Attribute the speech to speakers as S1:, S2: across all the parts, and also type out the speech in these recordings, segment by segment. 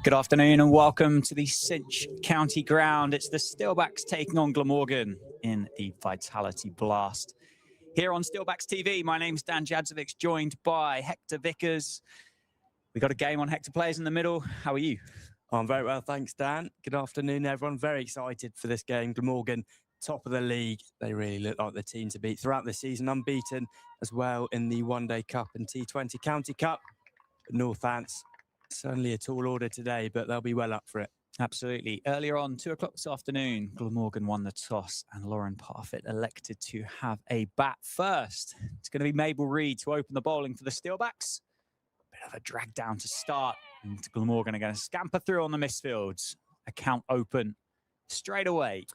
S1: Good afternoon and welcome to the Cinch County Ground. It's the Steelbacks taking on Glamorgan in the Vitality Blast. Here on Steelbacks TV, my name's Dan Jadzovic, joined by Hector Vickers. We got a game on Hector Players in the middle. How are you?
S2: I'm very well, thanks, Dan. Good afternoon, everyone. Very excited for this game. Glamorgan, top of the league. They really look like the team to beat throughout the season, unbeaten as well in the One Day Cup and T20 County Cup. Northants, certainly a tall order today, but they'll be well up for it.
S1: Absolutely. Earlier on, 2 o'clock this afternoon, Glamorgan won the toss and Lauren Parfitt elected to have a bat first. It's going to be Mabel Reid to open the bowling for the Steelbacks. Bit of a drag down to start. And Glamorgan are going to scamper through on the misfields. Account open straight away.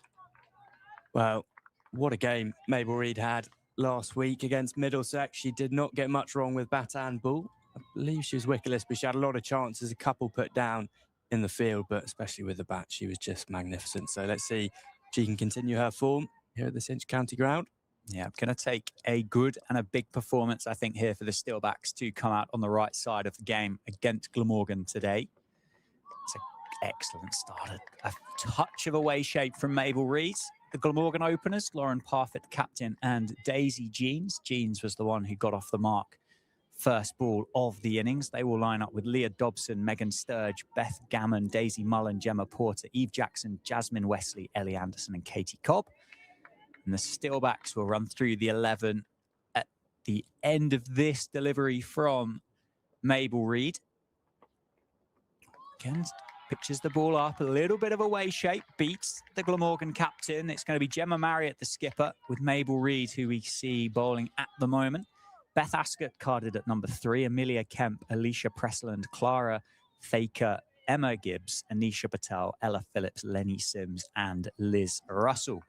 S2: Well, what a game Mabel Reid had last week against Middlesex. She did not get much wrong with bat and ball. I believe she was wicketless, but she had a lot of chances, a couple put down in the field, but especially with the bat, she was just magnificent. So let's see if she can continue her form here at the Cinch County Ground.
S1: Yeah, going to take a good and a big performance, I think, here for the Steelbacks to come out on the right side of the game against Glamorgan today. It's an excellent start. A touch of away shape from Mabel Reid. The Glamorgan openers, Lauren Parfitt, captain, and Daisy Jeans. Jeans was the one who got off the mark first ball of the innings. They will line up with Leah Dobson, Megan Sturge, Beth Gammon, Daisy Mullen, Gemma Porter, Eve Jackson, Jasmine Wesley, Ellie Anderson, and Katie Cobb. And the Steelbacks will run through the 11 at the end of this delivery from Mabel Reid. Again, pitches the ball up, a little bit of a way shape, beats the Glamorgan captain. It's going to be Gemma Marriott, the skipper, with Mabel Reid, who we see bowling at the moment. Beth Ascott carded at number 3, Amelia Kemp, Alicia Pressland, Clara Thaker, Emma Gibbs, Anisha Patel, Ella Phillips, Lenny Sims, and Liz Russell.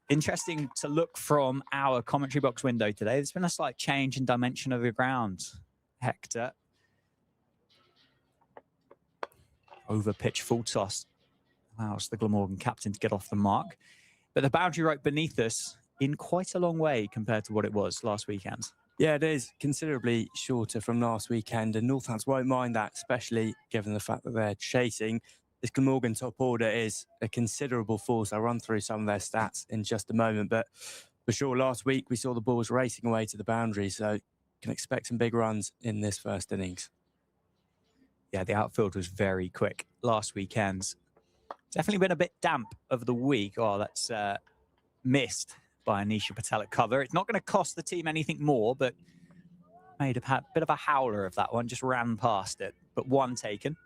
S1: Interesting to look from our commentary box window today. There's been a slight change in dimension of the ground, Hector. Over pitch full toss allows the Glamorgan captain to get off the mark. But the boundary rope beneath us in quite a long way compared to what it was last weekend.
S2: Yeah, it is considerably shorter from last weekend, and Northants won't mind that, especially given the fact that they're chasing. This Glamorgan top order is a considerable force. I'll run through some of their stats in just a moment, but for sure, last week we saw the balls racing away to the boundary, so can expect some big runs in this first innings.
S1: Yeah, the outfield was very quick last weekend. Definitely been a bit damp over the week. Oh, that's missed by Anisha Patel at cover. It's not going to cost the team anything more, but made a bit of a howler of that one. Just ran past it, but one taken.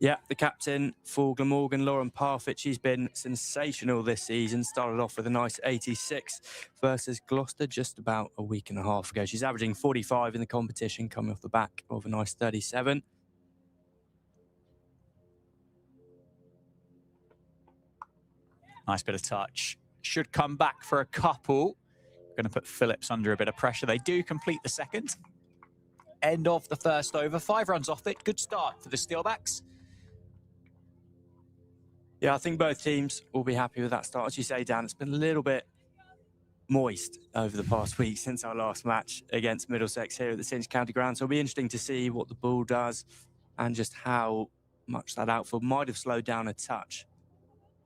S2: Yeah, the captain for Glamorgan, Lauren Parfitt, she's been sensational this season. Started off with a nice 86 versus Gloucester just about a week and a half ago. She's averaging 45 in the competition, coming off the back of a nice 37.
S1: Nice bit of touch. Should come back for a couple. Going to put Phillips under a bit of pressure. They do complete the second. End of the first over. 5 runs off it. Good start for the Steelbacks.
S2: Yeah, I think both teams will be happy with that start. As you say, Dan, it's been a little bit moist over the past week since our last match against Middlesex here at the Cinch County Ground. So it'll be interesting to see what the Bull does and just how much that outfield might have slowed down a touch.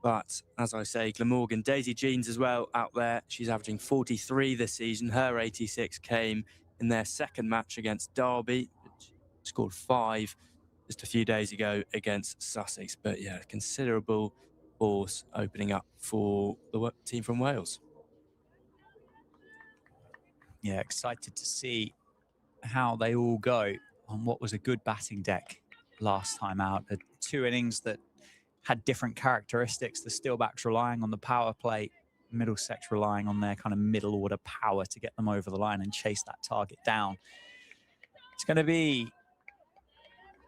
S2: But as I say, Glamorgan, Daisy Jeans as well out there. She's averaging 43 this season. Her 86 came in their second match against Derby. She scored 5 just a few days ago against Sussex. But yeah, considerable force opening up for the team from Wales.
S1: Yeah, excited to see how they all go on what was a good batting deck last time out. 2 innings that had different characteristics. The Steelbacks relying on the power play, Middlesex relying on their kind of middle order power to get them over the line and chase that target down. It's going to be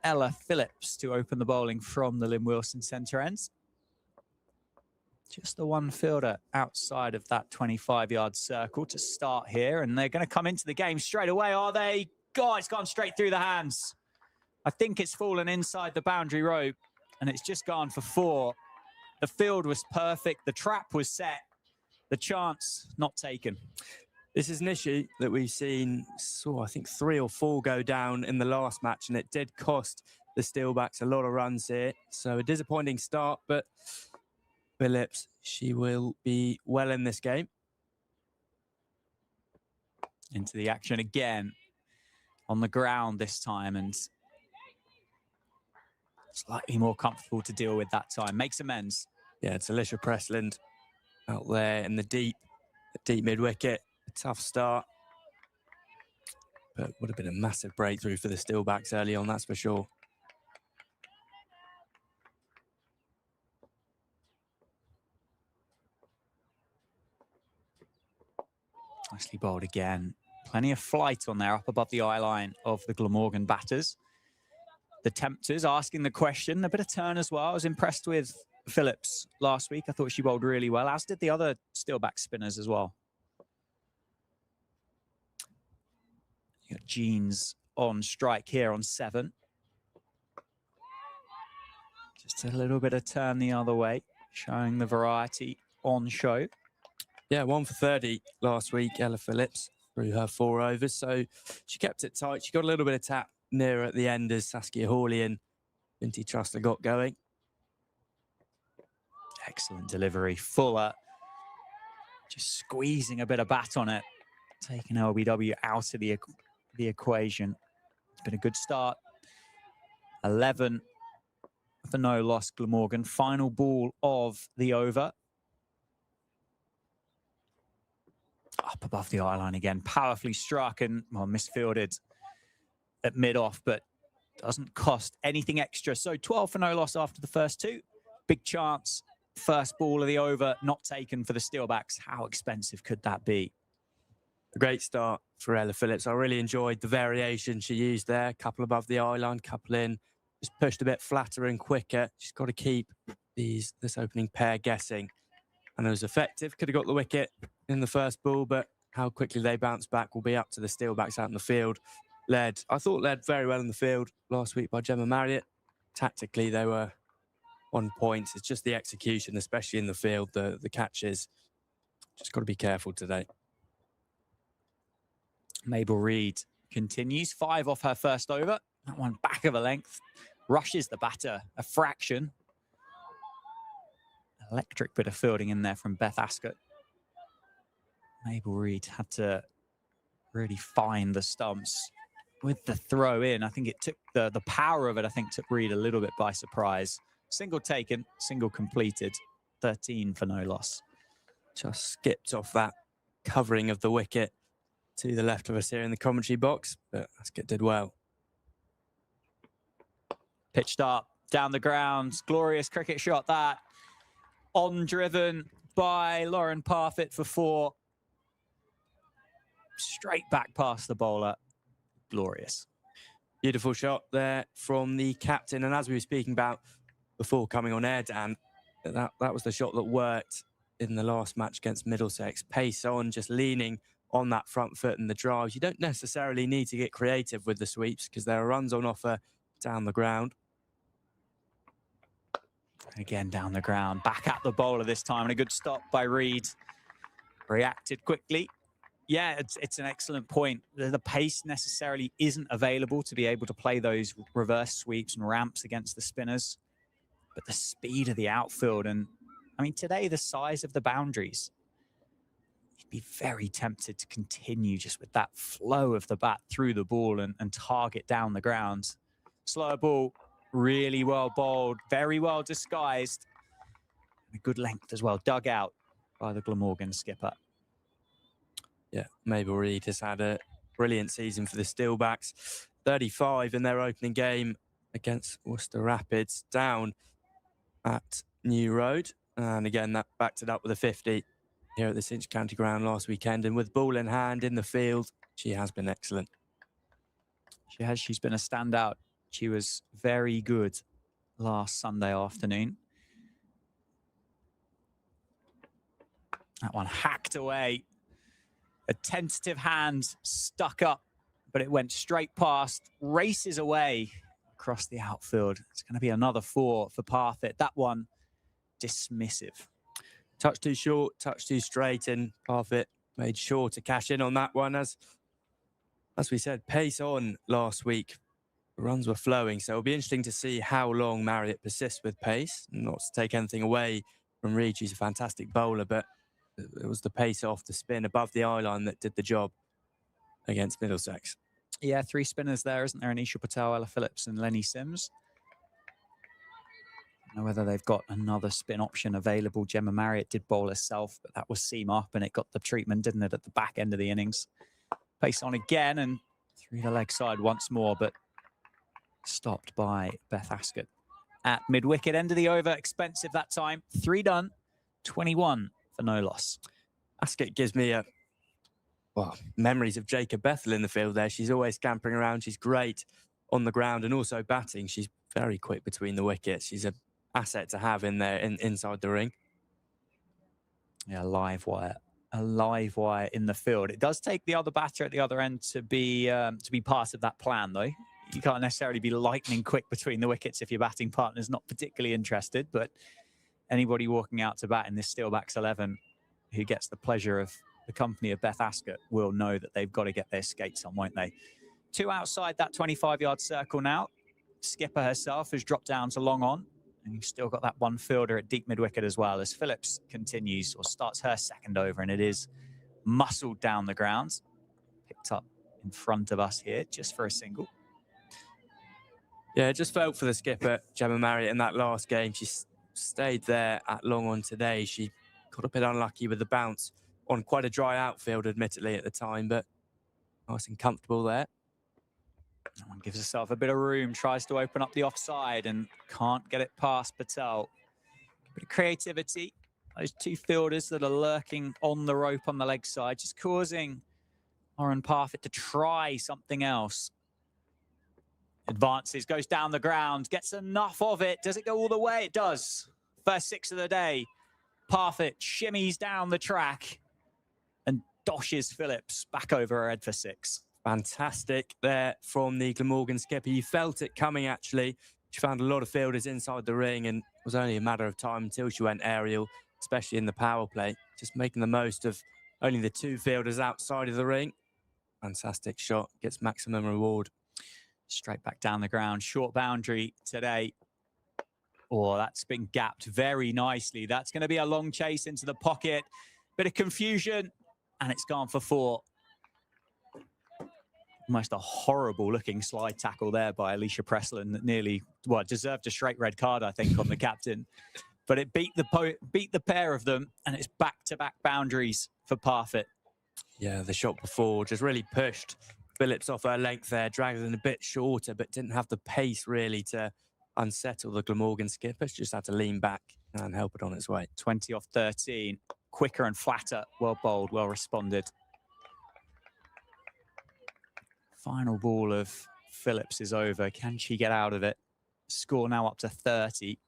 S1: Ella Phillips to open the bowling from the Lynn Wilson centre ends. Just the one fielder outside of that 25-yard circle to start here. And they're going to come into the game straight away, are they? God, it's gone straight through the hands. I think it's fallen inside the boundary rope, and it's just gone for 4. The field was perfect. The trap was set. The chance not taken.
S2: This is an issue that we've seen, I think 3 or 4 go down in the last match, and it did cost the Steelbacks a lot of runs here. So a disappointing start, but Phillips, she will be well in this game.
S1: Into the action again on the ground this time, and slightly more comfortable to deal with that time. Makes amends.
S2: Yeah, it's Alicia Pressland out there in the deep mid-wicket. A tough start, but would have been a massive breakthrough for the Steelbacks early on, that's for sure.
S1: Nicely bowled again. Plenty of flight on there up above the eye line of the Glamorgan batters. The Tempters asking the question. A bit of turn as well. I was impressed with Phillips last week. I thought she bowled really well, as did the other Steelback spinners as well. You got Jeans on strike here on 7. Just a little bit of turn the other way, showing the variety on show.
S2: Yeah, 1 for 30 last week, Ella Phillips, through her 4 overs. So she kept it tight. She got a little bit of tap near at the end as Saskia Hawley and Vinty Trustler got going.
S1: Excellent delivery. Fuller just squeezing a bit of bat on it, taking LBW out of the equation. It's been a good start. 11 for no loss, Glamorgan. Final ball of the over. Up above the eye line again, powerfully struck and, well, misfielded at mid-off, but doesn't cost anything extra. So 12 for no loss after the first 2. Big chance. First ball of the over, not taken for the Steelbacks. How expensive could that be?
S2: A great start for Ella Phillips. I really enjoyed the variation she used there. Couple above the eye line, couple in. Just pushed a bit flatter and quicker. She's got to keep this opening pair guessing. And it was effective. Could have got the wicket in the first ball, but how quickly they bounce back will be up to the Steelbacks out in the field. I thought led very well in the field last week by Gemma Marriott. Tactically, they were on point. It's just the execution, especially in the field, the catches. Just got to be careful today.
S1: Mabel Reid continues. 5 off her first over. That one back of a length. Rushes the batter a fraction. Electric bit of fielding in there from Beth Ascott. Mabel Reid had to really find the stumps with the throw in. I think it took the power of it, I think, took Reed a little bit by surprise. Single taken, single completed, 13 for no loss.
S2: Just skipped off that covering of the wicket to the left of us here in the commentary box, but Ascot did well.
S1: Pitched up, down the ground, glorious cricket shot that. On driven by Lauren Parfitt for 4. Straight back past the bowler. Glorious.
S2: Beautiful shot there from the captain. And as we were speaking about before coming on air, Dan, that was the shot that worked in the last match against Middlesex. Pace on, just leaning on that front foot and the drives. You don't necessarily need to get creative with the sweeps because there are runs on offer down the ground.
S1: Again, down the ground, back at the bowler this time, and a good stop by Reed. Reacted quickly. Yeah, it's an excellent point. The pace necessarily isn't available to be able to play those reverse sweeps and ramps against the spinners. But the speed of the outfield, and I mean, today, the size of the boundaries, you'd be very tempted to continue just with that flow of the bat through the ball and target down the ground. Slower ball, really well bowled, very well disguised. A good length as well, dug out by the Glamorgan skipper.
S2: Yeah, Mabel Reed has had a brilliant season for the Steelbacks. 35 in their opening game against Worcester Rapids, down at New Road. And again, that backed it up with a 50 here at the Cinch County Ground last weekend. And with ball in hand in the field, she has been excellent.
S1: She has. She's been a standout. She was very good last Sunday afternoon. That one hacked away. A tentative hand stuck up, but it went straight past, races away across the outfield. It's going to be another 4 for Parfitt. That one, dismissive.
S2: Touch too short, touch too straight, and Parfitt made sure to cash in on that one. As we said, pace on last week. The runs were flowing, so it'll be interesting to see how long Marriott persists with pace. Not to take anything away from Reed, she's a fantastic bowler, but it was the pace off the spin above the eye line that did the job against Middlesex.
S1: Yeah, 3 spinners there, isn't there? Anisha Patel, Ella Phillips, and Lenny Sims. I don't know whether they've got another spin option available. Gemma Marriott did bowl herself, but that was seam up, and it got the treatment, didn't it, at the back end of the innings. Pace on again, and through the leg side once more, but stopped by Beth Ascot. At mid-wicket, end of the over, expensive that time. 3 done, 21 for no loss.
S2: Ascot gives me memories of Jacob Bethel in the field there. She's always scampering around. She's great on the ground and also batting. She's very quick between the wickets. She's an asset to have in there, inside the ring.
S1: Yeah, a live wire in the field. It does take the other batter at the other end to be part of that plan, though. You can't necessarily be lightning quick between the wickets if your batting partner's not particularly interested, but anybody walking out to bat in this Steelbacks 11 who gets the pleasure of the company of Beth Ascot will know that they've got to get their skates on, won't they? 2 outside that 25-yard circle now. Skipper herself has dropped down to long on, and you've still got that one fielder at deep mid-wicket as well as Phillips continues or starts her second over, and it is muscled down the ground. Picked up in front of us here just for a single.
S2: Yeah, it just felt for the skipper, Gemma Marriott, in that last game. She stayed there at long on today. She got a bit unlucky with the bounce on quite a dry outfield, admittedly, at the time, but nice and comfortable there.
S1: Someone gives herself a bit of room, tries to open up the offside and can't get it past Patel. A bit of creativity. Those 2 fielders that are lurking on the rope on the leg side, just causing Lauren Parfitt to try something else. Advances, goes down the ground, gets enough of it. Does it go all the way? It does. First 6 of the day. Parfitt shimmies down the track and doshes Phillips back over her head for 6.
S2: Fantastic there from the Glamorgan skipper. You felt it coming, actually. She found a lot of fielders inside the ring, and it was only a matter of time until she went aerial, especially in the power play. Just making the most of only the 2 fielders outside of the ring. Fantastic shot. Gets maximum reward.
S1: Straight back down the ground. Short boundary today. Oh, that's been gapped very nicely. That's going to be a long chase into the pocket. Bit of confusion, and it's gone for 4. almost a horrible looking slide tackle there by Alicia Presslin that nearly, well, deserved a straight red card, I think, on the captain. But it beat the pair of them, and it's back-to-back boundaries for Parfitt.
S2: Yeah, the shot before just really pushed Phillips off her length there, dragged it in a bit shorter, but didn't have the pace really to unsettle the Glamorgan skipper. She just had to lean back and help it on its way.
S1: 20 off 13. Quicker and flatter. Well bowled, well responded. Final ball of Phillips is over. Can she get out of it? Score now up to 30.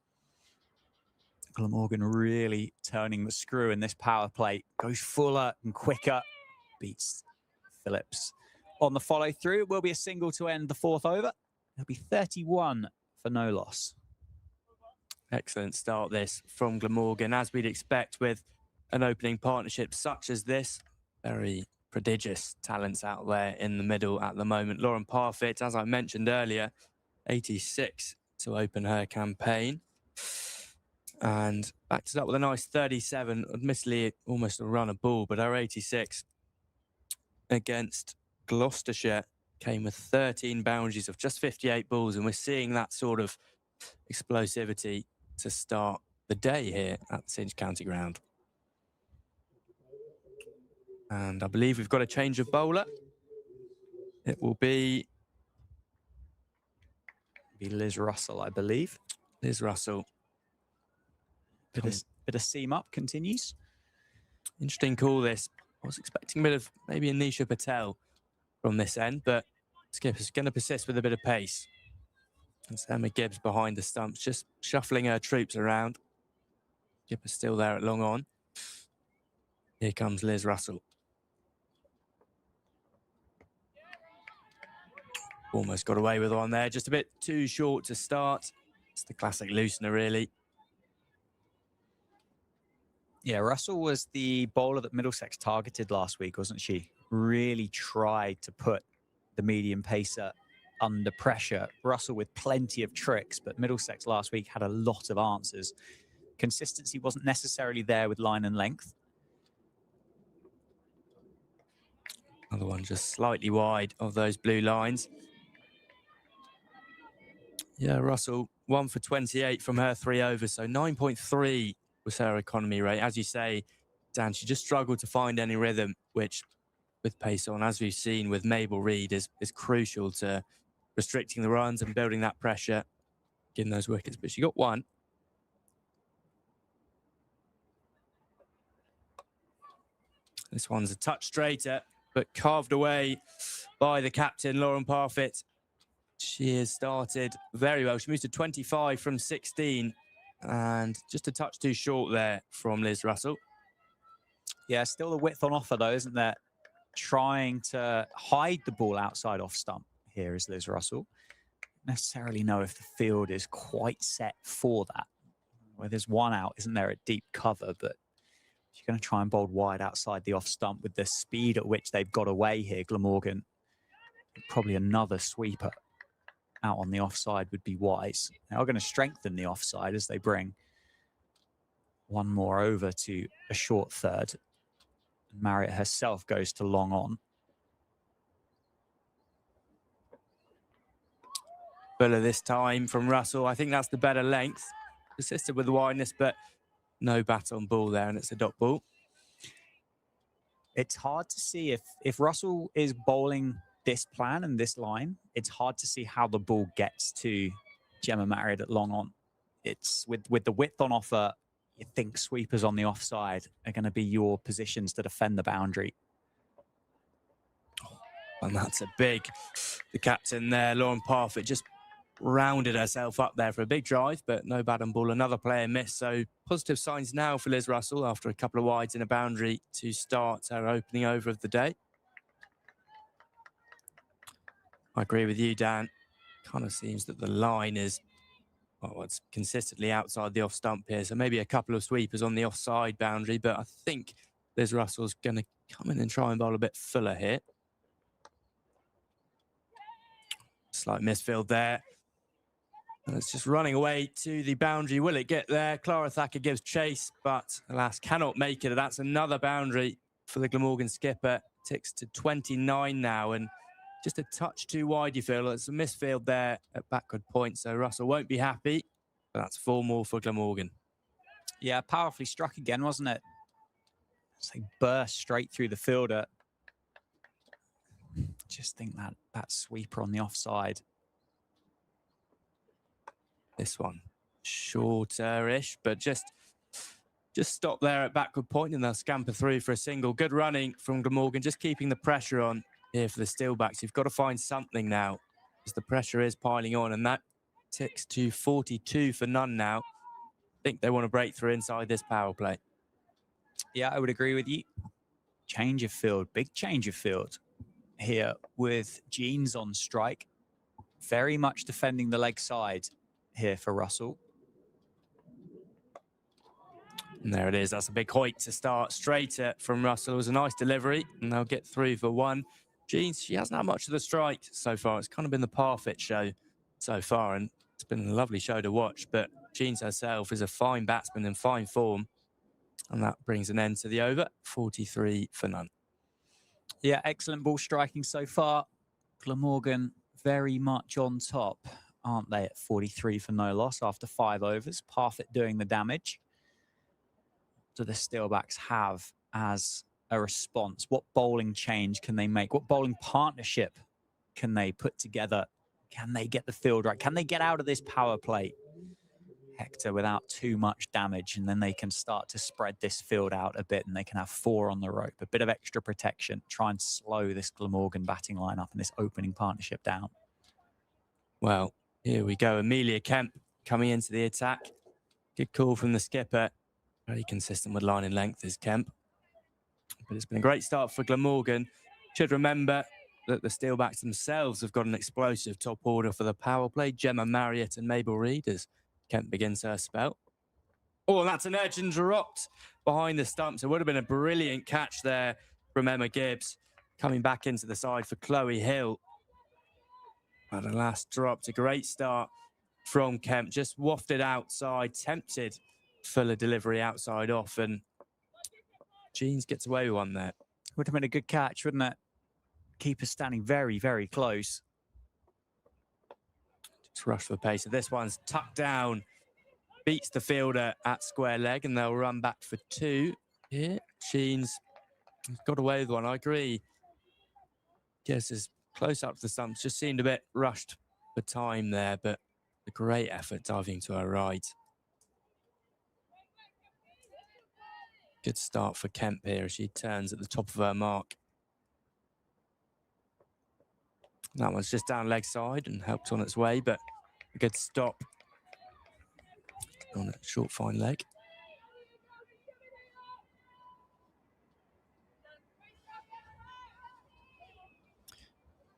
S1: Glamorgan really turning the screw in this power play. Goes fuller and quicker. Beats Phillips. On the follow through, it will be a single to end the fourth over. It'll be 31 for no loss.
S2: Excellent start this from Glamorgan, as we'd expect with an opening partnership such as this. Very prodigious talents out there in the middle at the moment. Lauren Parfitt, as I mentioned earlier, 86 to open her campaign. And backed it up with a nice 37. Admittedly, almost a run of ball, but her 86 against Gloucestershire came with 13 boundaries of just 58 balls. And we're seeing that sort of explosivity to start the day here at the Singe County Ground. And I believe we've got a change of bowler. It will be
S1: Liz Russell, I believe.
S2: Liz Russell.
S1: Bit of seam up continues.
S2: Interesting call this. I was expecting a bit of maybe Anisha Patel from this end, but skipper's going to persist with a bit of pace. It's Emma Gibbs behind the stumps, just shuffling her troops around. Skipper's still there at long on. Here comes Liz Russell. Almost got away with one there, just a bit too short to start. It's the classic loosener, really.
S1: Yeah, Russell was the bowler that Middlesex targeted last week, wasn't she? Really tried to put the medium pacer under pressure. Russell with plenty of tricks, but Middlesex last week had a lot of answers. Consistency wasn't necessarily there with line and length.
S2: Another one just slightly wide of those blue lines. Yeah, Russell, 1 for 28 from her 3 overs, so 9.3 was her economy rate. As you say, Dan, she just struggled to find any rhythm, which with pace on, as we've seen with Mabel Reid, is crucial to restricting the runs and building that pressure, getting those wickets. But she got one. This one's a touch straighter, but carved away by the captain, Lauren Parfitt. She has started very well. She moves to 25 from 16 and just a touch too short there from Liz Russell.
S1: Yeah, still the width on offer though, isn't there? Trying to hide the ball outside off stump. Here is Liz Russell. Necessarily know if the field is quite set for that. Well, there's one out, isn't there, at deep cover, but she's going to try and bowl wide outside the off stump with the speed at which they've got away here, Glamorgan. Probably another sweeper out on the offside would be wise. They are going to strengthen the offside as they bring one more over to a short third. Marriott herself goes to long on.
S2: Fuller this time from Russell. I think that's the better length. Assisted with the wideness, but no bat on ball there, and it's a dot ball.
S1: It's hard to see if Russell is bowling this plan and this line, it's hard to see how the ball gets to Gemma Marriott at long on. It's with the width on offer, you think sweepers on the offside are going to be your positions to defend the boundary.
S2: And that's a big, the captain there, Lauren Parfitt, just rounded herself up there for a big drive, but no bat on ball. Another player missed. So positive signs now for Liz Russell after a couple of wides in a boundary to start her opening over of the day. I agree with you, Dan. Kind of seems that the line is, well, it's consistently outside the off stump here. So maybe a couple of sweepers on the offside boundary, but I think Liz Russell's going to come in and try and bowl a bit fuller here. Slight misfield there. And it's just running away to the boundary. Will it get there? Clara Thacker gives chase, but alas, cannot make it. That's another boundary for the Glamorgan skipper. Ticks to 29 now. And just a touch too wide, you feel. It's a misfield there at backward point, so Russell won't be happy. But that's 4 more for Glamorgan.
S1: Yeah, powerfully struck again, wasn't it? It's like burst straight through the fielder. Just think that sweeper on the offside.
S2: This one shorter-ish, but just stop there at backward point and they'll scamper through for a single. Good running from Glamorgan, just keeping the pressure on here for the Steelbacks. You've got to find something now as the pressure is piling on, and that ticks to 42 for none now. I think they want to break through inside this power play.
S1: Yeah, I would agree with you. Change of field, big change of field here with Jeans on strike. Very much defending the leg side here for Russell.
S2: And there it is. That's a big hoik to start straight from Russell. It was a nice delivery, and they'll get through for one. Jeans, she hasn't had much of the strike so far. It's kind of been the Parfit show so far, and it's been a lovely show to watch. But Jeans herself is a fine batsman in fine form, and that brings an end to the over. 43 for none.
S1: Yeah, excellent ball striking so far. Glamorgan very much on top, aren't they, at 43 for no loss after 5 overs. Parfit doing the damage. Do the Steelbacks have as a response? What bowling change can they make? What bowling partnership can they put together? Can they get the field right? Can they get out of this power play, Hector, without too much damage? And then they can start to spread this field out a bit and they can have 4 on the rope. A bit of extra protection. Try and slow this Glamorgan batting lineup and this opening partnership down.
S2: Well, here we go. Amelia Kemp coming into the attack. Good call from the skipper. Very consistent with line and length is Kemp. But it's been a great start for Glamorgan. Should remember that the Steelbacks themselves have got an explosive top order for the power play. Gemma Marriott and Mabel Reid as Kemp begins her spell. Oh, and that's an edge and dropped behind the stumps. It would have been a brilliant catch there from Emma Gibbs. Coming back into the side for Chloe Hill. But alas, dropped. A great start from Kemp. Just wafted outside, tempted fuller delivery outside off, and Jeans gets away with one there.
S1: Would have been a good catch, wouldn't it? Keeper standing very, very close.
S2: Just rush for the pace. So this one's tucked down, beats the fielder at square leg, and they'll run back for 2 here. Jeans got away with one, I agree. Yes, is close up to the stumps. Just seemed a bit rushed for time there, but a great effort diving to her right. Good start for Kemp here as she turns at the top of her mark. That one's just down leg side and helped on its way, but a good stop on a short, fine leg.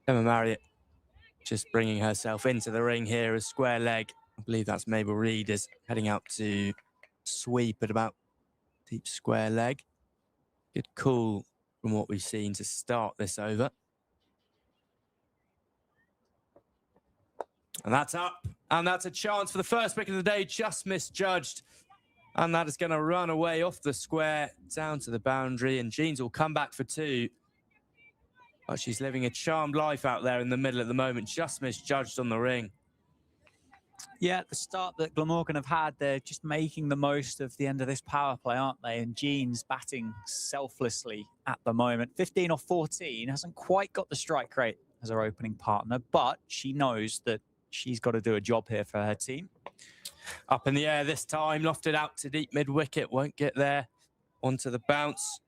S2: Emma Marriott just bringing herself into the ring here as square leg. I believe that's Mabel Reid is heading out to sweep at about deep square leg. Good call from what we've seen to start this over. And that's up. And that's a chance for the first wicket of the day, just misjudged. And that is going to run away off the square down to the boundary. And Jeans will come back for 2. But she's living a charmed life out there in the middle at the moment, just misjudged on the ring.
S1: Yeah, the start that Glamorgan have had, they're just making the most of the end of this power play, aren't they? And Jeans batting selflessly at the moment. 15 or 14, hasn't quite got the strike rate as her opening partner, but she knows that she's got to do a job here for her team.
S2: Up in the air this time, lofted out to deep mid-wicket, won't get there onto the bounce.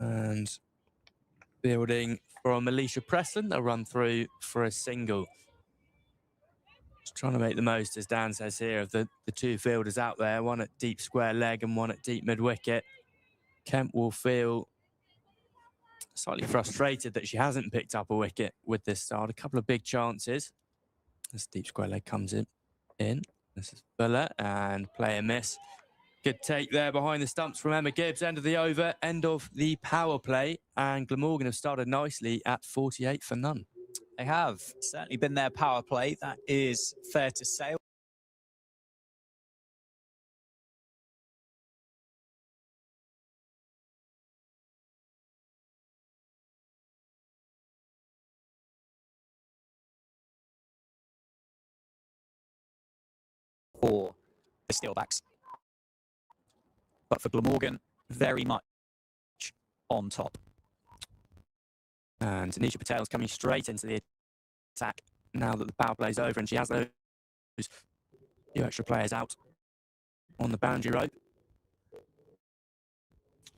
S2: And fielding from Alicia Preston, they'll run through for a single. Just trying to make the most, as Dan says here, of the 2 fielders out there, one at deep square leg and one at deep mid-wicket. Kemp will feel slightly frustrated that she hasn't picked up a wicket with this start. A couple of big chances. This deep square leg comes in. This is Fuller and play a miss. Good take there behind the stumps from Emma Gibbs. End of the over, end of the power play. And Glamorgan have started nicely at 48 for none.
S1: They have certainly been their power play. That is fair to say. for the Steelbacks. But for Glamorgan, very much on top.
S2: And Nisha Patel's coming straight into the attack now that the power play is over, and she has those few extra players out on the boundary rope.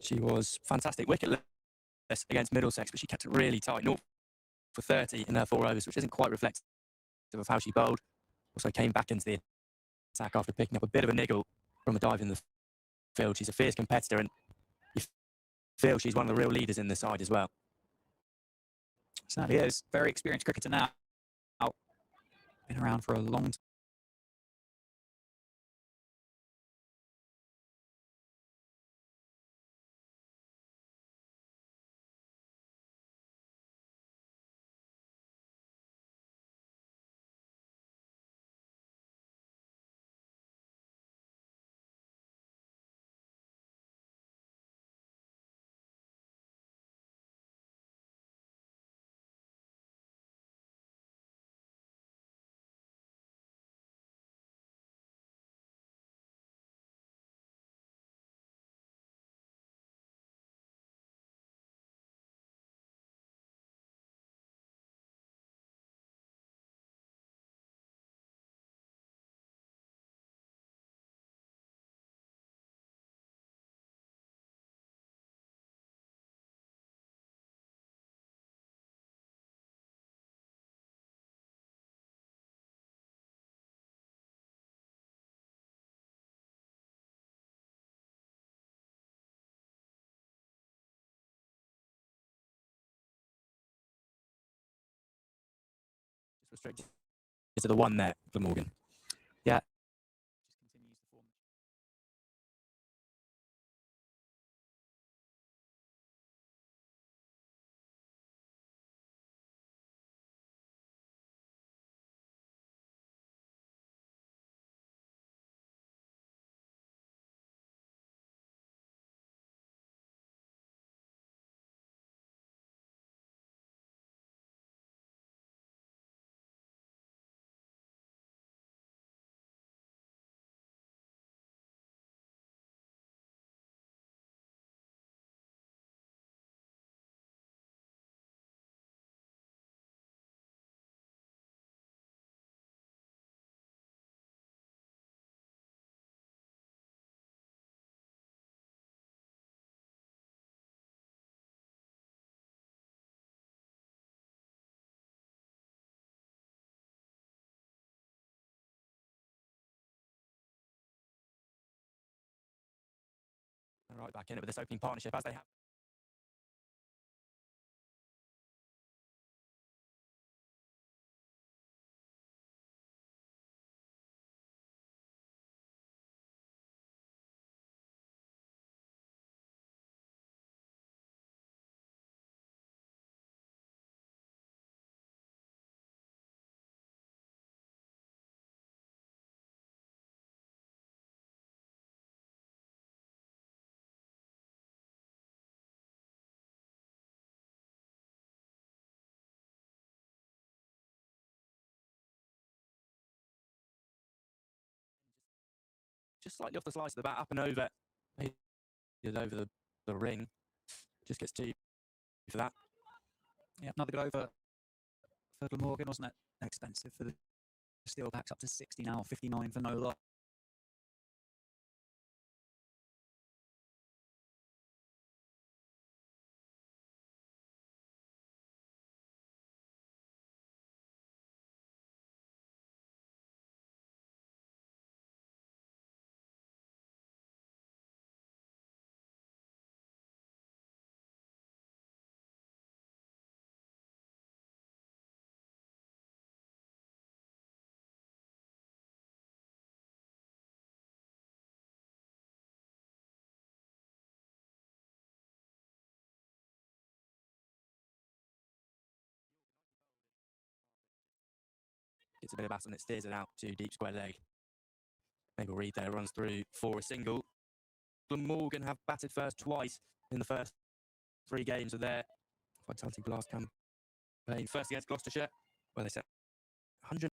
S2: She was fantastic wicketless against Middlesex, but she kept it really tight, 0 for 30 in her 4 overs, which isn't quite reflective of how she bowled. Also came back into the attack after picking up a bit of a niggle from a dive in the field. She's a fierce competitor, and you feel she's one of the real leaders in the side as well.
S1: Certainly is. Very experienced cricketer now. Been around for a long time.
S2: Restricted to the one there, Glamorgan.
S1: Yeah. Just continues the form.
S2: Right back in it with this opening partnership as they have. Just slightly off the slice of the bat, up and over. Over the ring. Just gets 2 for that.
S1: Yeah, another good over for Glamorgan, wasn't it? Expensive for the Steelbacks, up to 60 now, 59 for no loss.
S2: Gets a bit of bat and it steers it out to deep square leg. Mabel Reid there runs through for a single. Glamorgan have batted first twice in the first 3 games of their Vitality Blast campaign. First against Gloucestershire, where they set 100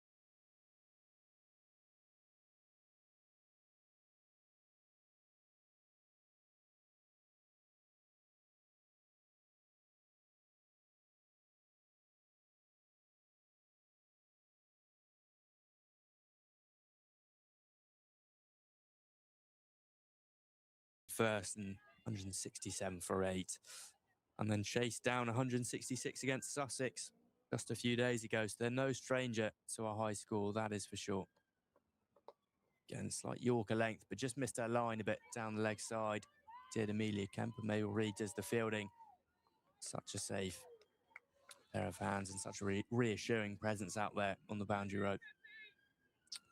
S2: first and 167 for 8. And then chased down 166 against Sussex just a few days ago. So they're no stranger to a high score, that is for sure. Again, slight Yorker length, but just missed her line a bit down the leg side. Did Amelia Kemp, and Mabel Reid does the fielding. Such a safe pair of hands and such a reassuring presence out there on the boundary rope.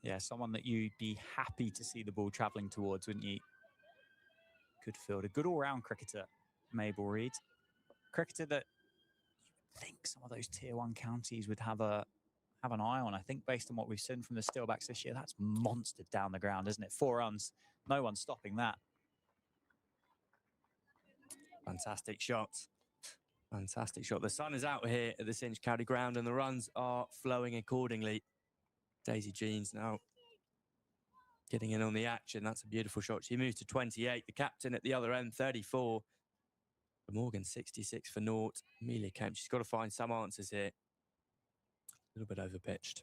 S1: Yeah, someone that you'd be happy to see the ball travelling towards, wouldn't you? Good fielder, good all-round cricketer, Mabel Reid. Cricketer that you think some of those Tier 1 counties would have an eye on. I think based on what we've seen from the Steelbacks this year, that's monstered down the ground, isn't it? 4 runs, no one's stopping that.
S2: Fantastic shot. Fantastic shot. The sun is out here at the Cinch County ground and the runs are flowing accordingly. Daisy Jeans now getting in on the action. That's a beautiful shot. She moves to 28. The captain at the other end, 34. Morgan, 66 for naught. Amelia Kemp, she's got to find some answers here. A little bit overpitched.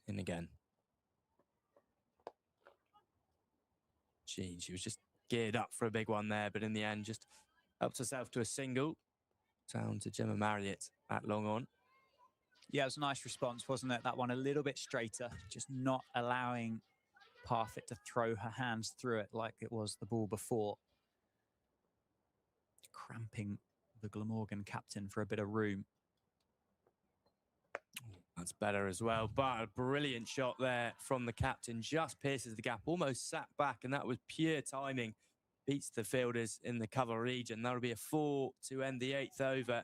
S2: In again. She was just geared up for a big one there, but in the end just helped herself to a single. Down to Gemma Marriott at long on.
S1: Yeah, it was a nice response, wasn't it? That one a little bit straighter, just not allowing Parfitt to throw her hands through it like it was the ball before. Cramping the Glamorgan captain for a bit of room.
S2: That's better as well, but a brilliant shot there from the captain. Just pierces the gap, almost sat back, and that was pure timing. Beats the fielders in the cover region. That'll be a 4 to end the 8th over.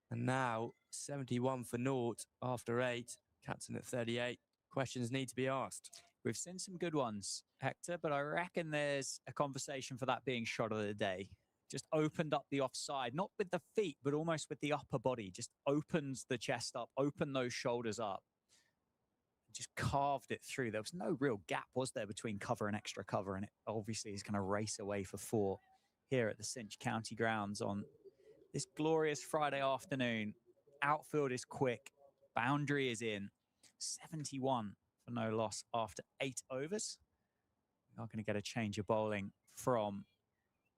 S2: And now 71 for naught after 8. Captain at 38. Questions need to be asked.
S1: We've seen some good ones, Hector, but I reckon there's a conversation for that being shot of the day. Just opened up the offside, not with the feet, but almost with the upper body. Just opens the chest up, opened those shoulders up. Just carved it through. There was no real gap, was there, between cover and extra cover, and it obviously is going to race away for 4 here at the Cinch County grounds on this glorious Friday afternoon. Outfield is quick, boundary is in. 71 for no loss after 8 overs. We are going to get a change of bowling from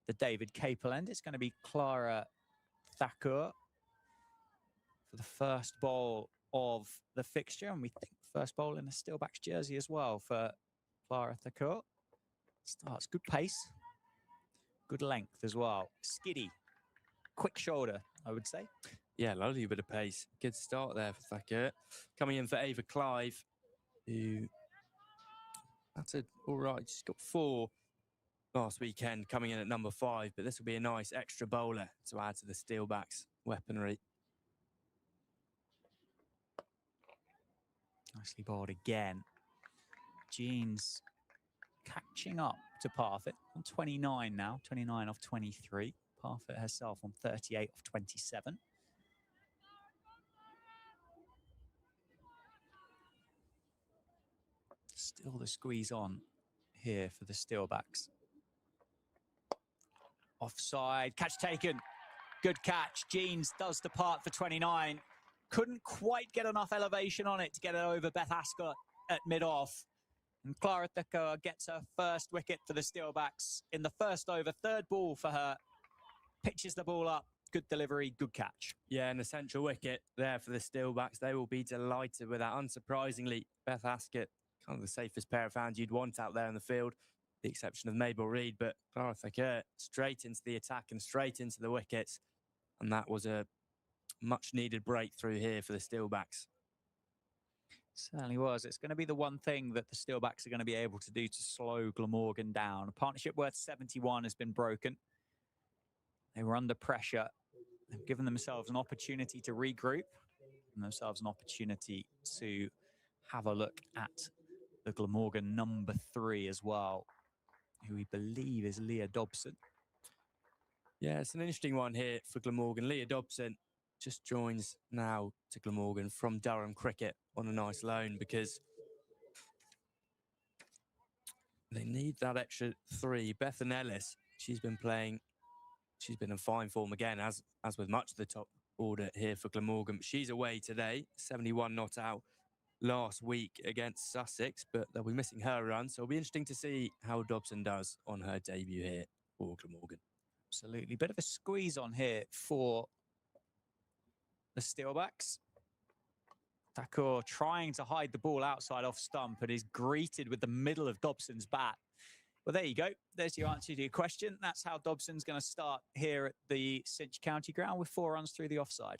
S1: the David Capel end. It's going to be Clara Thakur for the first bowl of the fixture, and we think first bowl in a Steelbacks jersey as well for Clara Thakur. Starts good pace, good length as well. Skiddy, quick shoulder, I would say.
S2: Yeah, lovely bit of pace. Good start there for Thakur. Coming in for Ava Clive, who batted all right. She's got 4 last weekend, coming in at number 5, but this will be a nice extra bowler to add to the Steelbacks weaponry.
S1: Nicely bowled again. Jeans catching up to Parfitt on 29 now, 29 off 23. Parfitt herself on 38 off 27. Still the squeeze on here for the Steelbacks. Offside, catch taken. Good catch. Jeans does depart for 29. Couldn't quite get enough elevation on it to get it over Beth Ascot at mid-off. And Clara Thakur gets her first wicket for the Steelbacks in the first over. 3rd ball for her. Pitches the ball up. Good delivery, good catch.
S2: Yeah, an essential wicket there for the Steelbacks. They will be delighted with that. Unsurprisingly, Beth Ascot, kind of the safest pair of hands you'd want out there in the field, the exception of Mabel Reid, but Clara Thakur straight into the attack and straight into the wickets. And that was a much-needed breakthrough here for the Steelbacks.
S1: Certainly was. It's going to be the one thing that the Steelbacks are going to be able to do to slow Glamorgan down. A partnership worth 71 has been broken. They were under pressure. They've given themselves an opportunity to regroup, given themselves an opportunity to have a look at the Glamorgan number 3 as well, who we believe is Leah Dobson.
S2: Yeah, it's an interesting one here for Glamorgan. Leah Dobson just joins now to Glamorgan from Durham Cricket on a nice loan because they need that extra 3. Bethan Ellis, she's been in fine form again, as with much of the top order here for Glamorgan. She's away today, 71 not out last week against Sussex, but they'll be missing her run. So it'll be interesting to see how Dobson does on her debut here. for Glamorgan.
S1: Absolutely. Bit of a squeeze on here for the Steelbacks. Thakur trying to hide the ball outside off stump and is greeted with the middle of Dobson's bat. Well, there you go. There's your answer to your question. That's how Dobson's going to start here at the Cinch County ground with 4 runs through the offside.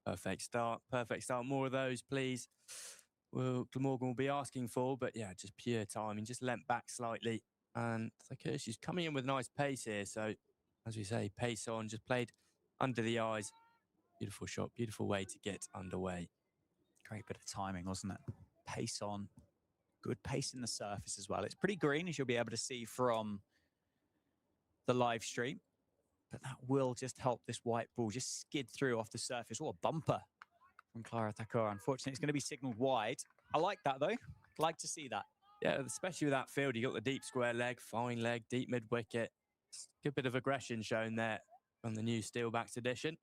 S1: Perfect start.
S2: Perfect start. More of those, please. Well, Glamorgan will be asking for, but yeah, just pure timing. Just leant back slightly. And Thakur, she's coming in with nice pace here. So, as we say, pace on, just played under the eyes. Beautiful shot, beautiful way to get underway.
S1: Great bit of timing, wasn't it? Pace on. Good pace in the surface as well. It's pretty green, as you'll be able to see from the live stream. But that will just help this white ball just skid through off the surface. What a bumper from Clara Thakur. Unfortunately, it's going to be signalled wide. I like that, though. Like to see that.
S2: Yeah, especially with that field. You got the deep square leg, fine leg, deep mid-wicket. Good bit of aggression shown there on the new Steelbacks edition.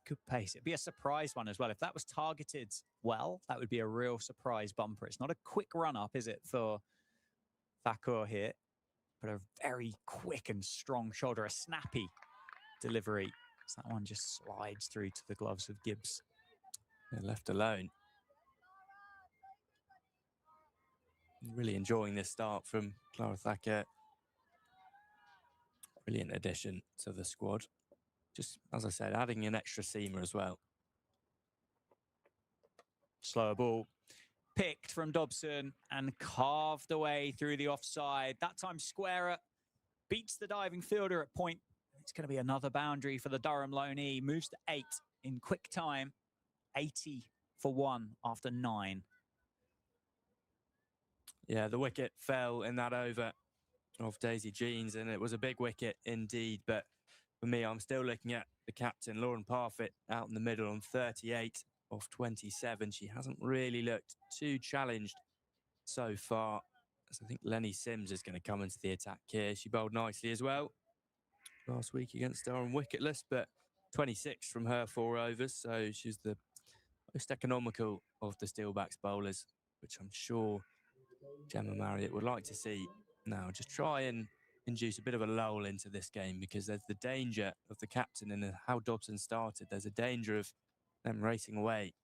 S1: Good pace. It'd be a surprise one as well. If that was targeted well, that would be a real surprise bumper. It's not a quick run-up, is it, for Thakur here? But a very quick and strong shoulder, a snappy delivery. So that one just slides through to the gloves of Gibbs.
S2: They're left alone. Really enjoying this start from Clara Thakur. Brilliant addition to the squad. Just, as I said, adding an extra seamer as well.
S1: Slower ball. Picked from Dobson and carved away through the offside. That time Squarer beats the diving fielder at point. It's going to be another boundary for the Durham loanee. Moves to 8 in quick time. 80 for 1 after 9.
S2: Yeah, the wicket fell in that over of Daisy Jeans, and it was a big wicket indeed. But for me, I'm still looking at the captain, Lauren Parfitt, out in the middle on 38 off 27. She hasn't really looked too challenged so far. So I think Lenny Sims is going to come into the attack here. She bowled nicely as well last week against Durham wicketless, but 26 from her 4 overs. So she's the most economical of the Steelbacks bowlers, which I'm sure Gemma Marriott would like to see. Now, just try and induce a bit of a lull into this game, because there's the danger of the captain and how Dobson started. There's a danger of them racing away.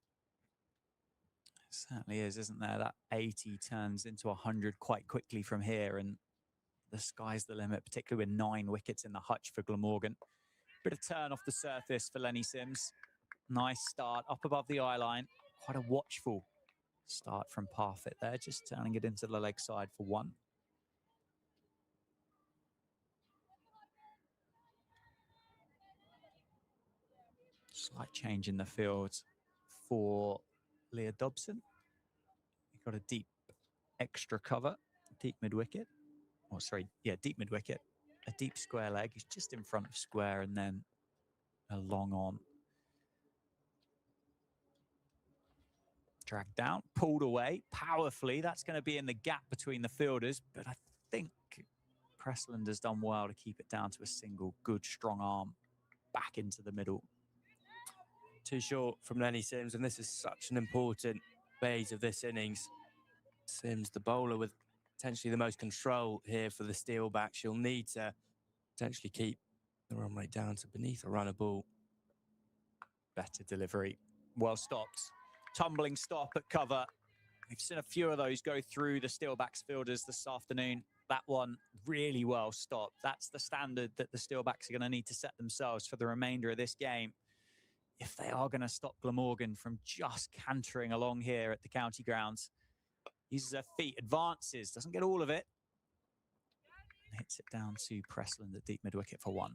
S1: It certainly is, isn't there? That 80 turns into 100 quite quickly from here, and the sky's the limit, particularly with 9 wickets in the hutch for Glamorgan. Bit of turn off the surface for Lenny Sims. Nice start up above the eye line. Quite a watchful start from Parfitt there, just turning it into the leg side for 1. Slight change in the field for Leah Dobson. You've got a deep extra cover, deep mid-wicket. Oh, sorry, yeah, deep mid-wicket. A deep square leg. He's just in front of square, and then a long on. Dragged down, pulled away powerfully. That's going to be in the gap between the fielders, but I think Pressland has done well to keep it down to a single. Good, strong arm back into the middle.
S2: Too short from Lenny Sims, and this is such an important phase of this innings. Sims, the bowler with potentially the most control here for the Steelbacks. She'll need to potentially keep the run rate down to beneath a runner ball.
S1: Better delivery. Well stopped. Tumbling stop at cover. We've seen a few of those go through the Steelbacks fielders this afternoon. That one really well stopped. That's the standard that the Steelbacks are going to need to set themselves for the remainder of this game, if they are going to stop Glamorgan from just cantering along here at the county grounds. Uses her feet, advances, doesn't get all of it. And hits it down to Pressland at deep mid-wicket for 1.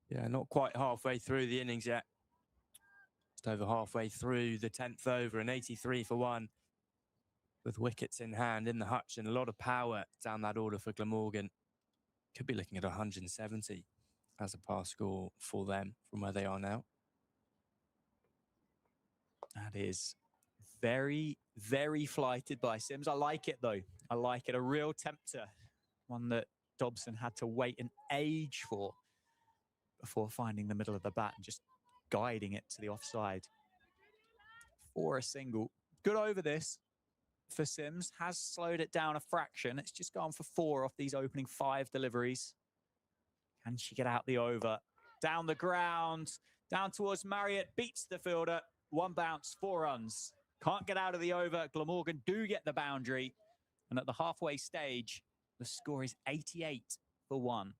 S2: Yeah, not quite halfway through the innings yet. Just over halfway through the 10th over, and 83 for 1. With wickets in hand in the hutch and a lot of power down that order for Glamorgan. Could be looking at 170 as a pass score for them from where they are now.
S1: That is very, very flighted by Sims. I like it, though. I like it. A real tempter. One that Dobson had to wait an age for before finding the middle of the bat and just guiding it to the offside for a single. Good over this. for Sims. Has slowed it down a fraction. It's just gone for 4 off these opening 5 deliveries. Can she get out the over? Down the ground, down towards Marriott, beats the fielder. 1 bounce, 4 runs. Can't get out of the over. Glamorgan do get the boundary. And at the halfway stage, the score is 88 for 1.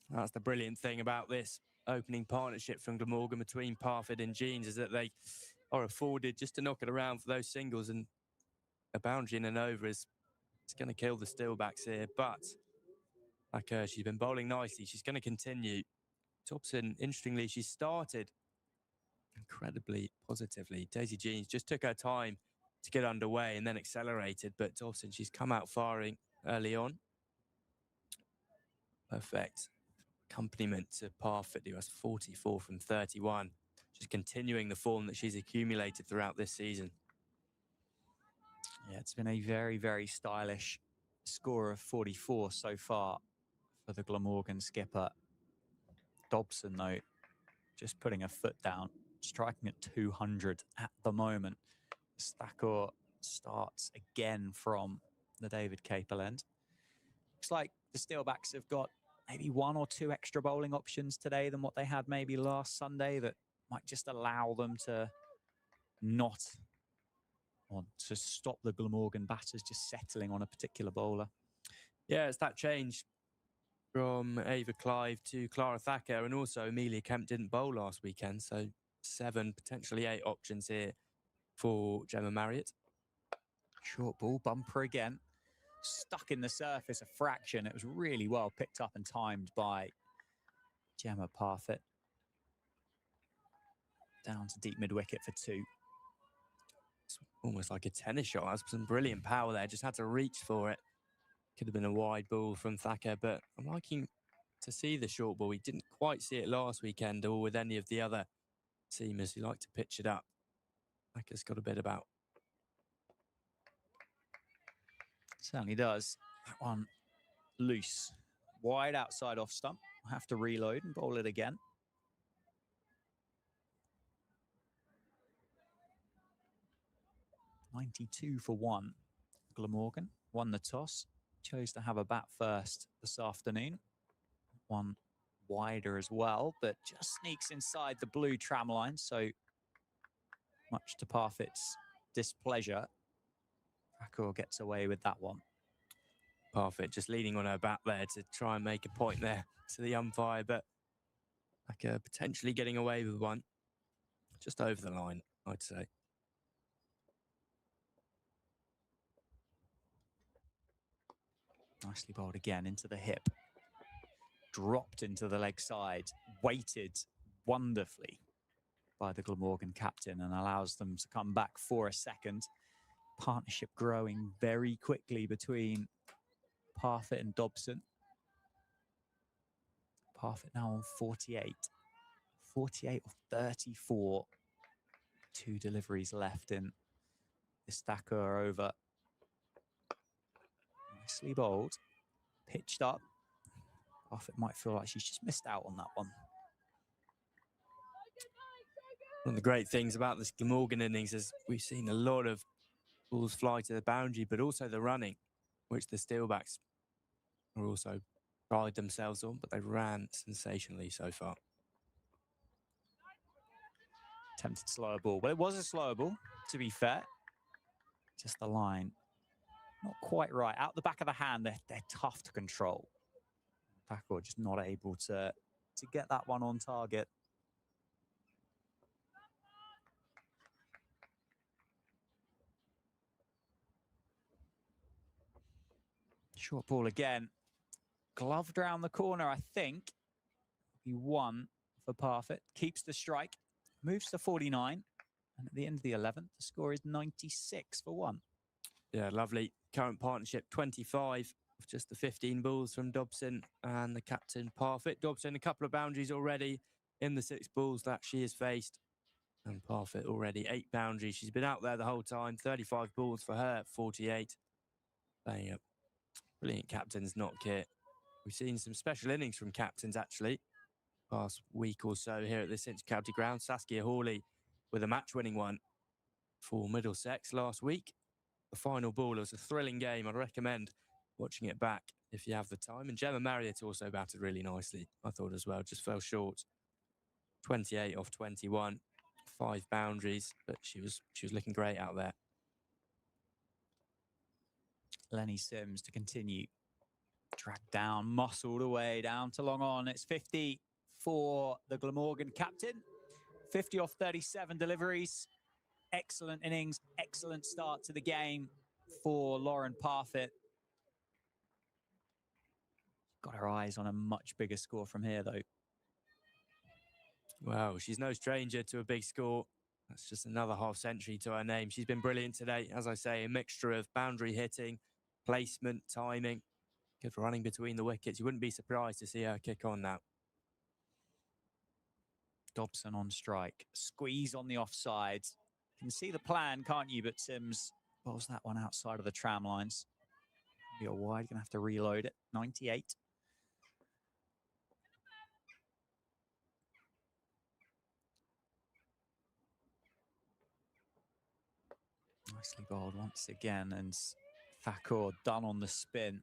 S2: That's the brilliant thing about this opening partnership from Glamorgan between Parfitt and Jeans, is that they are afforded just to knock it around for those singles, and a boundary and an over is going to kill the Steelbacks here. But like she's been bowling nicely. She's going to continue. Dobson, interestingly, she started incredibly positively. Daisy Jeans just took her time to get underway and then accelerated. But Dobson, she's come out firing early on. Perfect accompaniment to Parfitt, who has 44 from 31. Just continuing the form that she's accumulated throughout this season.
S1: Yeah, it's been a very, very stylish score of 44 so far for the Glamorgan skipper. Dobson, though, just putting a foot down, striking at 200 at the moment. Stacker starts again from the David Capel end. Looks like the Steelbacks have got maybe 1 or 2 extra bowling options today than what they had maybe last Sunday that might just allow them to not want to stop the Glamorgan batters just settling on a particular bowler.
S2: Yeah, it's that change from Ava Clive to Clara Thacker, and also Amelia Kemp didn't bowl last weekend, so 7, potentially 8 options here for Gemma Marriott.
S1: Short ball, bumper again. Stuck in the surface a fraction. It was really well picked up and timed by Gemma Parfitt. Down to deep mid-wicket for 2.
S2: It's almost like a tennis shot. That's some brilliant power there. Just had to reach for it. Could have been a wide ball from Thacker, but I'm liking to see the short ball. We didn't quite see it last weekend or with any of the other seamers who like to pitch it up. Thacker's got a bit about.
S1: Certainly does. That one loose. Wide outside off stump. I'll have to reload and bowl it again. .92 for 1. Glamorgan won the toss. Chose to have a bat first this afternoon. One wider as well, but just sneaks inside the blue tram line. So much to Parfitt's displeasure, Thacker gets away with that one.
S2: Parfitt just leaning on her bat there to try and make a point there to the umpire, but Thacker potentially getting away with one. Just over the line, I'd say.
S1: Nicely bowled again into the hip. Dropped into the leg side. Weighted wonderfully by the Glamorgan captain and allows them to come back for a second. Partnership growing very quickly between Parfitt and Dobson. Parfitt now on 48. 48 of 34. 2 deliveries left in this Thacker over. Nicely bowled. Pitched up. Parfitt might feel like she's just missed out on that one.
S2: One of the great things about this Glamorgan innings is we've seen a lot of balls fly to the boundary, but also the running, which the Steelbacks are also pride themselves on, but they ran sensationally so far.
S1: Attempted slower ball. Well, it was a slower ball, to be fair. Just the line. Not quite right. Out the back of the hand, they're tough to control. Thacker just not able to get that one on target. Short ball again. Gloved around the corner, I think. He won for Parfitt. Keeps the strike. Moves to 49. And at the end of the 11th, the score is 96 for 1.
S2: Yeah, lovely. Current partnership, 25 of just the 15 balls from Dobson and the captain Parfitt. Dobson, a couple of boundaries already in the 6 balls that she has faced. And Parfitt already 8 boundaries. She's been out there the whole time. 35 balls for her, 48. Playing a brilliant captain's knock kit. We've seen some special innings from captains, actually, past week or so here at the Cinch County Ground. Saskia Hawley with a match-winning one for Middlesex last week. the final ball. It was a thrilling game. I'd recommend watching it back if you have the time. And Gemma Marriott also batted really nicely, I thought, as well. Just fell short. 28 off 21, 5 boundaries, but she was looking great out there.
S1: Lenny Sims to continue. Dragged down, muscled away down to long on. It's 50 for the Glamorgan captain. 50 off 37 deliveries. Excellent innings, excellent start to the game for Lauren Parfitt. Got her eyes on a much bigger score from here, though.
S2: Well, she's no stranger to a big score. That's just another half century to her name. She's been brilliant today. As I say, a mixture of boundary hitting, placement, timing, good running between the wickets. You wouldn't be surprised to see her kick on now.
S1: Dobson on strike. Squeeze on the offside. You can see the plan, can't you? But Sims, what was that one outside of the tram lines? Be a wide, gonna have to reload it. 98. Nicely bowled once again, and Thakur done on the spin.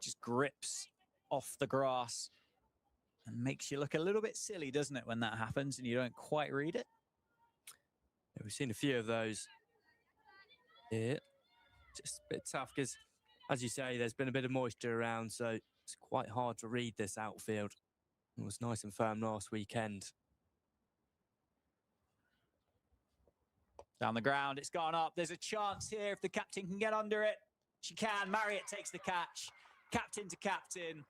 S1: Just grips off the grass and makes you look a little bit silly, doesn't it, when that happens and you don't quite read it?
S2: Yeah, we've seen a few of those here. Just a bit tough because, as you say, there's been a bit of moisture around, so it's quite hard to read this outfield. It was nice and firm last weekend.
S1: Down the ground, it's gone up. There's a chance here if the captain can get under it. She can. Marriott takes the catch. Captain to captain.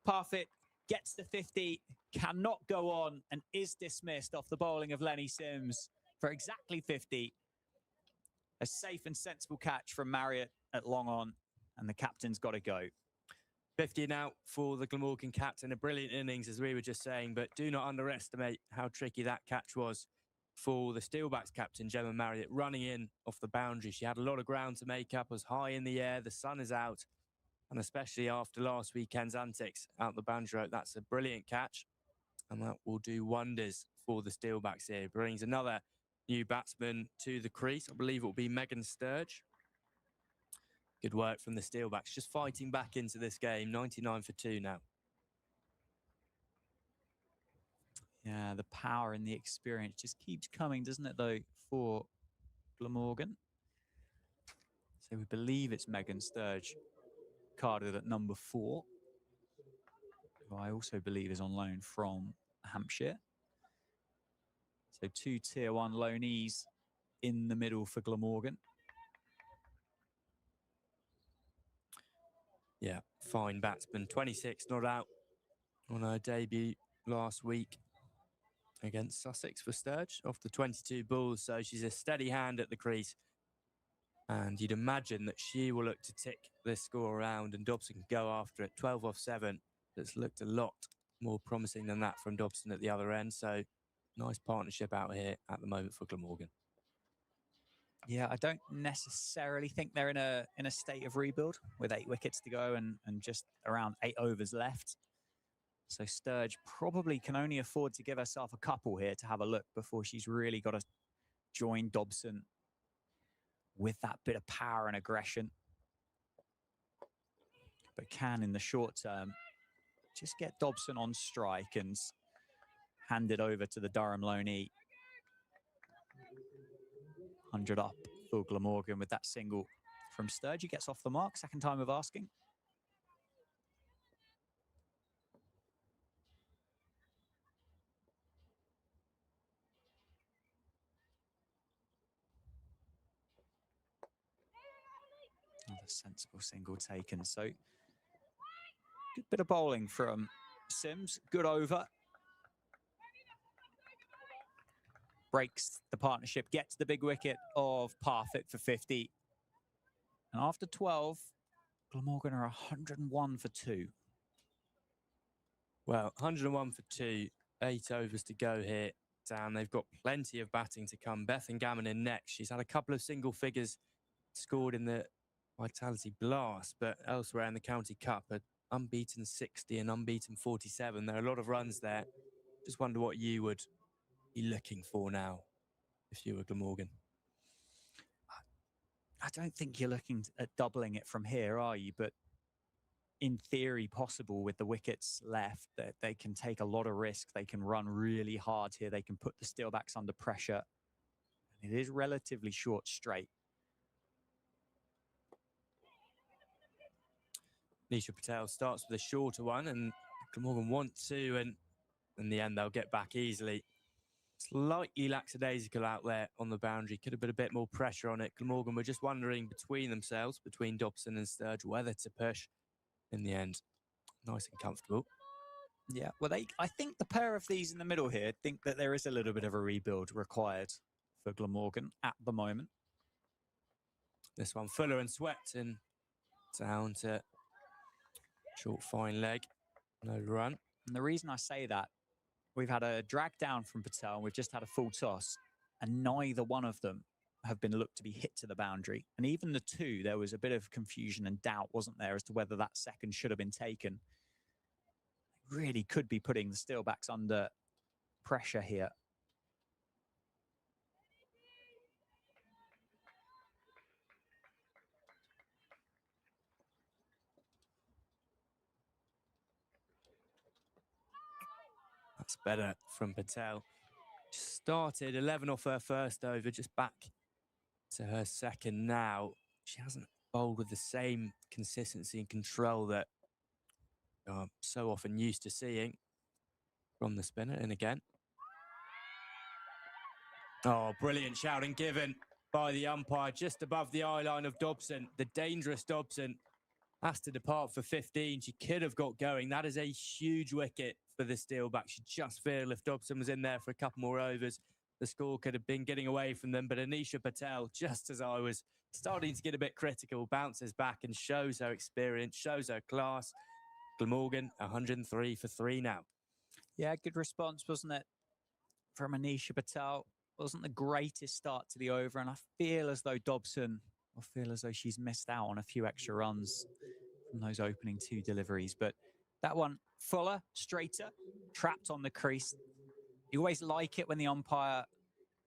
S1: Parfitt gets the 50, cannot go on, and is dismissed off the bowling of Lenny Sims for exactly 50. A safe and sensible catch from Marriott at long on, and the captain's got to go.
S2: 50 now for the Glamorgan captain. A brilliant innings, as we were just saying, but do not underestimate how tricky that catch was for the Steelbacks captain, Gemma Marriott, running in off the boundary. She had a lot of ground to make up, was high in the air, the sun is out, and especially after last weekend's antics out the boundary rope, that's a brilliant catch, and that will do wonders for the Steelbacks here. Brings another new batsman to the crease. I believe it will be Megan Sturge. Good work from the Steelbacks, just fighting back into this game. 99 for 2 now.
S1: Yeah, the power and the experience just keeps coming, doesn't it, though, for Glamorgan? So we believe it's Megan Sturge, carded at number 4, who I also believe is on loan from Hampshire. So 2 Tier 1 loanees in the middle for Glamorgan.
S2: Yeah, fine batsman. 26 not out on her debut last week against Sussex for Sturge off the 22 balls. So she's a steady hand at the crease. And you'd imagine that she will look to tick this score around and Dobson can go after it. 12 off 7. That's looked a lot more promising than that from Dobson at the other end. So nice partnership out here at the moment for Glamorgan.
S1: Yeah, I don't necessarily think they're in a state of rebuild with 8 wickets to go and just around 8 overs left. So Sturge probably can only afford to give herself a couple here to have a look before she's really got to join Dobson with that bit of power and aggression. But can, in the short term, just get Dobson on strike and hand it over to the Durham loanee. 100 up for Glamorgan with that single from Sturge. He gets off the mark, second time of asking. Another sensible single taken. So good bit of bowling from Sims. Good over. Breaks the partnership, gets the big wicket of Parfitt for 50. And after 12, Glamorgan are 101 for 2.
S2: Well, 101 for 2, 8 overs to go here, Dan. They've got plenty of batting to come. Bethan Gammon in next. She's had a couple of single figures scored in the Vitality Blast, but elsewhere in the County Cup, an unbeaten 60 and unbeaten 47. There are a lot of runs there. Just wonder what you would be looking for now if you were Glamorgan.
S1: I don't think you're looking at doubling it from here, are you? But in theory, possible with the wickets left, that they can take a lot of risk. They can run really hard here. They can put the Steelbacks under pressure. And it is relatively short straight.
S2: Nisha Patel starts with a shorter one, and Glamorgan want to, and in the end, they'll get back easily. Slightly lackadaisical out there on the boundary. Could have been a bit more pressure on it. Glamorgan were just wondering between themselves, between Dobson and Sturge, whether to push. In the end, nice and comfortable.
S1: Yeah, well, I think the pair of these in the middle here think that there is a little bit of a rebuild required for Glamorgan at the moment.
S2: This one, Fuller and swept and down to short fine leg. No run.
S1: And the reason I say that, we've had a drag down from Patel and we've just had a full toss, and neither one of them have been looked to be hit to the boundary. And even the two, there was a bit of confusion and doubt, wasn't there, as to whether that second should have been taken. Really could be putting the Steelbacks under pressure here.
S2: That's better from Patel. Just started 11 off her first over, just back to her second now. She hasn't bowled with the same consistency and control that I'm so often used to seeing from the spinner. And again. Oh, brilliant shouting given by the umpire just above the eye line of Dobson. The dangerous Dobson has to depart for 15. She could have got going. That is a huge wicket for the Steelbacks. You just feel if Dobson was in there for a couple more overs, the score could have been getting away from them. But Anisha Patel, just as I was starting to get a bit critical, bounces back and shows her experience, shows her class. Glamorgan, 103 for 3 now.
S1: Yeah, good response, wasn't it, from Anisha Patel? Wasn't the greatest start to the over, and I feel as though Dobson, I feel as though she's missed out on a few extra runs from those opening 2 deliveries. But that one, Fuller, straighter, trapped on the crease. You always like it when the umpire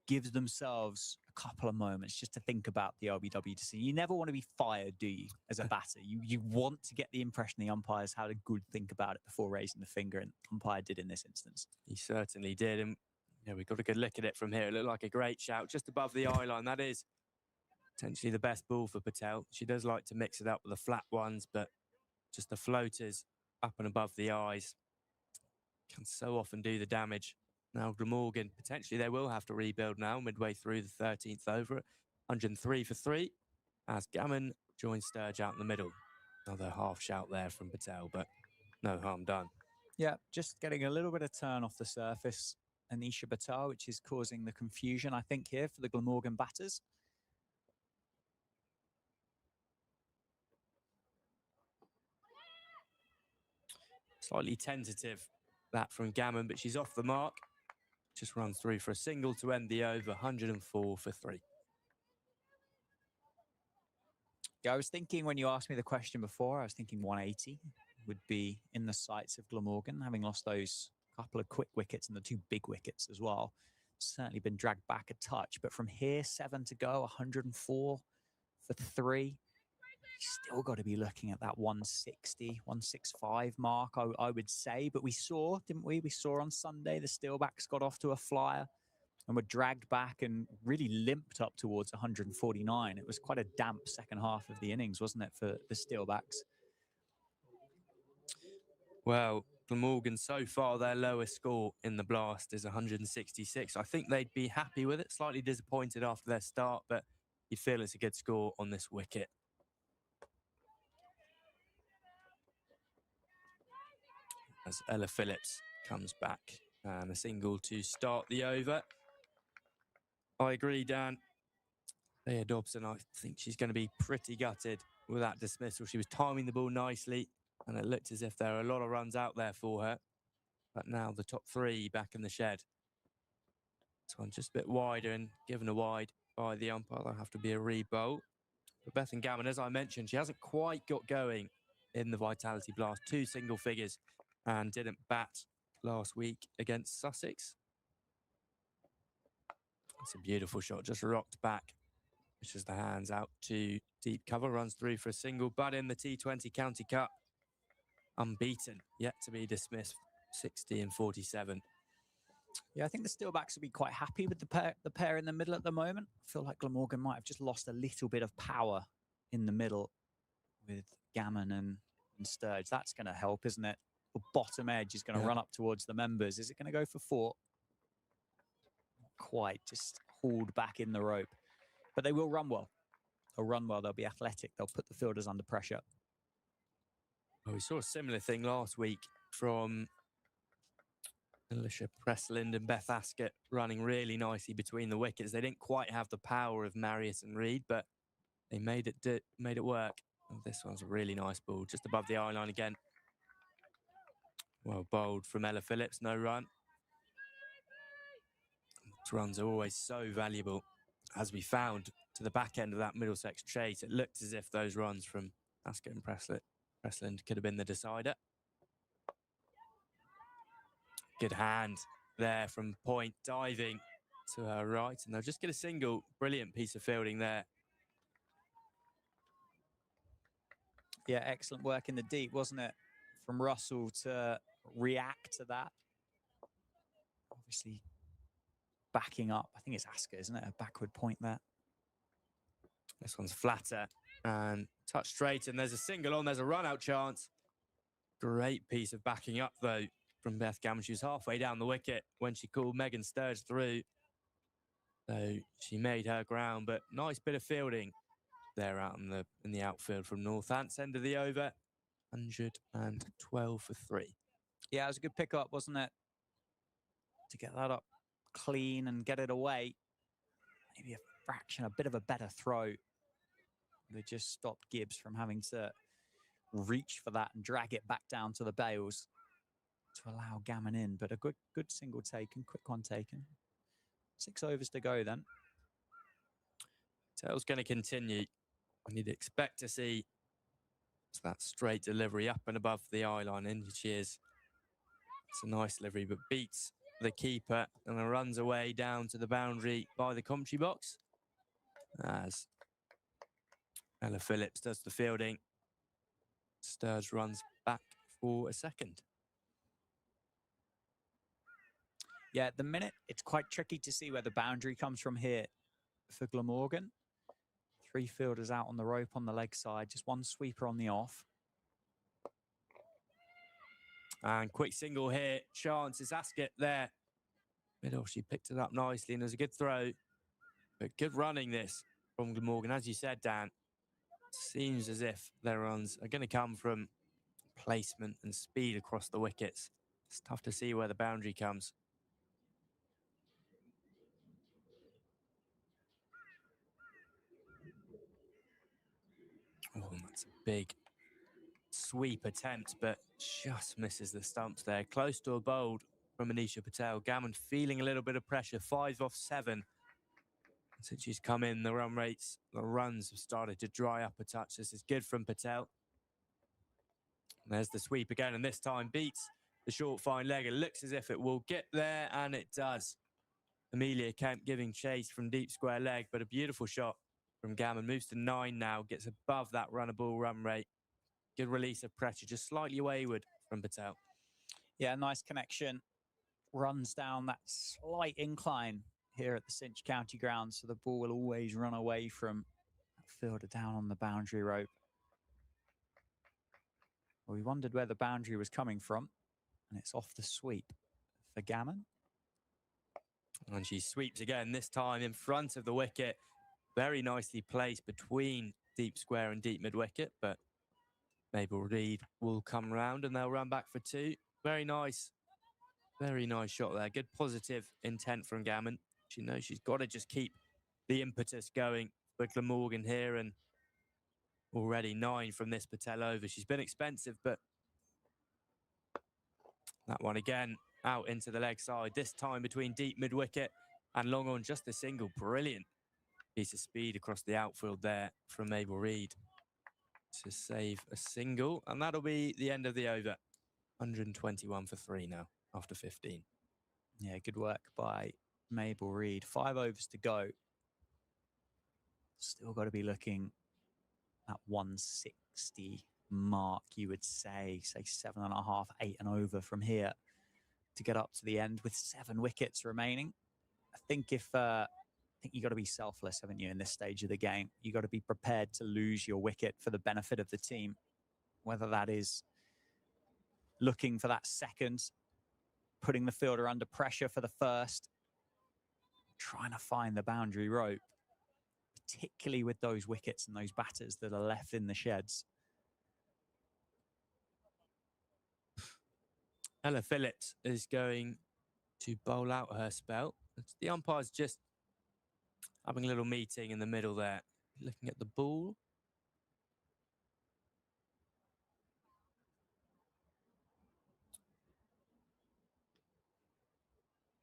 S1: gives themselves a couple of moments just to think about the LBW decision. You never want to be fired, do you, as a batter? You want to get the impression the umpires had a good think about it before raising the finger, and the umpire did in this instance.
S2: He certainly did. And yeah, we've got a good look at it from here. It looked like a great shout just above the eye line. That is potentially the best ball for Patel. She does like to mix it up with the flat ones, but just the floaters up and above the eyes can so often do the damage. Now Glamorgan, potentially they will have to rebuild now midway through the 13th over. 103 for 3 as Gammon joins Sturge out in the middle. Another half shout there from Patel, but no harm done.
S1: Yeah, just getting a little bit of turn off the surface, Anisha Patel, which is causing the confusion, I think, here for the Glamorgan batters.
S2: Slightly tentative, that from Gammon, but she's off the mark. Just runs through for a single to end the over, 104 for 3.
S1: Yeah, I was thinking when you asked me the question before, I was thinking 180 would be in the sights of Glamorgan, having lost those couple of quick wickets and the 2 big wickets as well. Certainly been dragged back a touch, but from here, 7 to go, 104 for 3. Still got to be looking at that 160, 165 mark, I would say. But we saw, didn't we? We saw on Sunday the Steelbacks got off to a flyer and were dragged back and really limped up towards 149. It was quite a damp second half of the innings, wasn't it, for the Steelbacks?
S2: Well, Glamorgan, so far, their lowest score in the blast is 166. I think they'd be happy with it, slightly disappointed after their start, but you feel it's a good score on this wicket. As Ella Phillips comes back and a single to start the over. I agree, Dan. Leah Dobson, I think she's going to be pretty gutted with that dismissal. She was timing the ball nicely, and it looked as if there are a lot of runs out there for her. But now the top 3 back in the shed. This one just a bit wider and given a wide by the umpire. That'll have to be a re-bowl. But Bethan Gammon, as I mentioned, she hasn't quite got going in the Vitality Blast. 2 single figures and didn't bat last week against Sussex. It's a beautiful shot, just rocked back pushes the hands out to deep cover, runs through for a single, but in the T20 County Cup, unbeaten, yet to be dismissed, 60 and 47.
S1: Yeah, I think the Steelbacks will be quite happy with the pair in the middle at the moment. I feel like Glamorgan might have just lost a little bit of power in the middle with Gammon and Sturge. That's going to help, isn't it? The bottom edge is going to run up towards the members. Is it going to go for 4? Not quite, just hauled back in the rope. But they will run well. They'll run well. They'll be athletic. They'll put the fielders under pressure.
S2: Well, we saw a similar thing last week from Alicia Pressland and Beth Ascott running really nicely between the wickets. They didn't quite have the power of Marius and Reed, but they made it work. Oh, this one's a really nice ball, just above the eye line again. Well bowled from Ella Phillips, no run. Runs are always so valuable. As we found to the back end of that Middlesex chase, it looked as if those runs from Ascott and Pressland could have been the decider. Good hand there from point, diving to her right, and they'll just get a single. Brilliant piece of fielding there.
S1: Yeah, excellent work in the deep, wasn't it? From Russell to react to that. Obviously backing up. I think it's Ascott, isn't it? A backward point there.
S2: This one's flatter and touch straight, and there's a single on. There's a run-out chance. Great piece of backing up, though, from Beth Gammon. She was halfway down the wicket when she called Megan Sturge through. So she made her ground, but nice bit of fielding there out in the outfield from Northants. End of the over, 112 for 3.
S1: Yeah, it was a good pick-up, wasn't it? To get that up clean and get it away. Maybe a fraction, a bit of a better throw. They just stopped Gibbs from having to reach for that and drag it back down to the bails to allow Gammon in. But a good single taken, quick one taken. 6 overs to go then.
S2: Tail's going to continue. And you'd expect to see that straight delivery up and above the eye line. And she is. It's a nice delivery, but beats the keeper and then runs away down to the boundary by the commentary box as Ella Phillips does the fielding. Sturge runs back for a second.
S1: Yeah, at the minute, it's quite tricky to see where the boundary comes from here for Glamorgan. 3 fielders out on the rope on the leg side, just 1 sweeper on the off.
S2: And quick single here. Chance is Ascott there. Middle, she picked it up nicely and it was a good throw. But good running this from Glamorgan. As you said, Dan, seems as if their runs are going to come from placement and speed across the wickets. It's tough to see where the boundary comes. Oh, that's a big sweep attempt, but just misses the stumps there. Close to a bowled from Anisha Patel. Gammon feeling a little bit of pressure. 5 off 7. Since she's come in, the runs have started to dry up a touch. This is good from Patel. And there's the sweep again, and this time beats the short fine leg. It looks as if it will get there, and it does. Amelia Kemp giving chase from deep square leg, but a beautiful shot from Gammon. Moves to 9 now, gets above that runnable run rate. Good release of pressure, just slightly wayward from Patel.
S1: Yeah, nice connection. Runs down that slight incline here at the Cinch County ground, so the ball will always run away from that fielder down on the boundary rope. Well, we wondered where the boundary was coming from, and it's off the sweep for Gammon.
S2: And she sweeps again, this time in front of the wicket. Very nicely placed between deep square and deep mid-wicket, but Mabel Reed will come round and they'll run back for 2. Very nice shot there. Good positive intent from Gammon. She knows she's got to just keep the impetus going for Glamorgan here, and already 9 from this Patel over. She's been expensive, but that one again out into the leg side. This time between deep mid-wicket and long on, just a single. Brilliant piece of speed across the outfield there from Mabel Reed to save a single, and that'll be the end of the over. 121 for 3 now after 15.
S1: Yeah, good work by Mabel Reed. 5 overs to go. Still got to be looking at 160 mark, you would say 7.5, 8 and over from here to get up to the end with 7 wickets remaining. I think you got to be selfless, haven't you, in this stage of the game? You got to be prepared to lose your wicket for the benefit of the team, whether that is looking for that second, putting the fielder under pressure for the first, trying to find the boundary rope, particularly with those wickets and those batters that are left in the sheds.
S2: Ella Phillips is going to bowl out her spell. The umpire's just having a little meeting in the middle there, looking at the ball.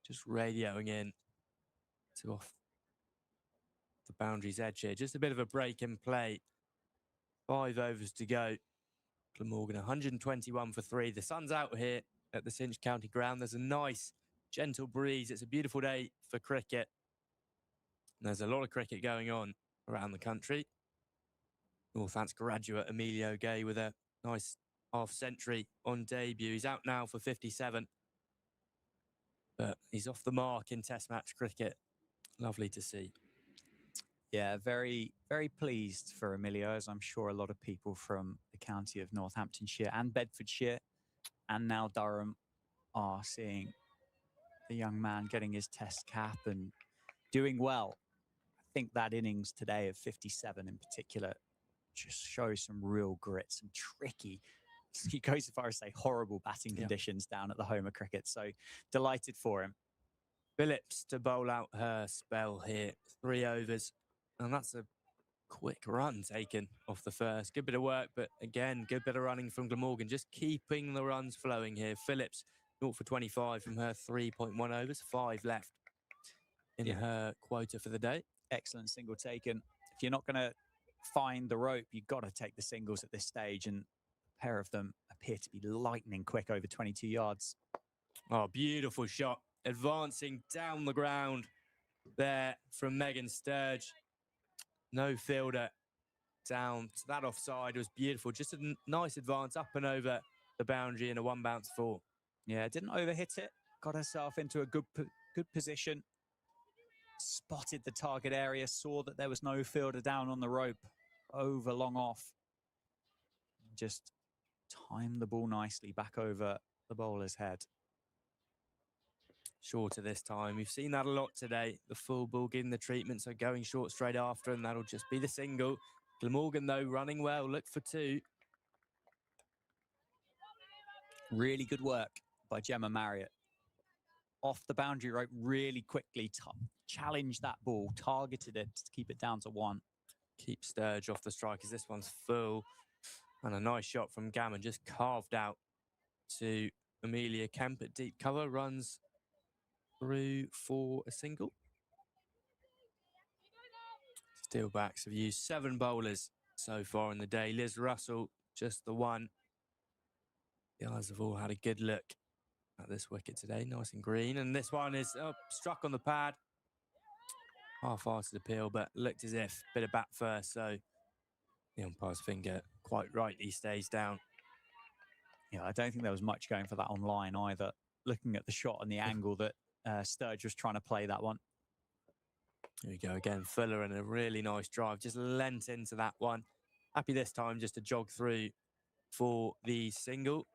S2: Just radioing in to off the boundary's edge here. Just a bit of a break in play. 5 overs to go. Glamorgan 121 for 3. The sun's out here at the Cinch County ground. There's a nice, gentle breeze. It's a beautiful day for cricket. And there's a lot of cricket going on around the country. Northants graduate Emilio Gay with a nice half-century on debut. He's out now for 57. But he's off the mark in Test match cricket. Lovely to see.
S1: Yeah, very, very pleased for Emilio, as I'm sure a lot of people from the county of Northamptonshire and Bedfordshire and now Durham are seeing the young man getting his Test cap and doing well. I think that innings today of 57 in particular just shows some real grit, some tricky, he goes as far as say horrible batting conditions down at the home of cricket. So delighted for him.
S2: Phillips to bowl out her spell here. 3 overs. And that's a quick run taken off the first. Good bit of work, but again, good bit of running from Glamorgan. Just keeping the runs flowing here. Phillips, 0 for 25 from her 3.1 overs. 5 left in her quota for the day.
S1: Excellent single taken. If you're not going to find the rope, you've got to take the singles at this stage. And a pair of them appear to be lightning quick over 22 yards.
S2: Oh, beautiful shot. Advancing down the ground there from Megan Sturge. No fielder down to that offside. It was beautiful. Just a nice advance up and over the boundary in a 1 bounce 4.
S1: Yeah, didn't overhit it. Got herself into a good position. Spotted the target area. Saw that there was no fielder down on the rope. Over long off. Just timed the ball nicely back over the bowler's head.
S2: Shorter this time. We've seen that a lot today. The full ball getting the treatment, so going short straight after, and that'll just be the single. Glamorgan, though, running well. Look for 2.
S1: Really good work by Gemma Marriott. Off the boundary rope really quickly. Challenged that ball. Targeted it to keep it down to 1.
S2: Keep Sturge off the strikers. This one's full. And a nice shot from Gammon. Just carved out to Amelia Kemp at deep cover. Runs through for a single. Steelbacks have used 7 bowlers so far in the day. Liz Russell, just the one. The others have all had a good look at this wicket today. Nice and green. And this one is struck on the pad. Half-hearted appeal, but looked as if a bit of bat first. So the umpire's finger quite rightly stays down.
S1: Yeah, I don't think there was much going for that online either. Looking at the shot and the angle that Sturge was trying to play that one.
S2: Here we go again. Fuller and a really nice drive. Just lent into that one. Happy this time just to jog through for the single.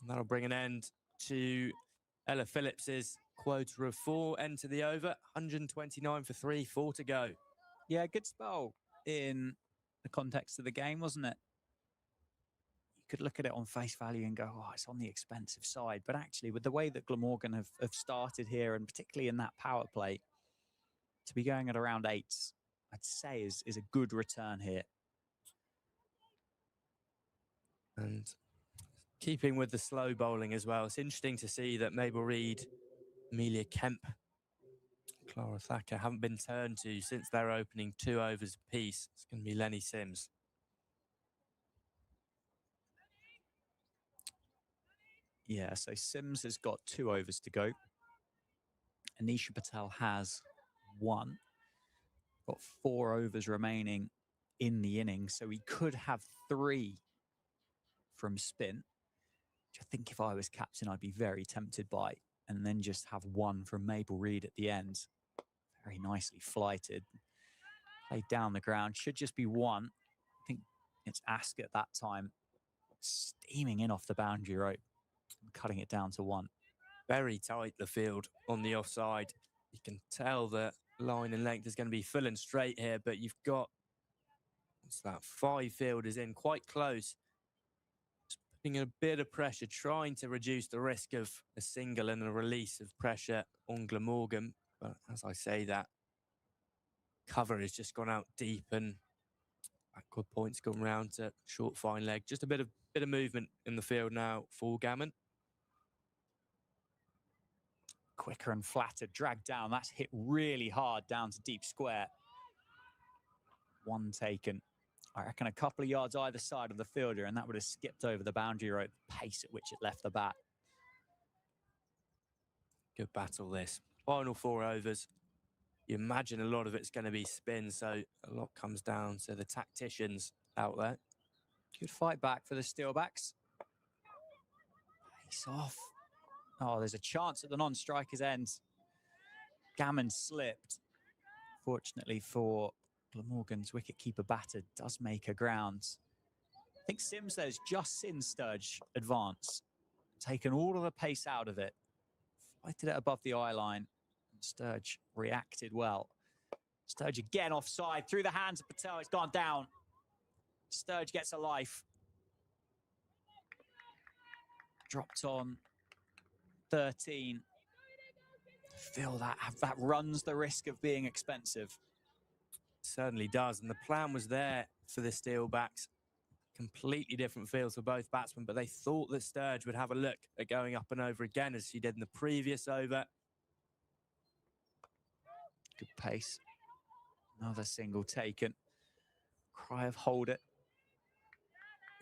S2: And that'll bring an end to Ella Phillips's quota of 4. End to the over. 129 for 3. 4 to go.
S1: Yeah, good spell in the context of the game, wasn't it? Could look at it on face value and go, oh, it's on the expensive side. But actually, with the way that Glamorgan have started here, and particularly in that power play, to be going at around 8s, I'd say is a good return here.
S2: And keeping with the slow bowling as well, it's interesting to see that Mabel Reid, Amelia Kemp, Clara Thacker haven't been turned to since their opening 2 overs apiece. It's going to be Lenny Sims.
S1: Yeah, so Sims has got 2 overs to go. Anisha Patel has 1. Got 4 overs remaining in the inning, so we could have 3 from spin, which I think if I was captain, I'd be very tempted by, and then just have 1 from Mabel Reid at the end. Very nicely flighted. Played down the ground. Should just be 1. I think it's Ask at that time. Steaming in off the boundary rope. Cutting it down to 1.
S2: Very tight, the field on the offside. You can tell the line and length is going to be full and straight here, but you've got, what's that, 5 fielders in quite close. Just putting a bit of pressure, trying to reduce the risk of a single and a release of pressure on Glamorgan. But as I say that, cover has just gone out deep and backward point's gone round to short fine leg. Just a bit of movement in the field now for Gammon.
S1: Quicker and flatter, dragged down. That's hit really hard down to deep square. 1 taken. I reckon a couple of yards either side of the fielder, and that would have skipped over the boundary rope, the pace at which it left the bat.
S2: Good battle, this. Final 4 overs. You imagine a lot of it's going to be spin, so a lot comes down to the tacticians out there.
S1: Good fight back for the Steelbacks. Pace off. Oh, there's a chance at the non-striker's end. Gammon slipped. Fortunately for Glamorgan's wicketkeeper batter, does make a ground. I think Sims there's just seen Sturge advance. Taken all of the pace out of it. Flighted it above the eye line. Sturge reacted well. Sturge again offside. Through the hands of Patel. It's gone down. Sturge gets a life. Dropped on 13. I feel that runs the risk of being expensive.
S2: Certainly does. And the plan was there for the Steelbacks. Completely different fields for both batsmen, but they thought that Sturge would have a look at going up and over again as she did in the previous over.
S1: Good pace. Another single taken. Cry of hold it.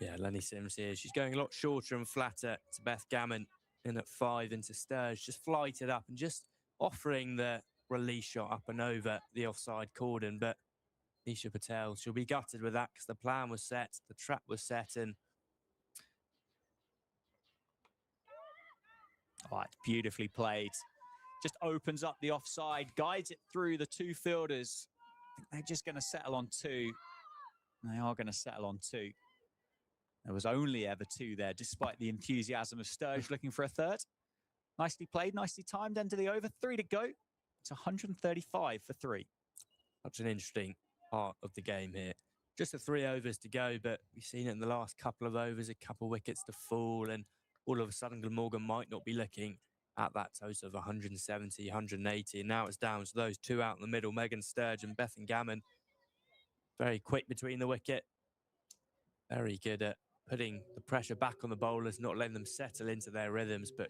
S2: Yeah, Lenny Sims here. She's going a lot shorter and flatter to Beth Gammon in at 5 into Sturge. Just flighted up and just offering the release shot up and over the offside cordon. But Nisha Patel, she'll be gutted with that because the plan was set, the trap was set, and
S1: oh, it's beautifully played. Just opens up the offside, guides it through the 2 fielders. I think they're just going to settle on 2. They are going to settle on 2. There was only ever 2 there, despite the enthusiasm of Sturge looking for a 3rd. Nicely played, nicely timed, end of the over. 3 to go. It's 135 for 3.
S2: Such an interesting part of the game here. Just the 3 overs to go, but we've seen it in the last couple of overs, a couple of wickets to fall, and all of a sudden Glamorgan might not be looking at that total of 170, 180. And now it's down to those 2 out in the middle, Megan Sturge and Bethan Gammon. Very quick between the wicket. Very good at putting the pressure back on the bowlers, not letting them settle into their rhythms, but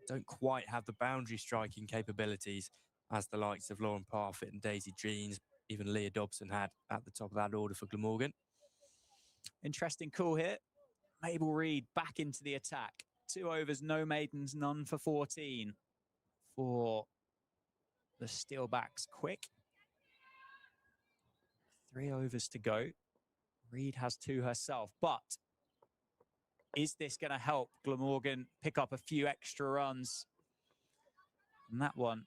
S2: don't quite have the boundary striking capabilities as the likes of Lauren Parfitt and Daisy Jeans, even Leah Dobson had at the top of that order for Glamorgan.
S1: Interesting call here. Mabel Reid back into the attack. 2 overs, no maidens, none for 14 for the Steelbacks. Quick. 3 overs to go. Reid has 2 herself, but is this going to help Glamorgan pick up a few extra runs? And that one,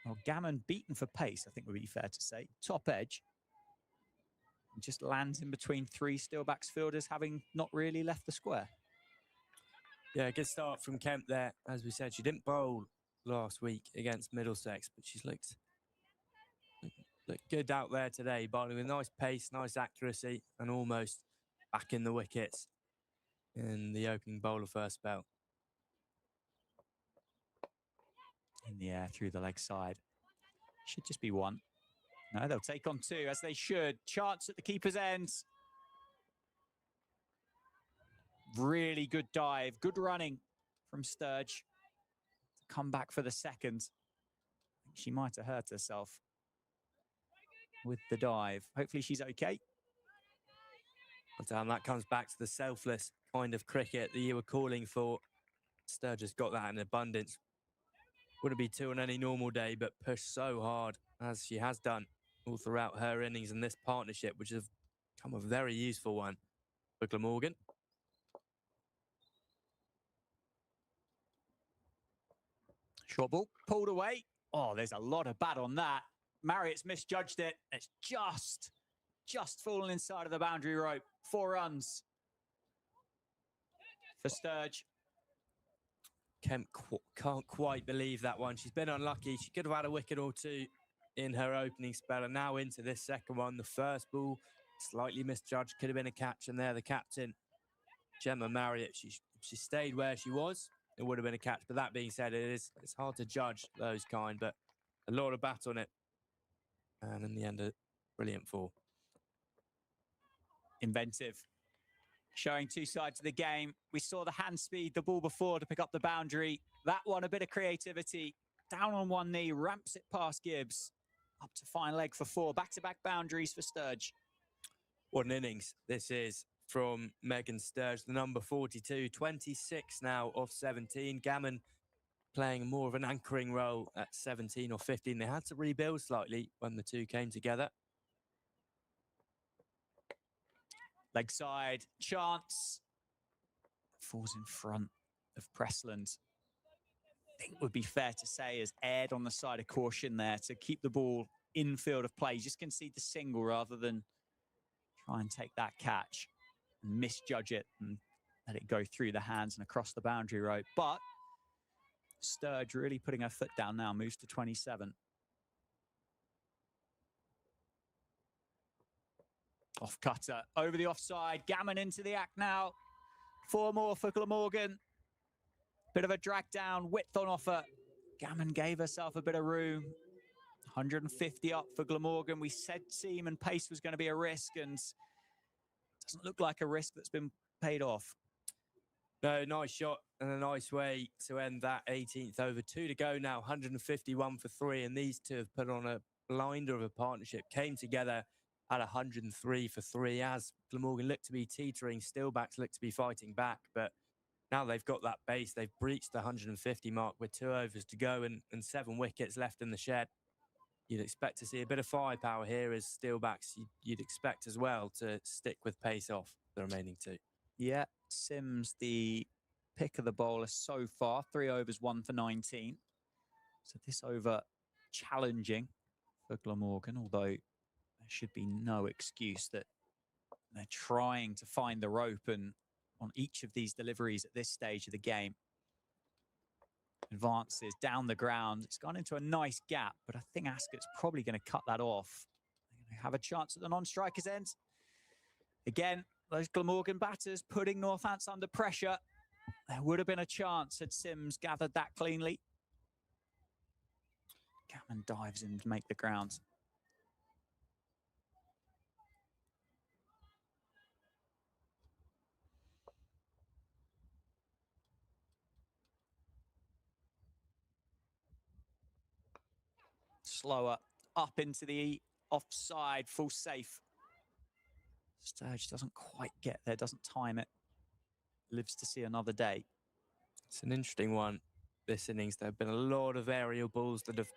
S1: well, Gammon beaten for pace, I think would be fair to say. Top edge. And just lands in between 3 Steelbacks fielders, having not really left the square.
S2: Yeah, good start from Kemp there. As we said, she didn't bowl last week against Middlesex, but she's looked good out there today, bowling with nice pace, nice accuracy, and almost back in the wickets in the opening bowler first spell.
S1: In the air through the leg side. Should just be 1. No, they'll take on 2, as they should. Chance at the keeper's end. Really good dive. Good running from Sturge. Come back for the 2nd. She might have hurt herself with the dive. Hopefully she's okay.
S2: And that comes back to the selfless kind of cricket that you were calling for. Sturge has got that in abundance. Wouldn't be 2 on any normal day, but pushed so hard as she has done all throughout her innings in this partnership, which has become a very useful one for Glamorgan.
S1: Short ball, pulled away. Oh, there's a lot of bat on that. Marriott's misjudged it. It's just fallen inside of the boundary rope. 4 runs for Sturge.
S2: Kemp can't quite believe that one. She's been unlucky. She could have had a wicket or two in her opening spell, and now into this second one. The first ball, slightly misjudged, could have been a catch, and there the captain, Gemma Marriott, she stayed where she was, it would have been a catch. But that being said, it's hard to judge those kind, but a lot of bat on it. And in the end, a brilliant 4.
S1: Inventive. Showing 2 sides of the game. We saw the hand speed, the ball before to pick up the boundary. That one, a bit of creativity. Down on one knee, ramps it past Gibbs. Up to fine leg for 4. Back-to-back boundaries for Sturge.
S2: What an innings this is from Megan Sturge, the number 42. 26 now off 17. Gammon playing more of an anchoring role at 17 or 15. They had to rebuild slightly when the two came together.
S1: Leg side, chance. Falls in front of Pressland. I think would be fair to say has erred on the side of caution there to keep the ball in field of play. Just concede the single rather than try and take that catch and misjudge it and let it go through the hands and across the boundary rope. But Sturge really putting her foot down now, moves to 27. Off cutter, over the offside. Gammon into the act now. 4 more for Glamorgan. Bit of a drag down, width on offer. Gammon gave herself a bit of room. 150 up for Glamorgan. We said seam and pace was going to be a risk, and doesn't look like a risk that's been paid off.
S2: No, nice shot and a nice way to end that 18th over. 2 to go now, 151 for 3, and these two have put on a blinder of a partnership. Came together at 103 for 3 as Glamorgan looked to be teetering. Steelbacks looked to be fighting back, but now they've got that base. They've breached the 150 mark with 2 overs to go and 7 wickets left in the shed. You'd expect to see a bit of firepower here as Steelbacks. You'd expect as well to stick with pace off the remaining 2.
S1: Yeah, Sims, the pick of the bowler so far. 3 overs, 1 for 19. So this over challenging for Glamorgan, although there should be no excuse that they're trying to find the rope, and on each of these deliveries at this stage of the game. Advances down the ground. It's gone into a nice gap, but I think Ascott's probably going to cut that off. They're going to have a chance at the non-striker's end. Again, those Glamorgan batters putting Northants under pressure. There would have been a chance had Sims gathered that cleanly. Gammon dives in to make the grounds. Slower, up into the offside, full safe. Sturge doesn't quite get there, doesn't time it. Lives to see another day.
S2: It's an interesting one, this innings. There have been a lot of aerial balls that have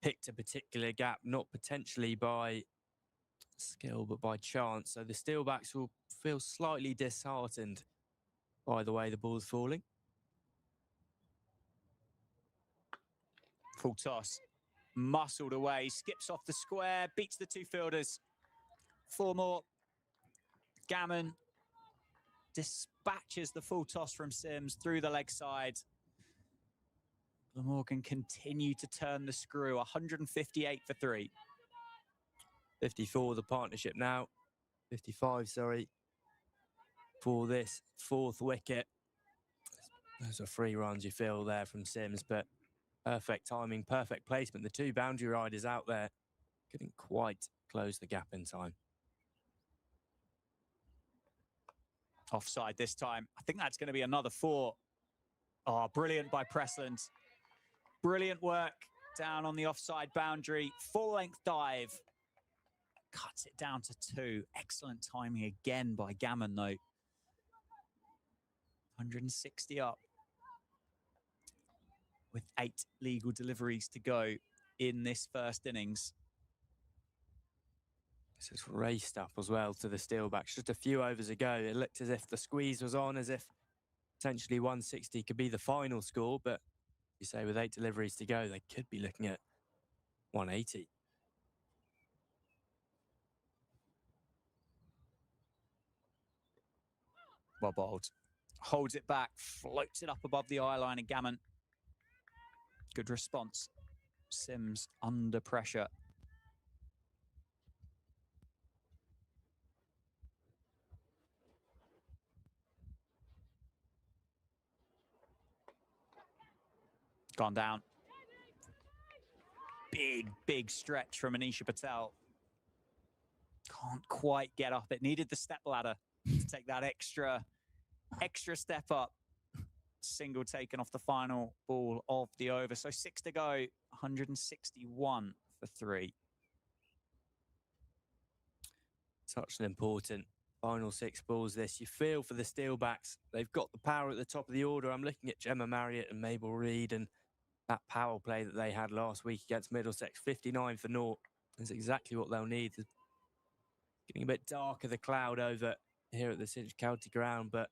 S2: picked a particular gap, not potentially by skill, but by chance. So the Steelbacks will feel slightly disheartened by the way the ball's falling.
S1: Full toss. Muscled away, skips off the square, beats the 2 fielders. 4 more. Gammon dispatches the full toss from Sims through the leg side. Glamorgan continue to turn the screw. 158 for 3.
S2: 54 the partnership now. 55, sorry, for this 4th wicket. Those are 3 runs you feel there from Sims, but perfect timing, perfect placement. The 2 boundary riders out there couldn't quite close the gap in time.
S1: Offside this time. I think that's going to be another 4. Oh, brilliant by Pressland. Brilliant work down on the offside boundary. Full-length dive. Cuts it down to 2. Excellent timing again by Gammon, though. 160 up. With 8 legal deliveries to go in this first innings.
S2: This is raced up as well to the Steelbacks. Just a few overs ago, it looked as if the squeeze was on, as if potentially 160 could be the final score. But you say with 8 deliveries to go, they could be looking at 180.
S1: Well bowled. Holds it back, floats it up above the eye line, and Gammon. Good response. Sims under pressure. Gone down. Big stretch from Anisha Patel. Can't quite get up. It needed the step ladder to take that extra step up. Single taken off the final ball of the over. So 6 to go, 161 for 3.
S2: Such an important final 6 balls this. You feel for the Steelbacks. They've got the power at the top of the order. I'm looking at Gemma Marriott and Mabel Reid, and that power play that they had last week against Middlesex, 59 for 0. Is exactly what they'll need. It's getting a bit darker, the cloud over here at the Cinch County ground, but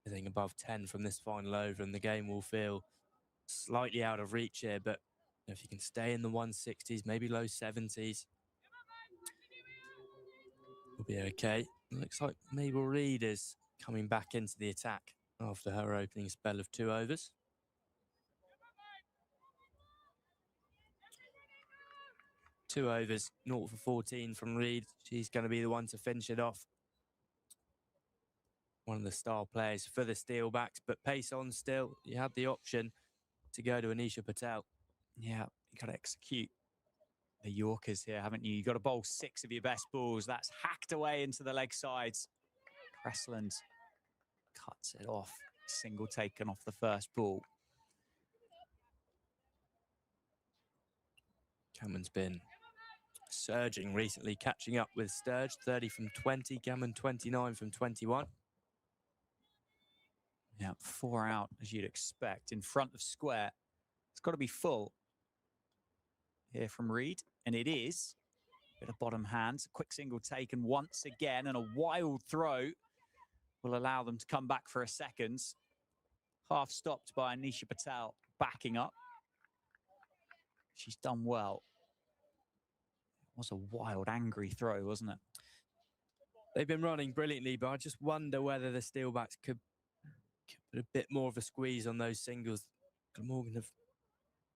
S2: I think above 10 from this final over, and the game will feel slightly out of reach here. But if you can stay in the 160s, maybe low 70s, we'll be okay. It looks like Mabel Reid is coming back into the attack after her opening spell of 2 overs. Two overs, 0 for 14 from Reid. She's going to be the one to finish it off. One of the star players for the Steelbacks, but pace on still. You had the option to go to Anisha Patel.
S1: Yeah, you got to execute the Yorkers here, haven't you? You got to bowl 6 of your best balls. That's hacked away into the leg sides. Cressland cuts it off. Single taken off the first ball.
S2: Gammon's been surging recently, catching up with Sturge, 30 from 20. Gammon, 29 from 21.
S1: Yeah, 4 out, as you'd expect. In front of square. It's got to be full. Here from Reid, and it is. Bit of bottom hands. Quick single taken once again, and a wild throw will allow them to come back for a second. Half stopped by Anisha Patel, backing up. She's done well. It was a wild, angry throw, wasn't it?
S2: They've been running brilliantly, but I just wonder whether the Steelbacks could put a bit more of a squeeze on those singles. Glamorgan have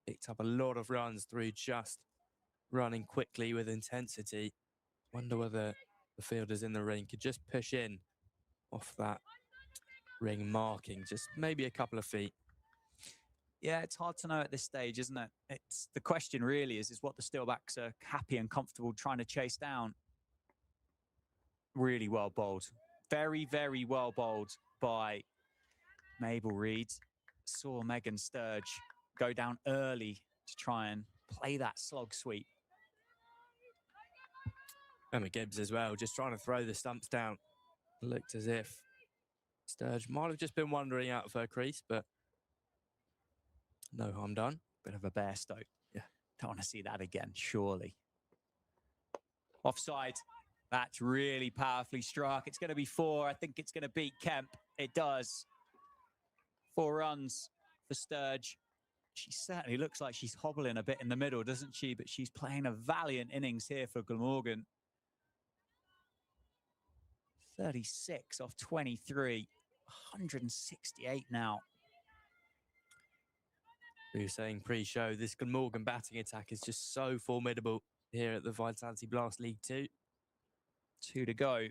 S2: picked up a lot of runs through just running quickly with intensity. Wonder whether the fielders in the ring could just push in off that ring marking, just maybe a couple of feet.
S1: Yeah, it's hard to know at this stage, isn't it? It's the question really is what the Steelbacks are happy and comfortable trying to chase down. Really well bowled. Very, very well bowled by Mabel Reid. Saw Megan Sturge go down early to try and play that slog sweep.
S2: Emma Gibbs as well, just trying to throw the stumps down. Looked as if Sturge might have just been wandering out of her crease, but no harm done.
S1: Bit of a bear stoke.
S2: Yeah.
S1: Don't want to see that again, surely. Offside. That's really powerfully struck. It's going to be 4. I think it's going to beat Kemp. It does. 4 runs for Sturge. She certainly looks like she's hobbling a bit in the middle, doesn't she? But she's playing a valiant innings here for Glamorgan. 36 off 23. 168 now.
S2: We were saying pre-show, this Glamorgan batting attack is just so formidable here at the Vitality Blast League 2.
S1: 2 to go.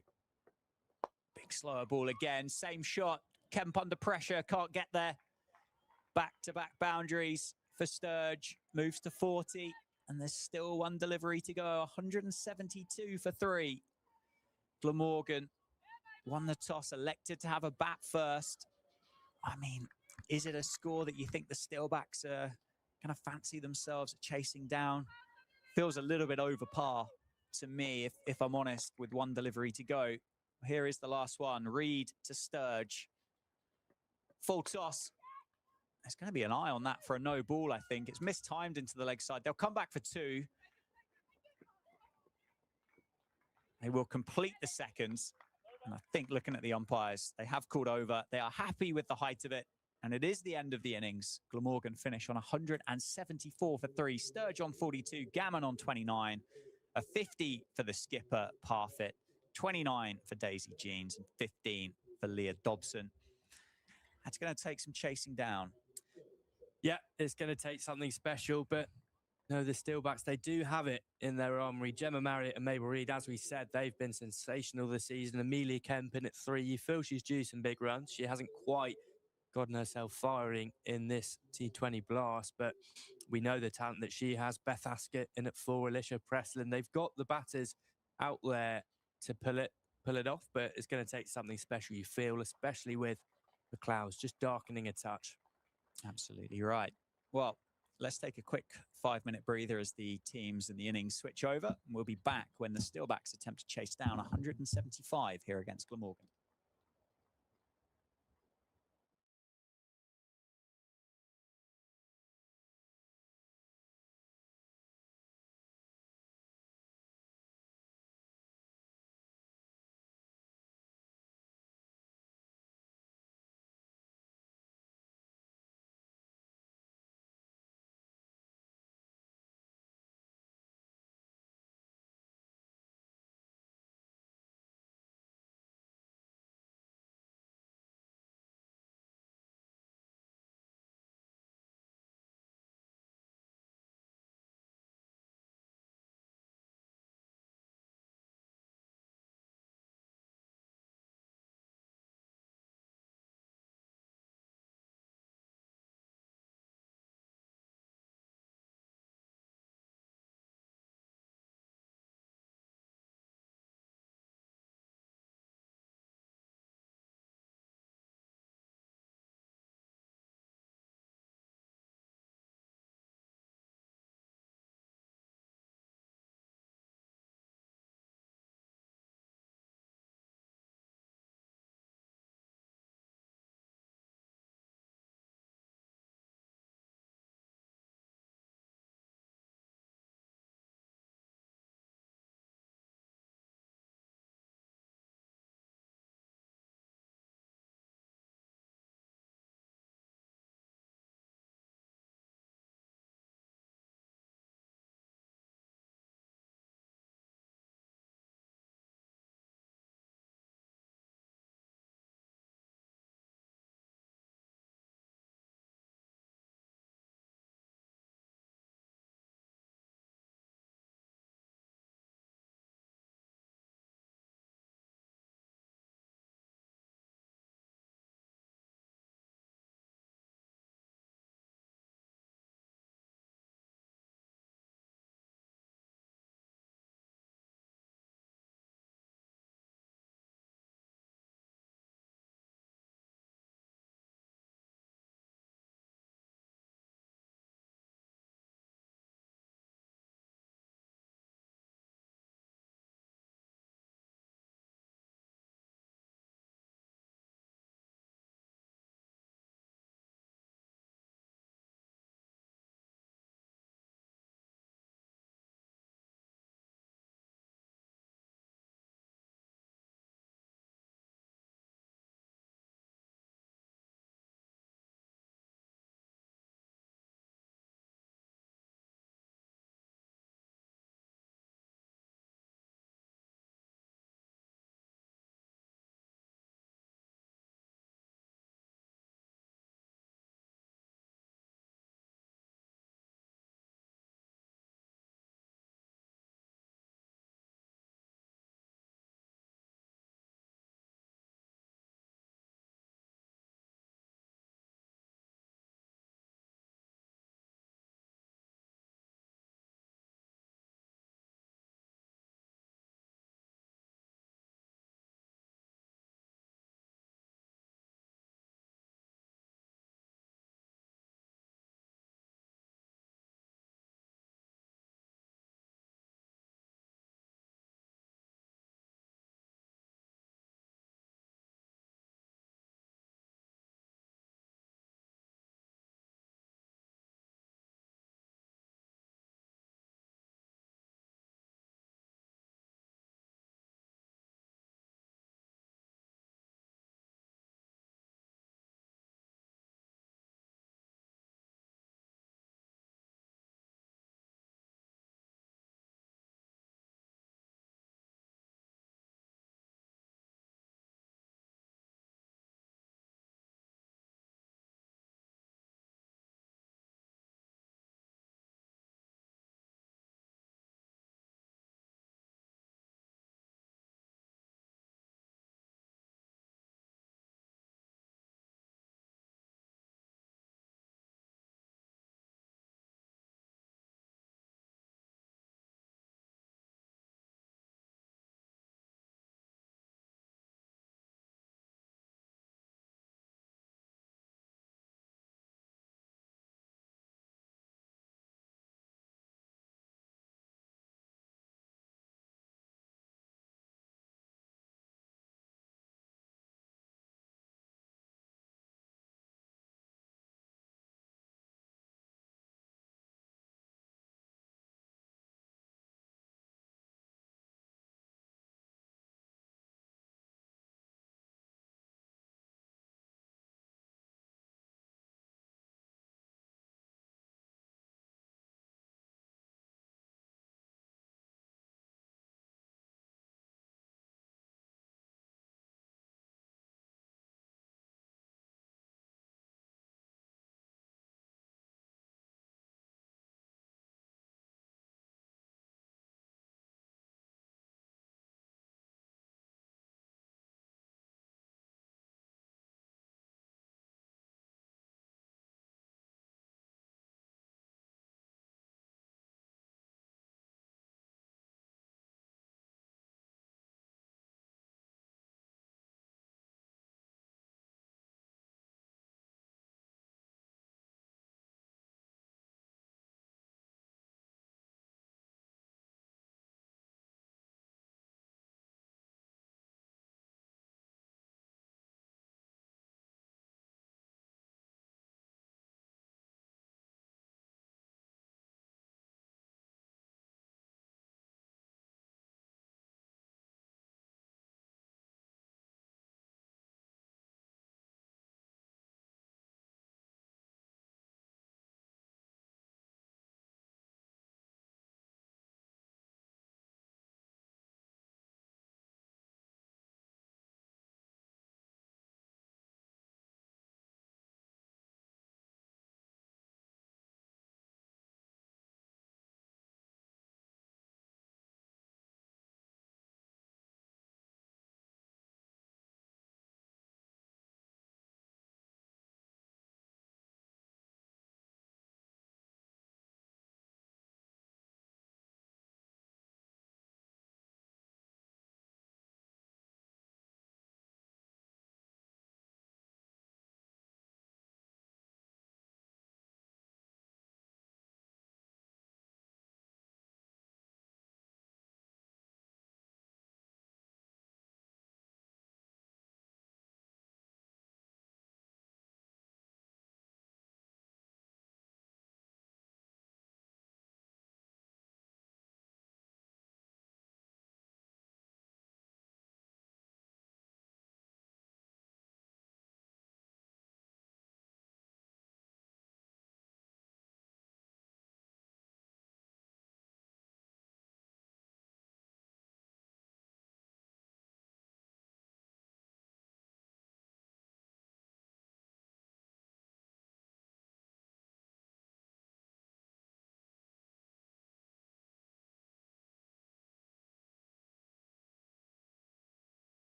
S1: Big slower ball again. Same shot. Kemp under pressure. Can't get there. Back-to-back boundaries for Sturge. Moves to 40. And there's still 1 delivery to go. 172 for 3. Glamorgan won the toss. Elected to have a bat first. I mean, is it a score that you think the Steelbacks are going to fancy themselves at chasing down? Feels a little bit over par to me, if I'm honest, with 1 delivery to go. Here is the last one. Reid to Sturge. Full toss. There's going to be an eye on that for a no ball, I think. It's mistimed into the leg side. They'll come back for 2. They will complete the seconds. And I think looking at the umpires, they have called over. They are happy with the height of it. And it is the end of the innings. Glamorgan finish on 174 for 3. Sturgeon 42, Gammon on 29. A 50 for the skipper, Parfit. 29 for Daisy Jeans and 15 for Leah Dobson. That's going to take some chasing down.
S2: Yeah, it's going to take something special, but no, the Steelbacks, they do have it in their armoury. Gemma Marriott and Mabel Reid, as we said, they've been sensational this season. Amelia Kemp in at 3. You feel she's due some big runs. She hasn't quite gotten herself firing in this T20 blast, but we know the talent that she has. Beth Askett in at 4, Alicia Preslin. They've got the batters out there to pull it off, but it's going to take something special, you feel, especially with the clouds just darkening a touch.
S1: Absolutely right. Well, let's take a quick 5-minute breather as the teams and the innings switch over. And we'll be back when the Steelbacks attempt to chase down 175 here against Glamorgan.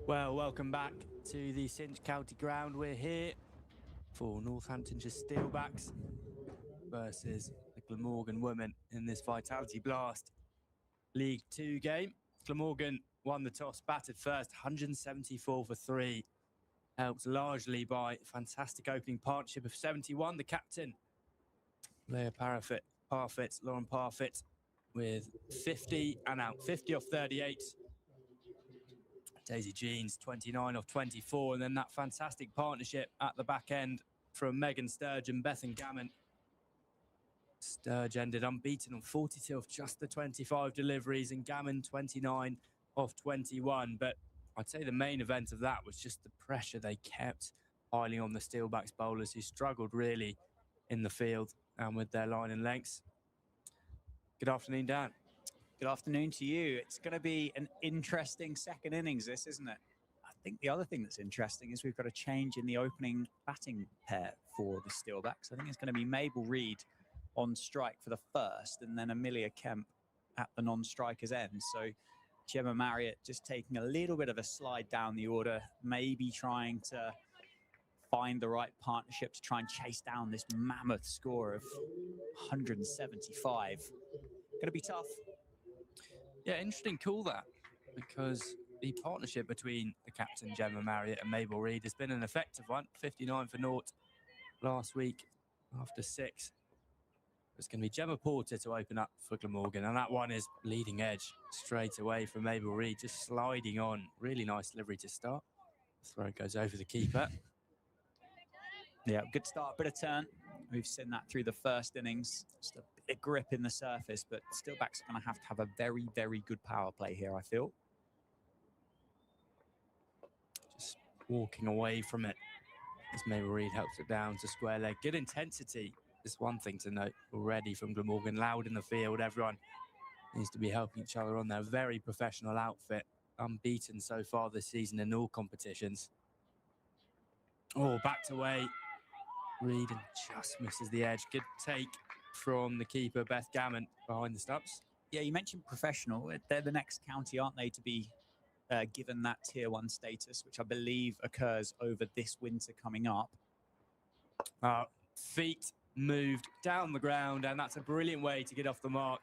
S2: Well, welcome back to the Cinch County Ground. We're here for Northamptonshire Steelbacks versus the Glamorgan women in this Vitality Blast League 2 game. Glamorgan won the toss, batted first, 174 for 3. Helped largely by a fantastic opening partnership of 71. The captain, Leah Parfit, Lauren Parfit, with 50 and out, 50 off 38. Daisy Jeans, 29 off 24. And then that fantastic partnership at the back end from Megan Sturge and Bethan Gammon. Sturge ended unbeaten on 42 of just the 25 deliveries, and Gammon 29 off 21. But I'd say the main event of that was just the pressure they kept piling on the Steelbacks bowlers, who struggled really in the field and with their line and lengths. Good afternoon, Dan.
S1: Good afternoon to you. It's going to be an interesting second innings, this, isn't it? I think the other thing that's interesting is we've got a change in the opening batting pair for the Steelbacks. I think it's going to be Mabel Reid on strike for the first, and then Amelia Kemp at the non-striker's end. So Gemma Marriott just taking a little bit of a slide down the order, maybe trying to find the right partnership to try and chase down this mammoth score of 175. Going to be tough.
S2: Yeah, interesting call that, because the partnership between the captain, Gemma Marriott, and Mabel Reid has been an effective one. 59 for naught last week after 6. It's going to be Gemma Porter to open up for Glamorgan, and that one is leading edge straight away from Mabel Reid, just sliding on. Really nice delivery to start. The throw goes over the keeper.
S1: Yeah, good start, bit of turn. We've seen that through the first innings. Just a bit of grip in the surface, but Steelbacks are going to have a very, very good power play here, I feel.
S2: Just walking away from it as Mabel Reid helps it down to square leg. Good intensity is one thing to note already from Glamorgan. Loud in the field, everyone needs to be helping each other on their very professional outfit. Unbeaten so far this season in all competitions. Oh, backed away. Reid and just misses the edge. Good take from the keeper, Beth Gammon, behind the stumps.
S1: Yeah, you mentioned professional. They're the next county, aren't they, to be given that Tier 1 status, which I believe occurs over this winter coming up.
S2: Feet moved down the ground, and that's a brilliant way to get off the mark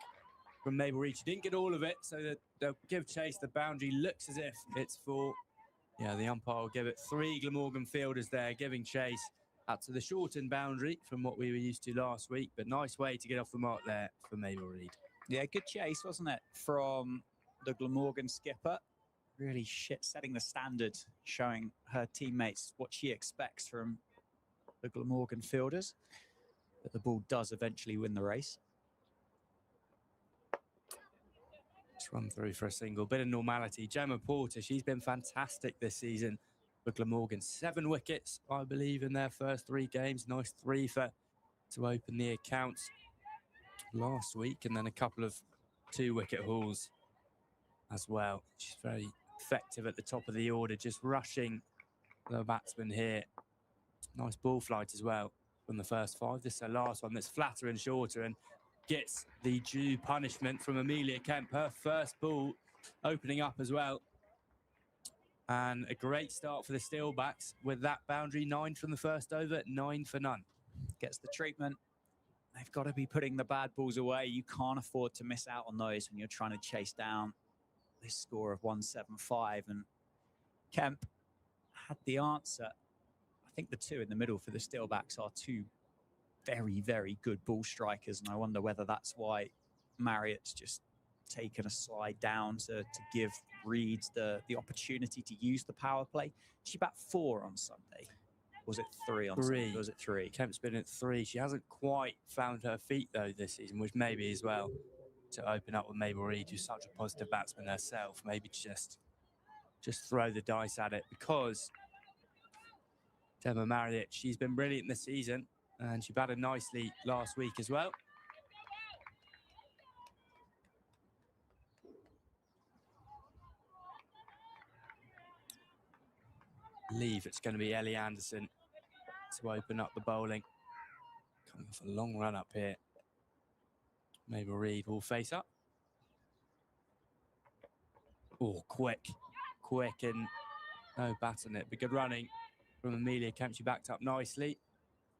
S2: from Mabel Reid. She didn't get all of it, so that they'll give chase. The boundary looks as if it's for, yeah, the umpire will give it. 3 Glamorgan fielders there giving chase out to the shortened boundary from what we were used to last week, but nice way to get off the mark there for Mabel Reid.
S1: Yeah, good chase, wasn't it, from the Glamorgan skipper? Really setting the standard, showing her teammates what she expects from the Glamorgan fielders. But the ball does eventually win the race.
S2: Just run through for a single. Bit of normality. Gemma Porter, she's been fantastic this season for Glamorgan. 7 wickets, I believe, in their first 3 games. Nice 3 to open the accounts last week, and then a couple of 2-wicket hauls as well. She's very effective at the top of the order, just rushing the batsman here. Nice ball flight as well from the first 5. This is her last one that's flatter and shorter, and gets the due punishment from Amelia Kemp. Her first ball opening up as well. And a great start for the Steelbacks with that boundary. 9 from the first over, 9 for none.
S1: Gets the treatment. They've got to be putting the bad balls away. You can't afford to miss out on those when you're trying to chase down this score of 175. And Kemp had the answer. I think the 2 in the middle for the Steelbacks are 2 very, very good ball strikers. And I wonder whether that's why Marriott's just taken a slide down to give Reid the opportunity to use the power play. She bat 4 on Sunday. Was it 3 on Sunday? Was it 3?
S2: Kemp's been at 3. She hasn't quite found her feet, though, this season, which maybe as well to open up with Mabel Reid, who's such a positive batsman herself. Maybe just throw the dice at it, because Gemma Marriott, she's been brilliant this season, and she batted nicely last week as well. Leave, it's going to be Ellie Anderson to open up the bowling. Coming off a long run up here. Mabel Reid will face up. Oh, quick and No bat on it, but good running from Amelia Kemp. She backed up nicely.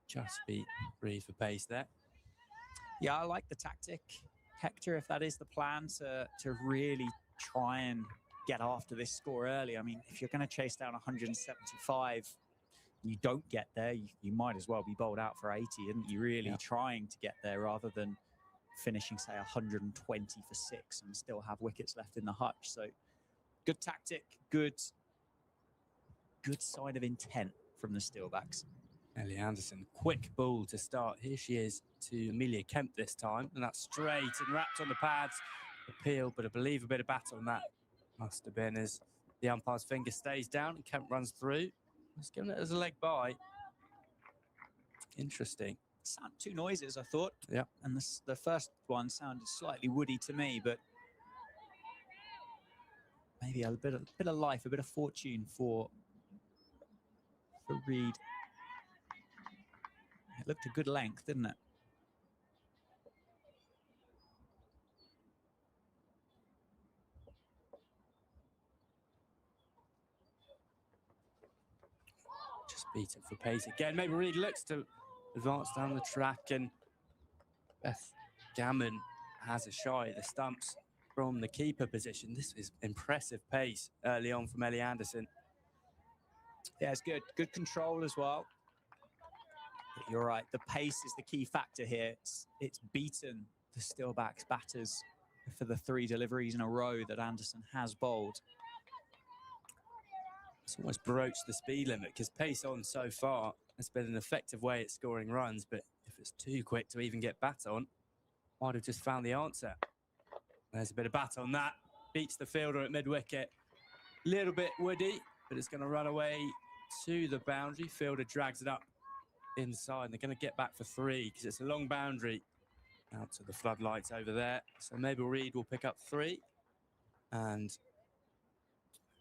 S2: Just beat Reed for pace there.
S1: Yeah, I like the tactic, Hector, if that is the plan, to really try and get after this score early. I mean, if you're going to chase down 175 and you don't get there, you might as well be bowled out for 80, isn't you? Really trying to get there rather than finishing, say, 120 for 6 and still have wickets left in the hutch. So good tactic, good sign of intent from the Steelbacks.
S2: Ellie Anderson, quick ball to start. Here she is to Amelia Kemp this time, and that's straight and wrapped on the pads. Appeal, but I believe a bit of bat on that must have been, as the umpire's finger stays down and Kemp runs through. He's given it as a leg by. Interesting.
S1: Sound two noises, I thought.
S2: Yeah.
S1: And the first one sounded slightly woody to me, but maybe a bit of life, a bit of fortune for Reed. It looked a good length, didn't it?
S2: Just beat it for pace again. Maybe Reed looks to advance down the track, and Beth Gammon has a shy at the stumps from the keeper position. This is impressive pace early on from Ellie Anderson.
S1: Yeah, it's good. Good control as well. But you're right. The pace is the key factor here. It's beaten the Steelbacks batters for the 3 deliveries in a row that Anderson has bowled.
S2: It's almost broached the speed limit, because pace on so far has been an effective way at scoring runs. But if it's too quick to even get bat on, might have just found the answer. There's a bit of bat on that. Beats the fielder at mid-wicket. Little bit woody, but it's going to run away to the boundary. Fielder drags it up inside, and they're going to get back for 3 because it's a long boundary out to the floodlights over there. So maybe Reed will pick up 3, and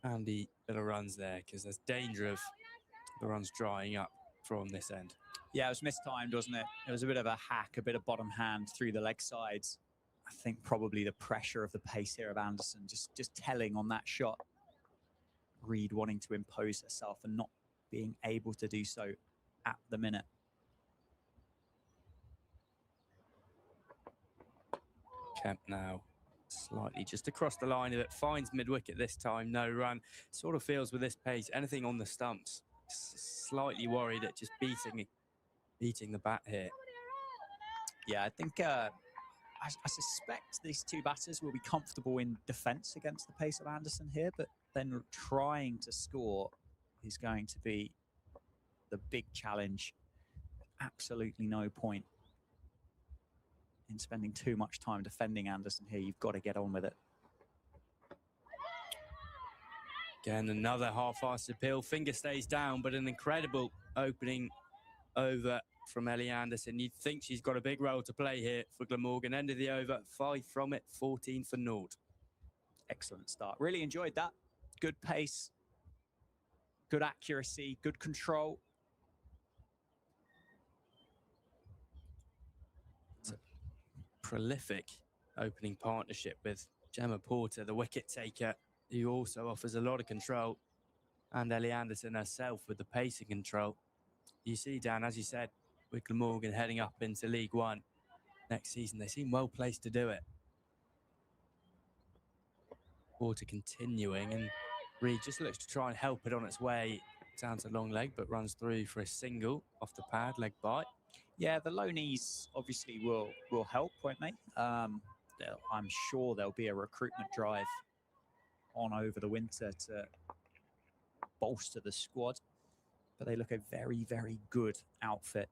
S2: Andy bit of runs there, because there's danger of the runs drying up from this end.
S1: Yeah, it was mistimed, wasn't it? It was a bit of a hack, a bit of bottom hand through the leg sides. I think probably the pressure of the pace here of Anderson just telling on that shot. Reed wanting to impose herself and not being able to do so at the minute.
S2: Kemp now slightly just across the line of it, finds mid-wicket this time, no run. Sort of feels with this pace, anything on the stumps, slightly worried at just beating the bat here.
S1: Yeah, I think I suspect these 2 batters will be comfortable in defence against the pace of Anderson here, but then trying to score is going to be the big challenge. Absolutely no point in spending too much time defending Anderson here. You've got to get on with it.
S2: Again, another half-assed appeal. Finger stays down, but an incredible opening over from Ellie Anderson. You'd think she's got a big role to play here for Glamorgan. End of the over, 5 from it, 14 for naught.
S1: Excellent start. Really enjoyed that. Good pace, good accuracy, good control.
S2: It's a prolific opening partnership with Gemma Porter, the wicket taker, who also offers a lot of control, and Ellie Anderson herself with the pace and control. You see, Dan, as you said, with Glamorgan heading up into League One next season, they seem well placed to do it. Porter continuing, and Reed just looks to try and help it on its way down to long leg, but runs through for a single off the pad, leg bite.
S1: Yeah, the low knees obviously will help, won't they? I'm sure there'll be a recruitment drive on over the winter to bolster the squad, but they look a very, very good outfit.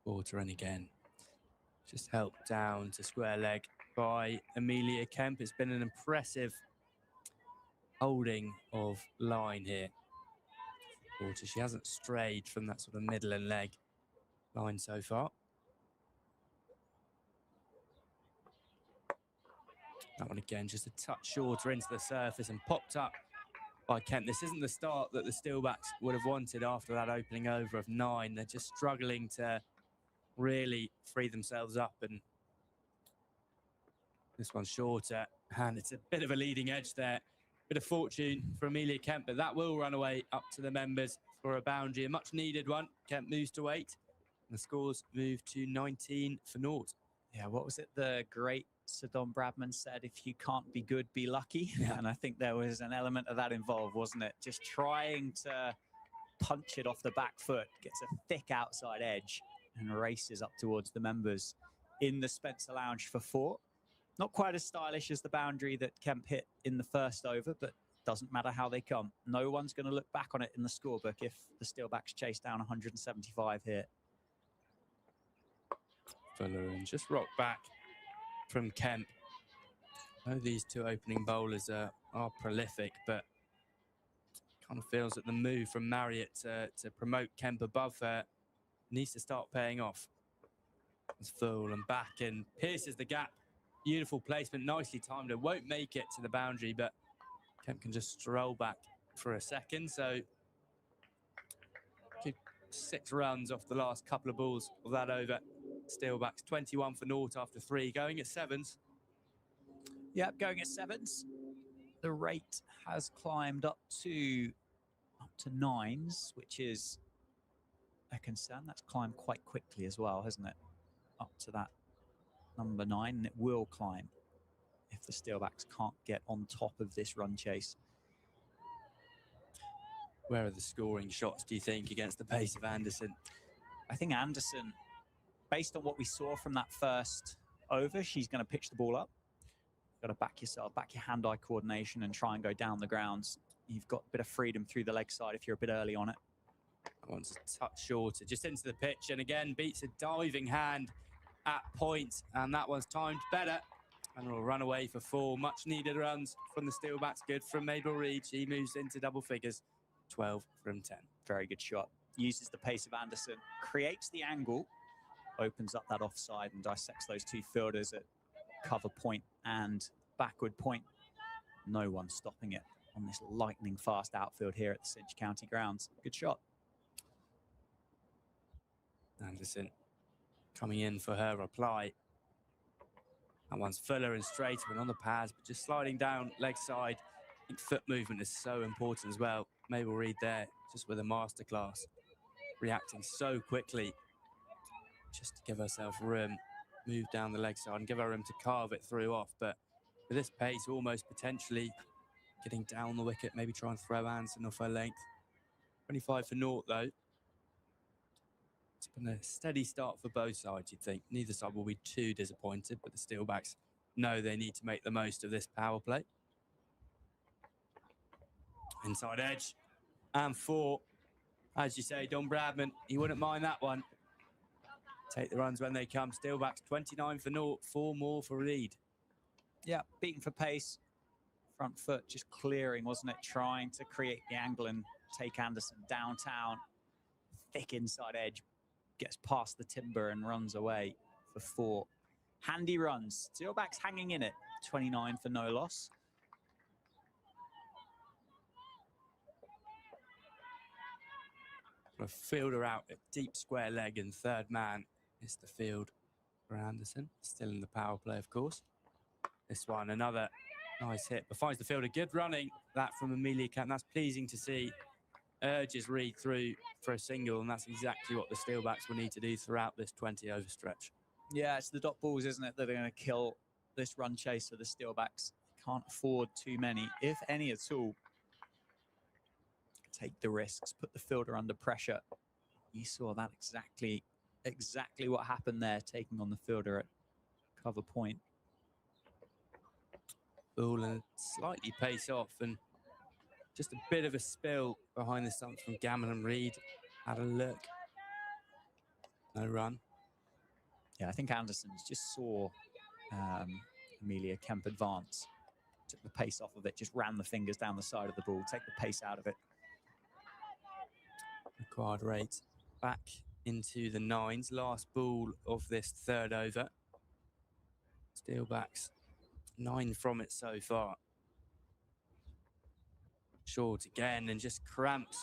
S2: Porter, and again, just helped down to square leg by Amelia Kemp. It's been an impressive holding of line here. Porter, she hasn't strayed from that sort of middle and leg line so far. That one again, just a touch shorter into the surface and popped up by Kemp. This isn't the start that the Steelbacks would have wanted after that opening over of 9. They're just struggling to really free themselves up, and this one's shorter, and it's a bit of a leading edge there Bit of fortune for Amelia Kemp, but that will run away up to the members for a boundary. A much needed one. Kemp moves to 8. And the scores move to 19 for naught.
S1: Yeah, what was it the great Sir Don Bradman said? If you can't be good, be lucky.
S2: Yeah.
S1: And I think there was an element of that involved, wasn't it? Just trying to punch it off the back foot, gets a thick outside edge and races up towards the members in the Spencer Lounge for 4. Not quite as stylish as the boundary that Kemp hit in the first over, but doesn't matter how they come. No one's going to look back on it in the scorebook if the Steelbacks chase down 175 here.
S2: Fuller and just rock back from Kemp. I know these two opening bowlers are prolific, but kind of feels that the move from Marriott to promote Kemp above her needs to start paying off. It's full and back and pierces the gap. Beautiful placement, nicely timed. It won't make it to the boundary, but Kemp can just stroll back for a second. So keep 6 runs off the last couple of balls of that over. Steelbacks 21 for naught after 3, going at 7s.
S1: Yep, going at 7s. The rate has climbed up to 9s, which is a concern. That's climbed quite quickly as well, hasn't it? Up to that number 9, and it will climb if the Steelbacks can't get on top of this run chase.
S2: Where are the scoring shots, do you think, against the pace of Anderson?
S1: I think Anderson, based on what we saw from that first over, she's going to pitch the ball up. You've got to back yourself, back your hand-eye coordination and try and go down the grounds. You've got a bit of freedom through the leg side if you're a bit early on it.
S2: That one's a touch shorter, just into the pitch, and again beats a diving hand at point, and that one's timed better. And will run away for 4. Much needed runs from the Steelbacks. Good from Mabel Reid. She moves into double figures. 12 from 10.
S1: Very good shot. Uses the pace of Anderson, creates the angle, opens up that offside and dissects those 2 fielders at cover point and backward point. No one stopping it on this lightning fast outfield here at the Cinch County grounds. Good shot.
S2: Anderson coming in for her reply. That one's fuller and straighter and on the pads, but just sliding down leg side. I think foot movement is so important as well. Mabel Reid there, just with a masterclass, reacting so quickly, just to give herself room, move down the leg side and give her room to carve it through off. But with this pace, almost potentially getting down the wicket, maybe try and throw Anderson off her length. 25 for naught though. It's been a steady start for both sides, you'd think. Neither side will be too disappointed, but the Steelbacks know they need to make the most of this power play. Inside edge and 4. As you say, Don Bradman, he wouldn't mind that one. Take the runs when they come. Steelbacks 29 for naught, 4 more for Reid.
S1: Yeah, beaten for pace. Front foot just clearing, wasn't it? Trying to create the angle and take Anderson downtown. Thick inside edge. Gets past the timber and runs away for 4. Handy runs. Steelbacks hanging in it. 29 for no loss.
S2: A fielder out at deep square leg and third man is the field for Anderson. Still in the power play, of course. This one, another nice hit, but finds the fielder. Good running, that from Amelia Kemp. That's pleasing to see. Urges Reid through for a single, and that's exactly what the Steelbacks will need to do throughout this 20 over stretch.
S1: Yeah, it's the dot balls, isn't it, that are going to kill this run chase for the Steelbacks. Can't afford too many, if any at all. Take the risks, put the fielder under pressure. You saw that exactly what happened there, taking on the fielder at cover point.
S2: Ball and slightly pace off, and just a bit of a spill behind the stumps from Gammon and Reid. Had a look. No run.
S1: Yeah, I think Anderson's just saw Amelia Kemp advance. Took the pace off of it, just ran the fingers down the side of the ball, take the pace out of it.
S2: Required rate back into the 9s. Last ball of this 3rd over. Steelbacks 9 from it so far. Short again and just cramps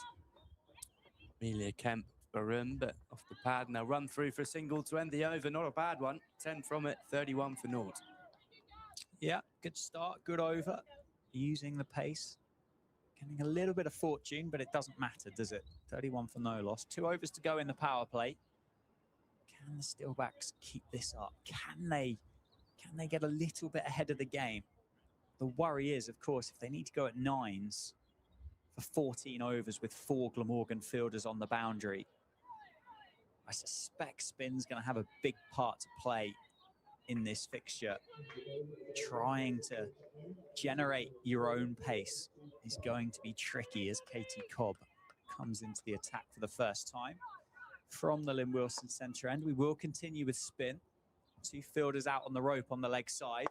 S2: Amelia Kemp for room, but off the pad, and they'll run through for a single to end the over. Not a bad one. 10 from it, 31 for naught.
S1: Yeah, good start, good over. using the pace. Getting a little bit of fortune, but it doesn't matter, does it? 31 for no loss. 2 overs to go in the power play. Can the Steelbacks keep this up? Can they get a little bit ahead of the game? The worry is, of course, if they need to go at 9s for 14 overs with 4 Glamorgan fielders on the boundary, I suspect spin's going to have a big part to play in this fixture. Trying to generate your own pace is going to be tricky as Katie Cobb comes into the attack for the first time from the Lynn Wilson centre end. We will continue with spin. 2 fielders out on the rope on the leg side.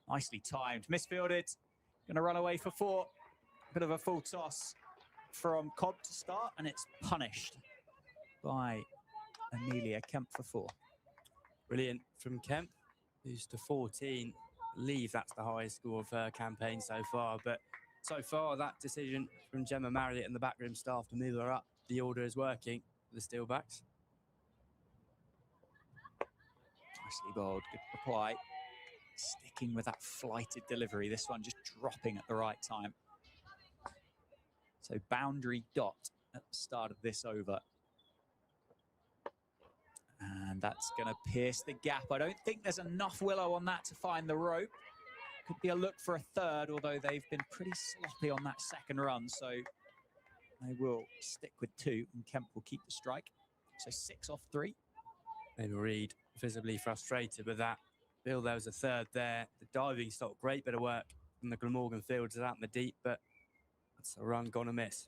S1: Nicely timed, misfielded. Going to run away for 4. Bit of a full toss from Cobb to start, and it's punished by Amelia Kemp for 4.
S2: Brilliant from Kemp, who's to 14. I believe that's the highest score of her campaign so far. But so far, that decision from Gemma Marriott and the backroom staff to move her up the order is working for the Steelbacks.
S1: Nicely bowled, good reply. Sticking with that flighted delivery, this one just dropping at the right time. So boundary dot at the start of this over. And that's going to pierce the gap. I don't think there's enough willow on that to find the rope. Could be a look for a third, although they've been pretty sloppy on that second run. So they will stick with 2 and Kemp will keep the strike. So 6 off 3.
S2: Mabel Reid visibly frustrated with that. Feel there was a third there. The diving stopped. Great bit of work from the Glamorgan fielders out in the deep, but that's a run gone amiss.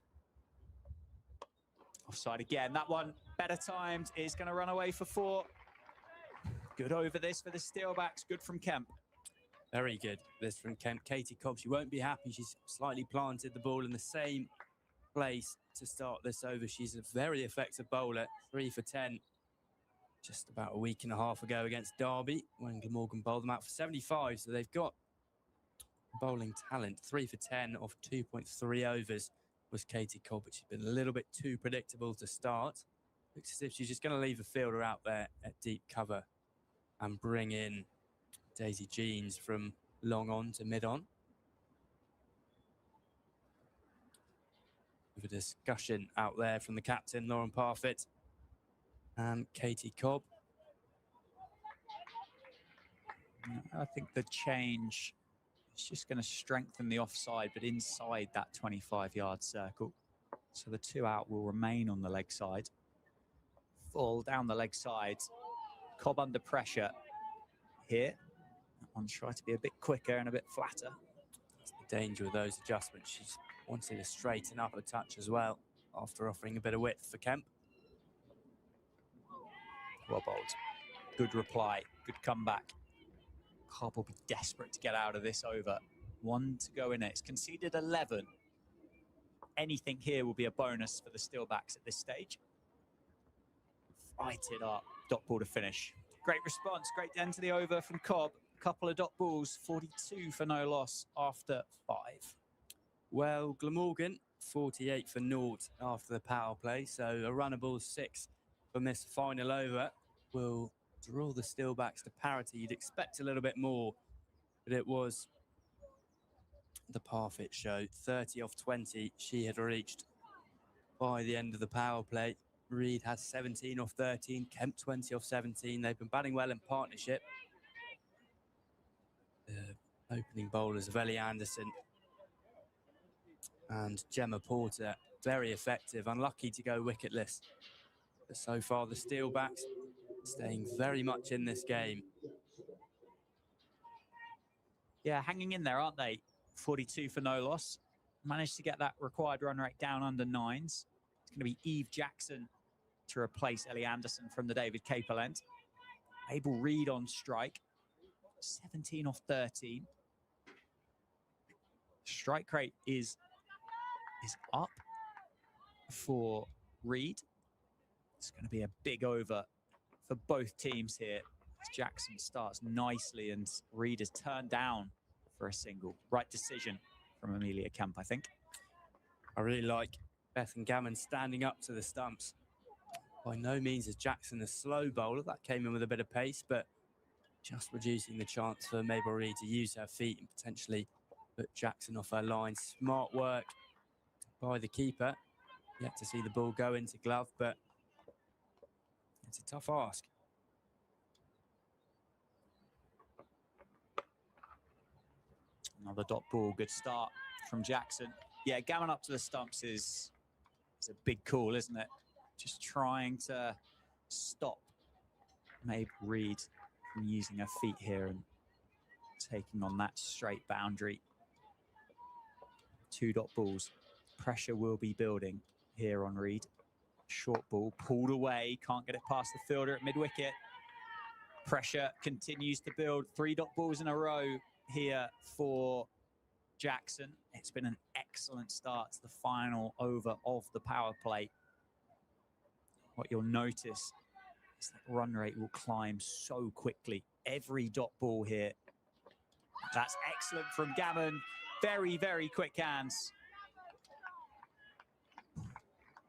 S1: Offside again. That one better timed is going to run away for 4. Good over this for the Steelbacks. Good from Kemp.
S2: Very good. This from Kemp. Katie Cobb, she won't be happy. She's slightly planted the ball in the same place to start this over. She's a very effective bowler. 3 for 10. Just about a week and a half ago against Derby when Glamorgan bowled them out for 75. So they've got bowling talent. 3 for 10 off 2.3 overs was Katie Cobb, but she's been a little bit too predictable to start. Looks as if she's just going to leave a fielder out there at deep cover and bring in Daisy Jeans from long on to mid on. With a discussion out there from the captain, Lauren Parfitt, and Katie Cobb.
S1: I think the change is just going to strengthen the offside, but inside that 25-yard circle. So the 2 out will remain on the leg side. Full down the leg side. Cobb under pressure here. That one's trying to be a bit quicker and a bit flatter.
S2: That's the danger with those adjustments. She's wanted to straighten up a touch as well after offering a bit of width for Kemp.
S1: Well bowled. Good reply. Good comeback. Cobb will be desperate to get out of this over. 1 to go in it. It's conceded 11. Anything here will be a bonus for the Steelbacks at this stage. Fight it up. Dot ball to finish. Great response. Great end to the over from Cobb. Couple of dot balls. 42 for no loss after 5.
S2: Well, Glamorgan, 48 for naught after the power play. So a runnable 6 from this final over will draw the Steelbacks to parity. You'd expect a little bit more, but it was the Parfitt show. 30 off 20 she had reached by the end of the power play. Reid has 17 off 13, Kemp 20 off 17. They've been batting well in partnership. The opening bowlers of Ellie Anderson and Gemma Porter, very effective. Unlucky to go wicketless. But so far, the Steelbacks staying very much in this game.
S1: Yeah, hanging in there, aren't they? 42 for no loss. Managed to get that required run rate down under 9s. It's going to be Eve Jackson to replace Ellie Anderson from the David Capel end. Mabel Reid on strike. 17 off 13. Strike rate is up for Reid. It's going to be a big over for both teams here. As Jackson starts nicely and Reid is turned down for a single. Right decision from Amelia Kemp, I think.
S2: I really like Bethan Gammon standing up to the stumps. By no means is Jackson a slow bowler. That came in with a bit of pace, but just reducing the chance for Mabel Reid to use her feet and potentially put Jackson off her line. Smart work by the keeper. Yet to see the ball go into glove, but it's a tough ask.
S1: Another dot ball, good start from Jackson. Yeah, gammon up to the stumps is a big call, isn't it? Just trying to stop Mabel Reid from using her feet here and taking on that straight boundary. 2 dot balls. Pressure will be building here on Reid. Short ball pulled away, can't get it past the fielder at mid-wicket. Pressure continues to build. 3 dot balls in a row here for Jackson. It's been an excellent start to the final over of the power play. What you'll notice is that run rate will climb so quickly. Every dot ball here. That's excellent from Gammon. Very, very quick hands.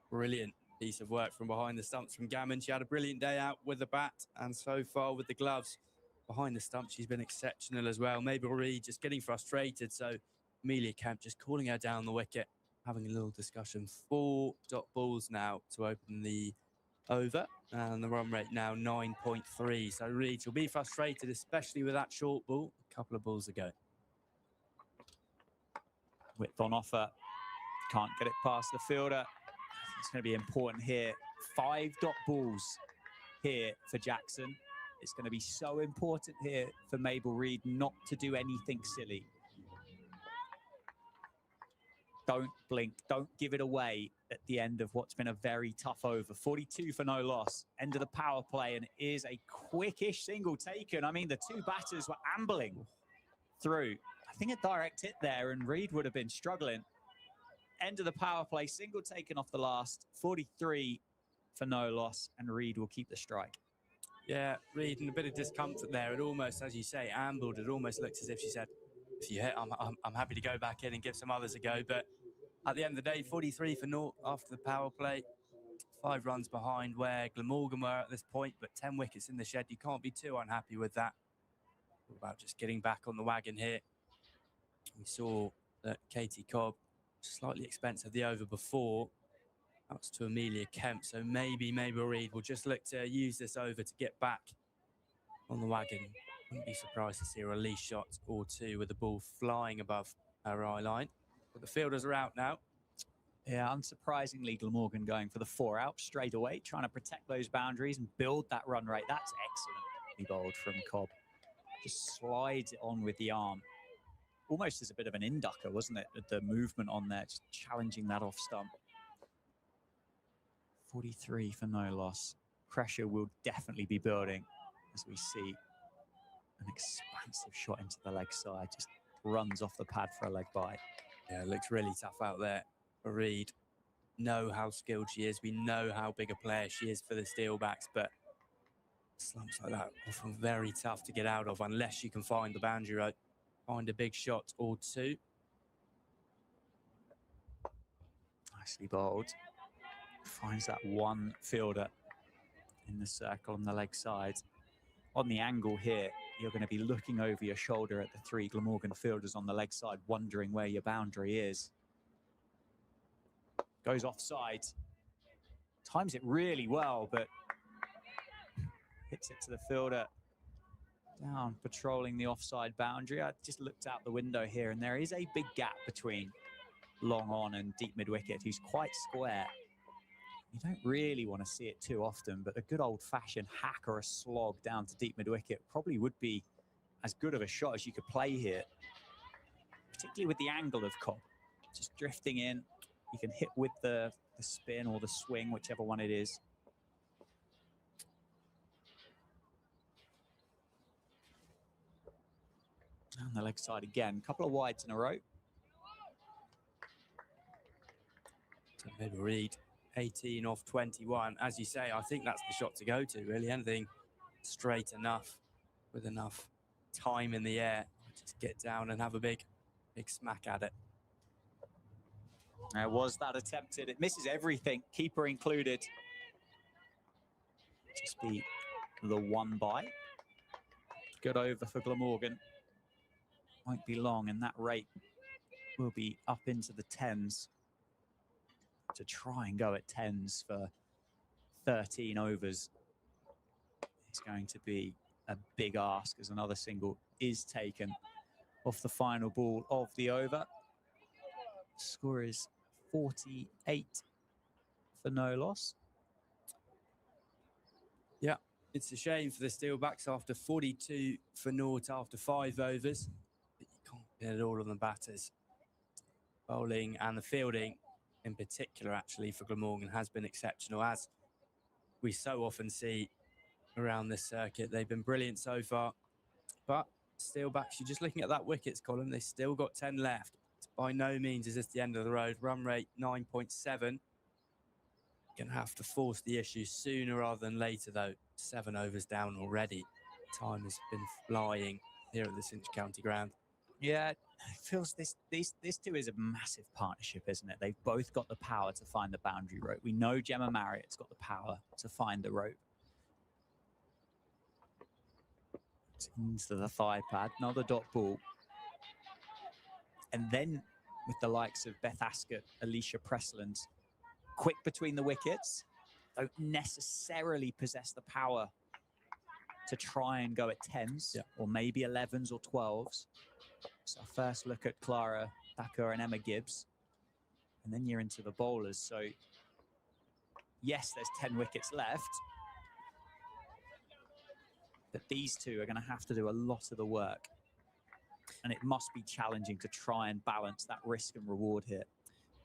S2: Brilliant piece of work from behind the stumps from Gammon. She had a brilliant day out with the bat, and so far with the gloves behind the stumps, she's been exceptional as well. Mabel Reid just getting frustrated, so Amelia Kemp just calling her down the wicket, having a little discussion. 4 dot balls now to open the over, and the run rate now 9.3. So Reid will be frustrated, especially with that short ball a couple of balls ago.
S1: Width on offer, can't get it past the fielder. It's going to be important here. 5 dot balls here for Jackson. It's going to be so important here for Mabel Reid not to do anything silly. Don't blink, don't give it away at the end of what's been a very tough over. 42 for no loss, end of the power play, and it is a quickish single taken. I mean, the 2 batters were ambling through. I think a direct hit there, and Reid would have been struggling. End of the power play, single taken off the last. 43 for no loss, and Reid will keep the strike.
S2: Yeah, Reid in a bit of discomfort there. It almost, as you say, ambled. It almost looks as if she said, if you hit, I'm happy to go back in and give some others a go. But at the end of the day, 43 for naught after the power play. 5 runs behind where Glamorgan were at this point, but 10 wickets in the shed. You can't be too unhappy with that. All about just getting back on the wagon here. We saw that Katie Cobb, slightly expensive the over before. That was to Amelia Kemp, so maybe Mabel Reid will just look to use this over to get back on the wagon. Wouldn't be surprised to see a release shot or 2 with the ball flying above her eye line. But the fielders are out now.
S1: Yeah, unsurprisingly, Glamorgan going for the 4 out straight away, trying to protect those boundaries and build that run rate. That's excellently bowled from Cobb. Just slides it on with the arm. Almost as a bit of an inducker, wasn't it? The movement on there, just challenging that off stump. 43 for no loss. Pressure will definitely be building as we see an expansive shot into the leg side. Just runs off the pad for a leg bite.
S2: Yeah, it looks really tough out there for Reid. Know how skilled she is. We know how big a player she is for the Steelbacks, but slumps like that are often very tough to get out of unless you can find the boundary rope, find a big shot or 2.
S1: Nicely bowled. Finds that one fielder in the circle on the leg side. On the angle here, you're going to be looking over your shoulder at the 3 Glamorgan fielders on the leg side, wondering where your boundary is. Goes offside. Times it really well, but hits it to the fielder. Down, patrolling the offside boundary. I just looked out the window here, and there is a big gap between long on and deep mid-wicket, who's quite square. You don't really want to see it too often, but a good old-fashioned hack or a slog down to deep mid-wicket probably would be as good of a shot as you could play here, particularly with the angle of Cobb. Just drifting in, you can hit with the spin or the swing, whichever one it is. On the leg side again, a couple of wides in a row.
S2: So Mabel Reid, 18 off 21. As you say, I think that's the shot to go to, really. Anything straight enough, with enough time in the air, just get down and have a big smack at it.
S1: Was that attempted? It misses everything, keeper included. Just be the 1 by. Good over for Glamorgan. Won't be long, and that rate will be up into the 10s. To try and go at 10s for 13 overs is going to be a big ask, as another single is taken off the final ball of the over. Score is 48 for no loss.
S2: Yeah, it's a shame for the Steelbacks after 42 for naught after 5 overs. But you can't get it all on the batters. Bowling and the fielding in particular, actually, for Glamorgan has been exceptional, as we so often see around this circuit. They've been brilliant so far. But Steelbacks, you're just looking at that wickets column. They've still got 10 left. By no means is this the end of the road. Run rate 9.7. Going to have to force the issue sooner rather than later, though. 7 overs down already. Time has been flying here at the Cinch County ground.
S1: Yeah, it feels this two is a massive partnership, isn't it? They've both got the power to find the boundary rope. We know Gemma Marriott's got the power to find the rope. It's into the thigh pad, another dot ball. And then with the likes of Beth Ascott, Alicia Pressland, quick between the wickets, don't necessarily possess the power to try and go at 10s, or maybe 11s or 12s. So first look at Clara Thakur and Emma Gibbs, and then you're into the bowlers. So yes, there's 10 wickets left, but these two are going to have to do a lot of the work. And it must be challenging to try and balance that risk and reward here.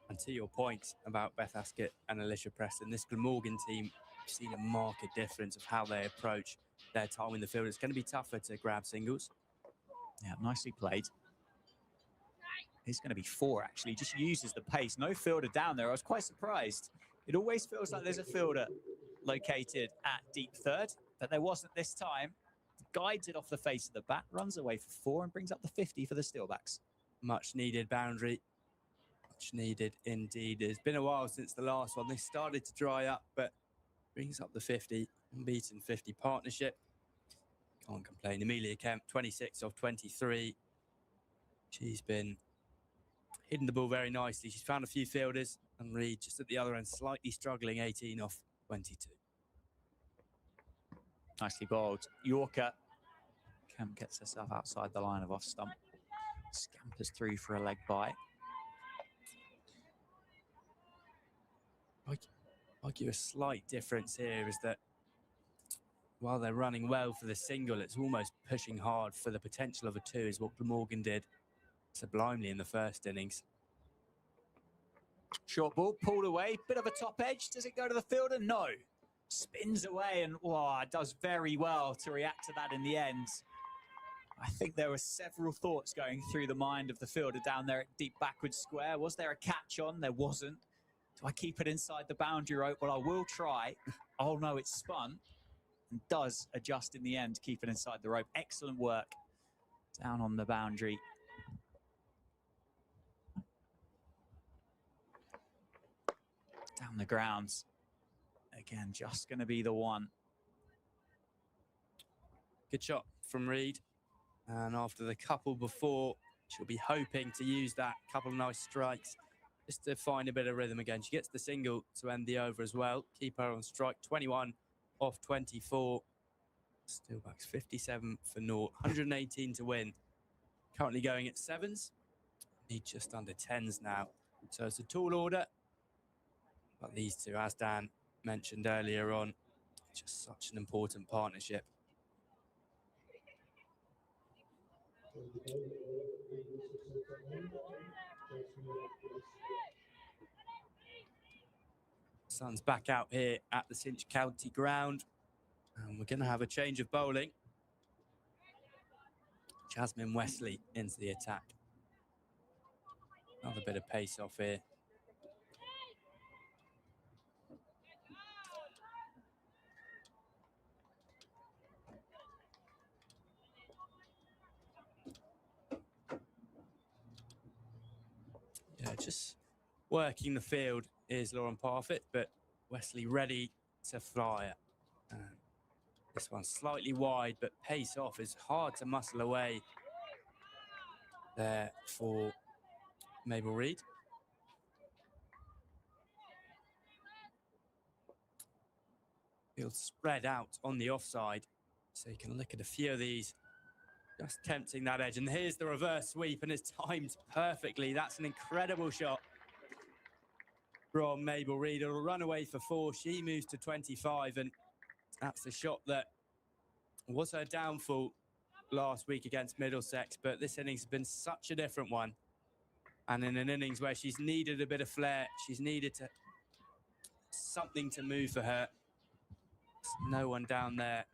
S2: And to your point about Beth Ascott and Alicia Preston, this Glamorgan team, we've seen a marked difference of how they approach their time in the field. It's going to be tougher to grab singles.
S1: Yeah, nicely played. It's going to be 4, actually. Just uses the pace. No fielder down there. I was quite surprised. It always feels like there's a fielder located at deep third, but there wasn't this time. Guides it off the face of the bat, runs away for 4, and brings up the 50 for the Steelbacks.
S2: Much needed boundary. Much needed indeed. It's been a while since the last one. They started to dry up, but brings up the 50. Unbeaten 50 partnership. Can't complain. Amelia Kemp, 26 off 23. She's been hitting the ball very nicely. She's found a few fielders, and Reed just at the other end, slightly struggling, 18 off 22.
S1: Nicely bowled. Yorker. Kemp gets herself outside the line of off stump. Scampers through for a leg bite.
S2: Argue a slight difference here is that while they're running well for the single, it's almost pushing hard for the potential of a 2, is what Glamorgan did sublimely in the first innings.
S1: Short ball, pulled away, bit of a top edge. Does it go to the fielder? No. Spins away and does very well to react to that in the end. I think there were several thoughts going through the mind of the fielder down there at deep backward square. Was there a catch on? There wasn't. Do I keep it inside the boundary rope? Well, I will try. Oh no, it's spun and does adjust in the end, keep it inside the rope. Excellent work down on the boundary. Down the grounds. Again, just going to be the 1.
S2: Good shot from Reed. And after the couple before, she'll be hoping to use that couple of nice strikes just to find a bit of rhythm again. She gets the single to end the over as well. Keep her on strike, 21 off 24. Steelbacks 57 for naught, 118 to win. Currently going at 7s. Need just under 10s now. So it's a tall order. But these two, as Dan mentioned earlier on, just such an important partnership. Sun's back out here at the Cinch County ground, and we're going to have a change of bowling. Jasmine Wesley into the attack. Another bit of pace off here. Yeah, just working the field is Lauren Parfitt, but Wesley ready to fly it. This one's slightly wide, but pace off is hard to muscle away there for Mabel Reid. Field spread out on the offside. So you can look at a few of these. Just tempting that edge. And here's the reverse sweep, and it's timed perfectly. That's an incredible shot from Mabel Reid. It'll run away for 4. She moves to 25, and that's the shot that was her downfall last week against Middlesex. But this innings has been such a different one. And in an innings where she's needed a bit of flair, she's needed something to move for her. There's no one down there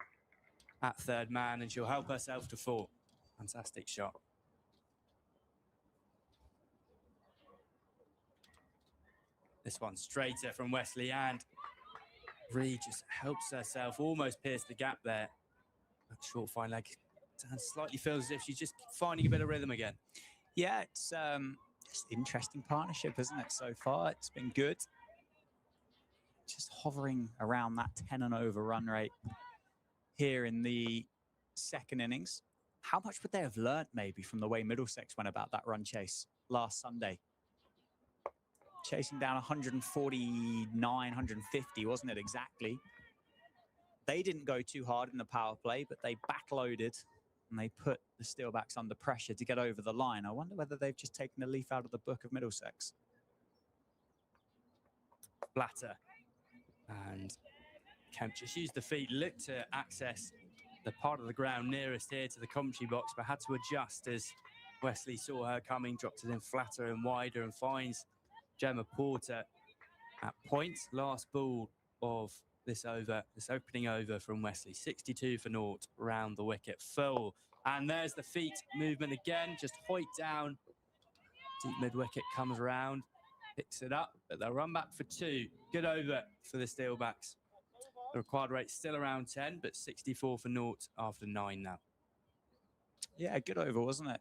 S2: at third man, and she'll help herself to 4. Fantastic shot. This one straighter from Wesley, and Reid just helps herself, almost pierce the gap there. That short fine leg slightly feels as if she's just finding a bit of rhythm again.
S1: Yeah, it's just interesting partnership, isn't it, so far? It's been good. Just hovering around that 10 and over run rate here in the second innings. How much would they have learnt maybe from the way Middlesex went about that run chase last Sunday? Chasing down 149, 150, wasn't it exactly? They didn't go too hard in the power play, but they backloaded and they put the Steelbacks under pressure to get over the line. I wonder whether they've just taken a leaf out of the book of Middlesex.
S2: Blatter and Kemp just used the feet, looked to access the part of the ground nearest here to the commentary box, but had to adjust as Wesley saw her coming, dropped it in flatter and wider, and finds Gemma Porter at point. Last ball of this over, this opening over from Wesley. 62 for naught, round the wicket, full. And there's the feet movement again, just hoiked down. Deep mid-wicket comes around, picks it up, but they'll run back for 2. Good over for the Steelbacks. The required rate's still around 10, but 64 for naught after 9 now.
S1: Yeah, good over, wasn't it?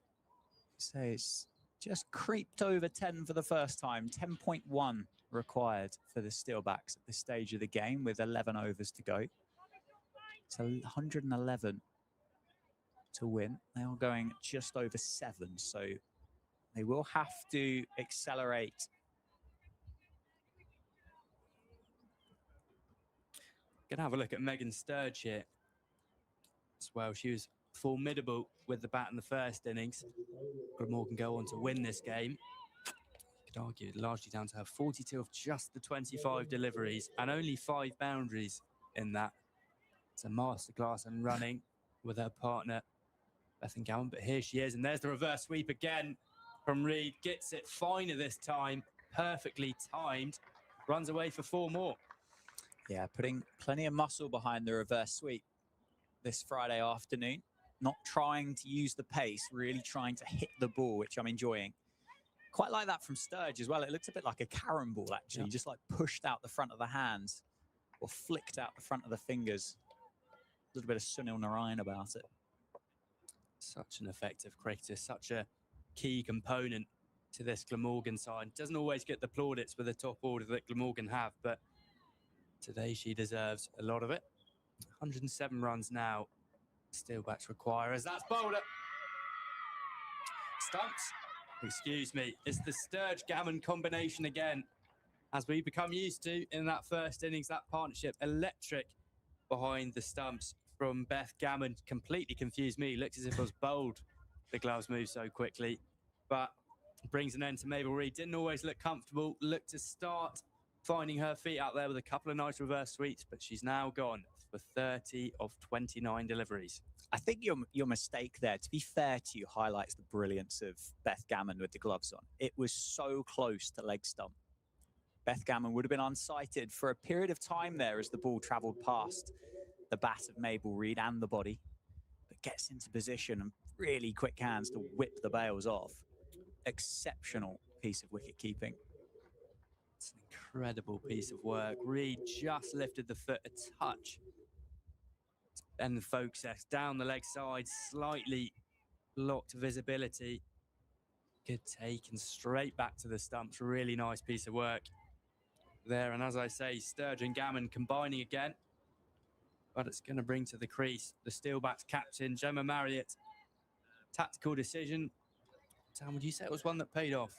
S1: So it's just creeped over 10 for the first time. 10.1 required for the Steelbacks at this stage of the game with 11 overs to go. So 111 to win. They are going just over 7, so they will have to accelerate.
S2: Gonna have a look at Megan Sturge here as well. She was formidable with the bat in the first innings. Glamorgan go on to win this game. You could argue largely down to her 42 of just the 25 deliveries and only 5 boundaries in that. It's a masterclass in running with her partner, Bethan Gowan. But here she is, and there's the reverse sweep again from Reid. Gets it finer this time, perfectly timed. Runs away for 4 more.
S1: Yeah, putting plenty of muscle behind the reverse sweep this Friday afternoon. Not trying to use the pace, really trying to hit the ball, which I'm enjoying. Quite like that from Sturge as well. It looks a bit like a carom ball, actually. Just like pushed out the front of the hands or flicked out the front of the fingers. A little bit of Sunil Narayan about it.
S2: Such an effective cricketer, such a key component to this Glamorgan side. Doesn't always get the plaudits with the top order that Glamorgan have, but today she deserves a lot of it. 107 runs now. Steelbacks require as that's bowler. Stumps. Excuse me. It's the Sturge-Gammon combination again. As we become used to in that first innings, that partnership electric behind the stumps from Beth Gammon. Completely confused me. Looks as if it was bowled. The gloves move so quickly. But brings an end to Mabel Reid. Didn't always look comfortable. Looked to start finding her feet out there with a couple of nice reverse sweeps, but she's now gone for 30 of 29 deliveries.
S1: I think your mistake there, to be fair to you, highlights the brilliance of Beth Gammon with the gloves on. It was so close to leg stump. Beth Gammon would have been unsighted for a period of time there as the ball travelled past the bat of Mabel Reid and the body, but gets into position and really quick hands to whip the bails off. Exceptional piece of wicket keeping.
S2: It's an incredible piece of work. Reid just lifted the foot a touch. And the focus down the leg side, slightly blocked visibility. Good take and straight back to the stumps. Really nice piece of work there. And as I say, Sturge and Gammon combining again. But it's going to bring to the crease the Steelbacks captain, Gemma Marriott. Tactical decision. Sam, would you say it was one that paid off?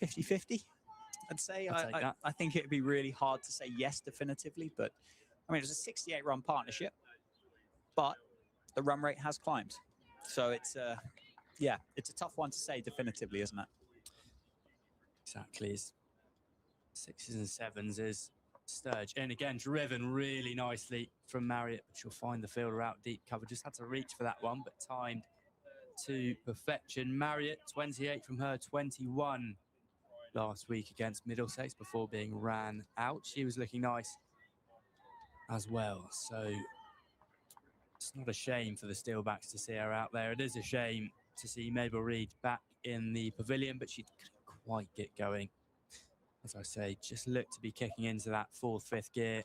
S1: 50-50, I'd say.
S2: I'll take that.
S1: I think it'd be really hard to say yes definitively, but I mean, it was a 68-run partnership, but the run rate has climbed. So it's yeah, it's a tough one to say definitively, isn't it?
S2: Exactly. Sixes and sevens is Sturge. And again, driven really nicely from Marriott, but she'll find the fielder out deep cover. Just had to reach for that one, but timed to perfection. Marriott, 28 from her, 21 last week against Middlesex before being ran out. She was looking nice as well. So it's not a shame for the Steelbacks to see her out there. It is a shame to see Mabel Reid back in the pavilion, but she couldn't quite get going. As I say, just looked to be kicking into that fourth, fifth gear.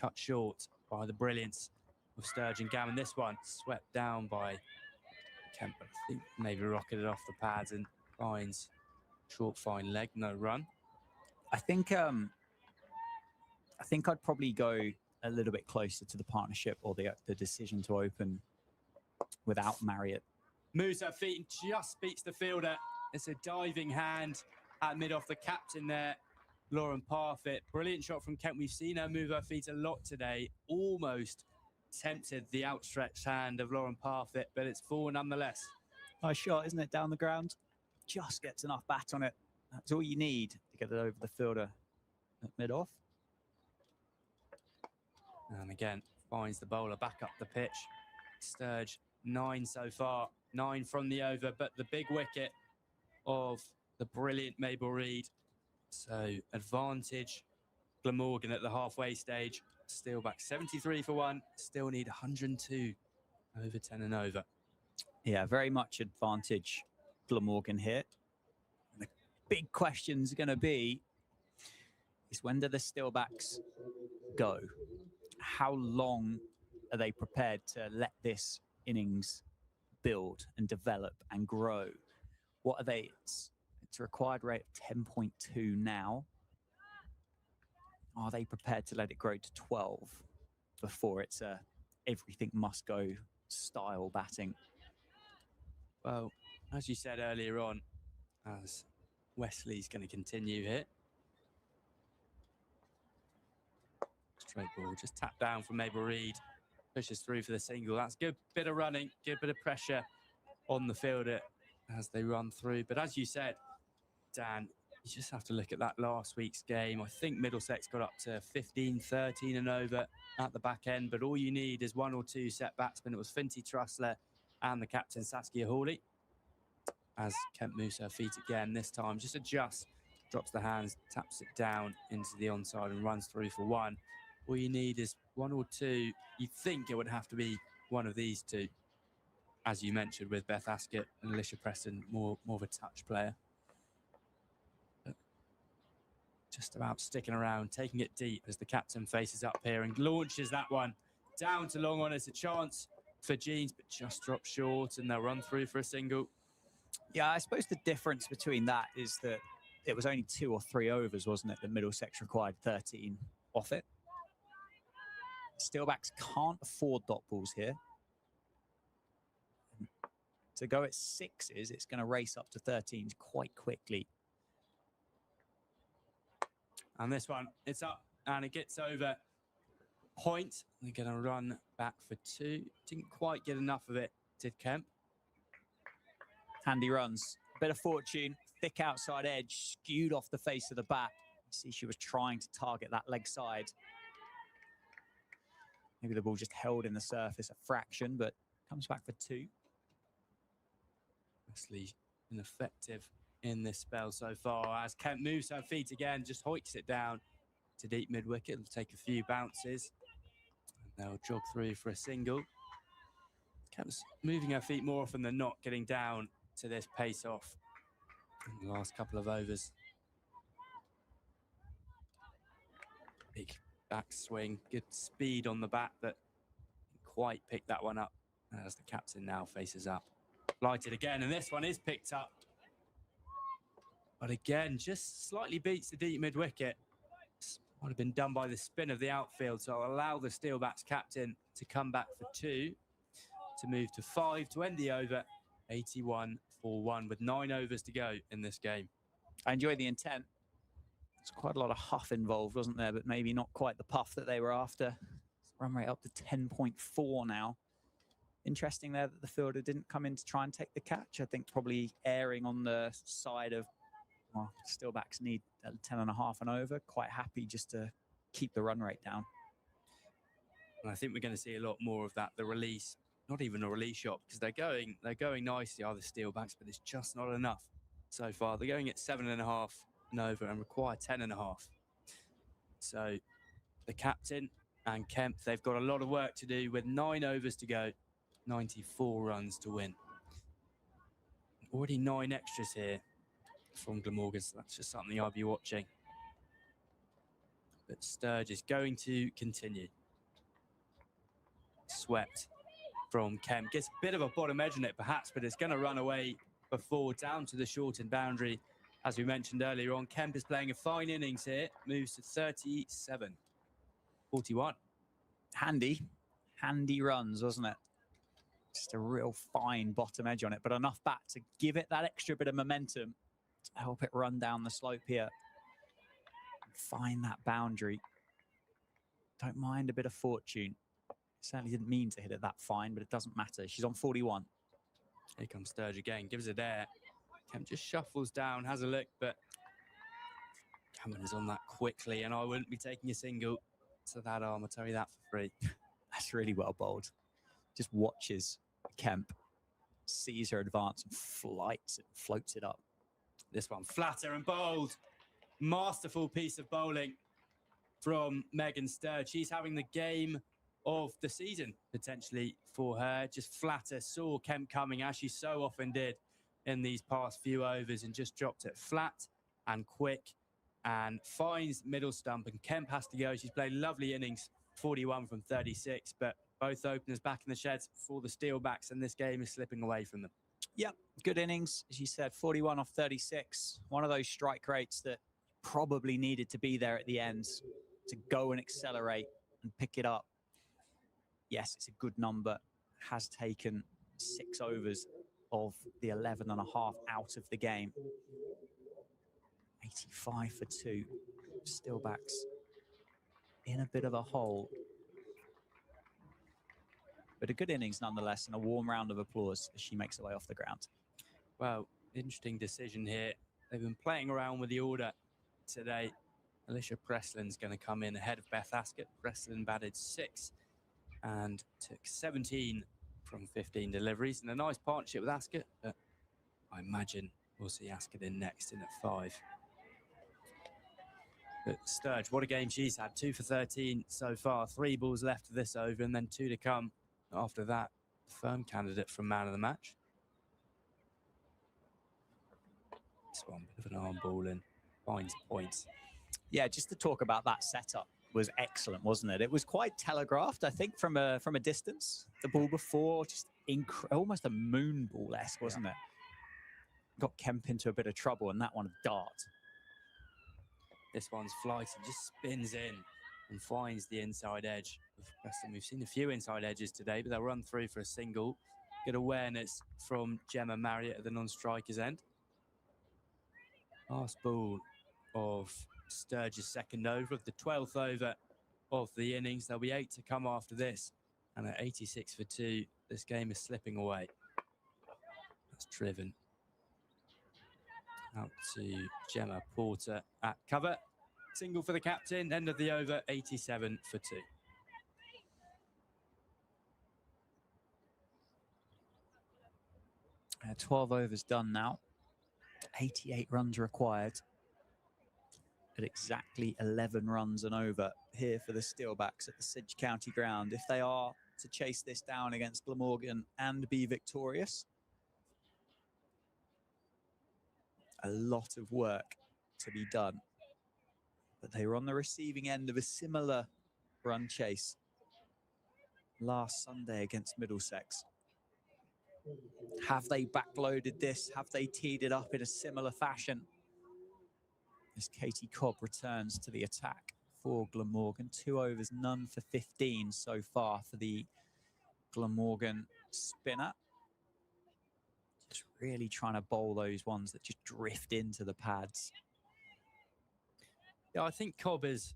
S2: Cut short by the brilliance of Sturge and Gammon. This one swept down by Kemp. I think maybe rocketed off the pads and finds short, fine leg, no run.
S1: I think I'd probably go a little bit closer to the partnership or the decision to open without Marriott.
S2: Moves her feet and just beats the fielder. It's a diving hand at mid-off. The captain there, Lauren Parfitt. Brilliant shot from Kent. We've seen her move her feet a lot today. Almost tempted the outstretched hand of Lauren Parfitt, but it's full nonetheless.
S1: Nice shot, isn't it? Down the ground. Just gets enough bat on it. That's all you need to get it over the fielder at mid-off.
S2: And again, finds the bowler back up the pitch. Sturge, 9 so far. 9 from the over, but the big wicket of the brilliant Mabel Reid. So advantage Glamorgan at the halfway stage. Steelback 73 for 1. Still need 102 over 10 and over.
S1: Yeah, very much advantage Glamorgan here. And the big question's going to be is when do the Steelbacks go? How long are they prepared to let this innings build and develop and grow? What are they? It's a required rate of 10.2 now. Are they prepared to let it grow to 12 before it's a everything must go style batting?
S2: Well, as you said earlier on, as Wesley's going to continue here. Straight ball, just tapped down from Mabel Reid. Pushes through for the single. That's good bit of running, good bit of pressure on the fielder as they run through. But as you said, Dan, you just have to look at that last week's game. I think Middlesex got up to 15, 13 and over at the back end, but all you need is 1 or 2 set batsmen. It was Finty Trussler and the captain, Saskia Hawley. As Kemp moves her feet again, this time just adjusts, drops the hands, taps it down into the onside and runs through for 1. All you need is 1 or 2. You'd think it would have to be one of these two, as you mentioned, with Beth Askett and Alicia Preston, more of a touch player. But just about sticking around, taking it deep as the captain faces up here and launches that one down to long on. It's a chance for Jeans, but just drops short and they'll run through for a single.
S1: Yeah, I suppose the difference between that is that it was only 2 or 3 overs, wasn't it, that Middlesex required 13 off it. Steelbacks can't afford dot balls here. To go at 6s, it's going to race up to 13s quite quickly.
S2: And this one, it's up and it gets over point. They're going to run back for 2. Didn't quite get enough of it, did Kemp.
S1: Handy runs, bit of fortune, thick outside edge, skewed off the face of the bat. You see she was trying to target that leg side. Maybe the ball just held in the surface a fraction, but comes back for 2.
S2: Wesley ineffective in this spell so far as Kemp moves her feet again, just hoiks it down to deep mid-wicket. It'll take a few bounces and they'll jog through for a single. Kemp's moving her feet more often than not, getting down to this pace off in the last couple of overs. Big backswing, good speed on the bat, but didn't quite pick that one up as the captain now faces up. Lighted again, and this one is picked up. But again, just slightly beats the deep mid-wicket. Might have been done by the spin of the outfield, so I'll allow the Steelbacks captain to come back for 2 to move to 5 to end the over, 81 4-1 with 9 overs to go in this game.
S1: I enjoy the intent. There's quite a lot of huff involved, wasn't there? But maybe not quite the puff that they were after. Run rate up to 10.4 now. Interesting there that the fielder didn't come in to try and take the catch. I think probably erring on the side of, well, Steelbacks need 10.5 and over. Quite happy just to keep the run rate down.
S2: And I think we're going to see a lot more of that. The release, not even a release shot, because they're going nicely, are the Steelbacks, but it's just not enough so far. They're going at 7.5 and over and require 10.5. So the captain and Kemp, they've got a lot of work to do with 9 overs to go, 94 runs to win. Already 9 extras here from Glamorgan, so that's just something I'll be watching. But Sturge is going to continue. Swept from Kemp. Gets a bit of a bottom edge on it, perhaps, but it's going to run away before down to the shortened boundary. As we mentioned earlier on, Kemp is playing a fine innings here. Moves to 37. 41.
S1: Handy runs, wasn't it? Just a real fine bottom edge on it, but enough bat to give it that extra bit of momentum to help it run down the slope here. Find that boundary. Don't mind a bit of fortune. Certainly didn't mean to hit it that fine, but it doesn't matter. She's on 41.
S2: Here comes Sturge again, gives it air. Kemp just shuffles down, has a look, but Cameron is on that quickly, and I wouldn't be taking a single to that arm, I'll tell you that for free.
S1: That's really well bowled. Just watches Kemp, sees her advance and floats it up.
S2: This one flatter and bowled. Masterful piece of bowling from Megan Sturge. She's having the game of the season, potentially, for her. Just flatter, saw Kemp coming, as she so often did in these past few overs, and just dropped it flat and quick and finds middle stump, and Kemp has to go. She's played lovely innings, 41 from 36, but both openers back in the sheds for the Steelbacks, and this game is slipping away from them.
S1: Yep, good innings. As you said, 41 off 36. One of those strike rates that probably needed to be there at the end to go and accelerate and pick it up. Yes, it's a good number. Has taken 6 overs of the 11.5 out of the game. 85 for 2. Steelbacks in a bit of a hole. But a good innings nonetheless, and a warm round of applause as she makes her way off the ground.
S2: Well, interesting decision here. They've been playing around with the order today. Alicia Preslin's going to come in ahead of Beth Askett. Preslin batted 6 and took 17 from 15 deliveries. And a nice partnership with Askett, but I imagine we'll see Askett in next in at 5. But Sturge, what a game she's had. 2 for 13 so far. 3 balls left of this over, and then 2 to come after that. Firm candidate for man of the match. This one, bit of an arm ball and finds points.
S1: Yeah, just to talk about that setup was excellent, wasn't it? It was quite telegraphed, I think, from a distance. The ball before, just almost a moon ball-esque, wasn't it? Got Kemp into a bit of trouble, and that one dart.
S2: This one's flighty, just spins in and finds the inside edge of Preston. We've seen a few inside edges today, but they'll run through for a single. Good awareness from Gemma Marriott at the non-striker's end. Last ball of Sturge's second over, of the 12th over of the innings. There'll be 8 to come after this. And at 86 for 2, this game is slipping away. That's driven out to Gemma Porter at cover. Single for the captain, end of the over, 87 for 2.
S1: Yeah, 12 overs done now. 88 runs required. At exactly 11 runs and over here for the Steelbacks at the Sidge County ground. If they are to chase this down against Glamorgan and be victorious, a lot of work to be done. But they were on the receiving end of a similar run chase last Sunday against Middlesex. Have they backloaded this? Have they teed it up in a similar fashion? As Katie Cobb returns to the attack for Glamorgan. 2 overs, none for 15 so far for the Glamorgan spinner. Just really trying to bowl those ones that just drift into the pads.
S2: Yeah, I think Cobb is...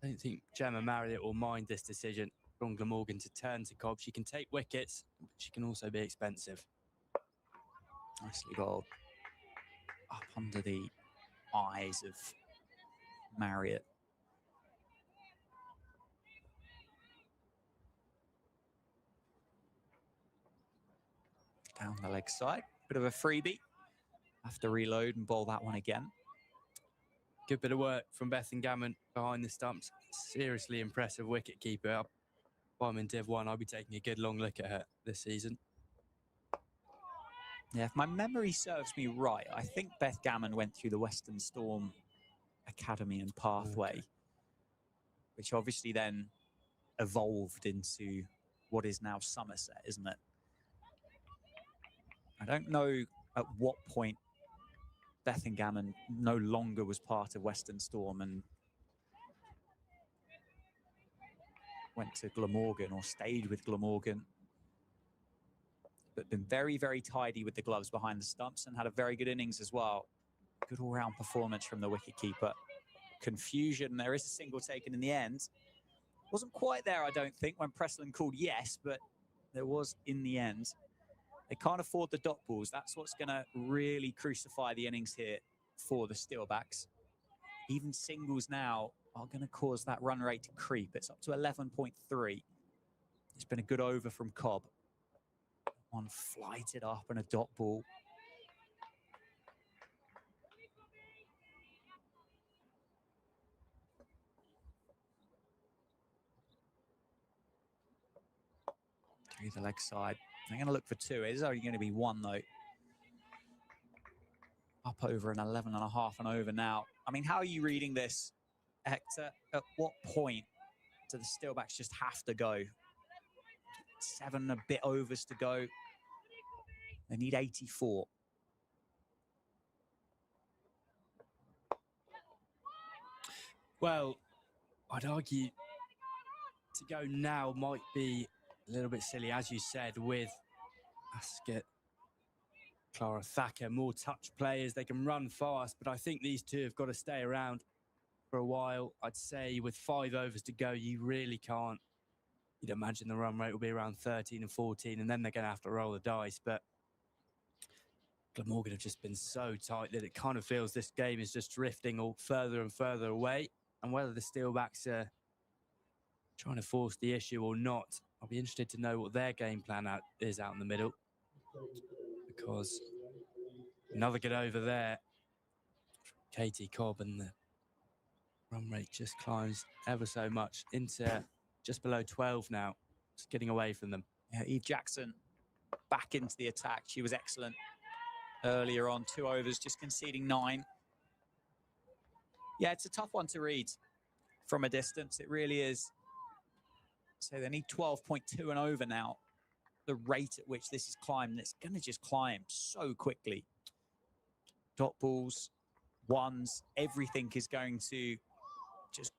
S2: I don't think Gemma Marriott will mind this decision from Glamorgan to turn to Cobb. She can take wickets, but she can also be expensive.
S1: Nicely bowled. Up under the eyes of Marriott. Down the leg side. Bit of a freebie. Have to reload and bowl that one again.
S2: Good bit of work from Bethan Gammon behind the stumps. Seriously impressive wicketkeeper. If I'm in Div 1, I'll be taking a good long look at her this season.
S1: Yeah, if my memory serves me right, I think Beth Gammon went through the Western Storm Academy and pathway, which obviously then evolved into what is now Somerset, isn't it? I don't know at what point Bethan Gammon no longer was part of Western Storm and went to Glamorgan or stayed with Glamorgan, but been very, very tidy with the gloves behind the stumps and had a very good innings as well. Good all-round performance from the wicketkeeper. Confusion, there is a single taken in the end. Wasn't quite there, I don't think, when Preston called yes, but there was in the end. They can't afford the dot balls. That's what's going to really crucify the innings here for the Steelbacks. Even singles now are going to cause that run rate to creep. It's up to 11.3. It's been a good over from Cobb. One flighted up and a dot ball. Through the leg side. They're going to look for two. It is only going to be one, though. Up over an 11.5 and over now. I mean, how are you reading this, Hector? At what point do the Steelbacks just have to go? 7 a bit overs to go. They need 84.
S2: Well, I'd argue to go now might be a little bit silly, as you said, with Ascot, Clara Thacker, more touch players. They can run fast, but I think these two have got to stay around for a while. I'd say with 5 overs to go, you really can't. You'd imagine the run rate will be around 13 and 14, and then they're going to have to roll the dice. But Glamorgan have just been so tight that it kind of feels this game is just drifting all further and further away. And whether the Steelbacks are trying to force the issue or not, I'll be interested to know what their game plan is out in the middle. Because another good over there, Katie Cobb, and the run rate just climbs ever so much into just below 12 now. Just getting away from them.
S1: Yeah, Eve Jackson back into the attack. She was excellent earlier on. 2 overs, just conceding 9. Yeah, it's a tough one to read from a distance. It really is. So they need 12.2 and over now. The rate at which this is climbed, it's going to just climb so quickly. Dot balls, ones, everything is going to just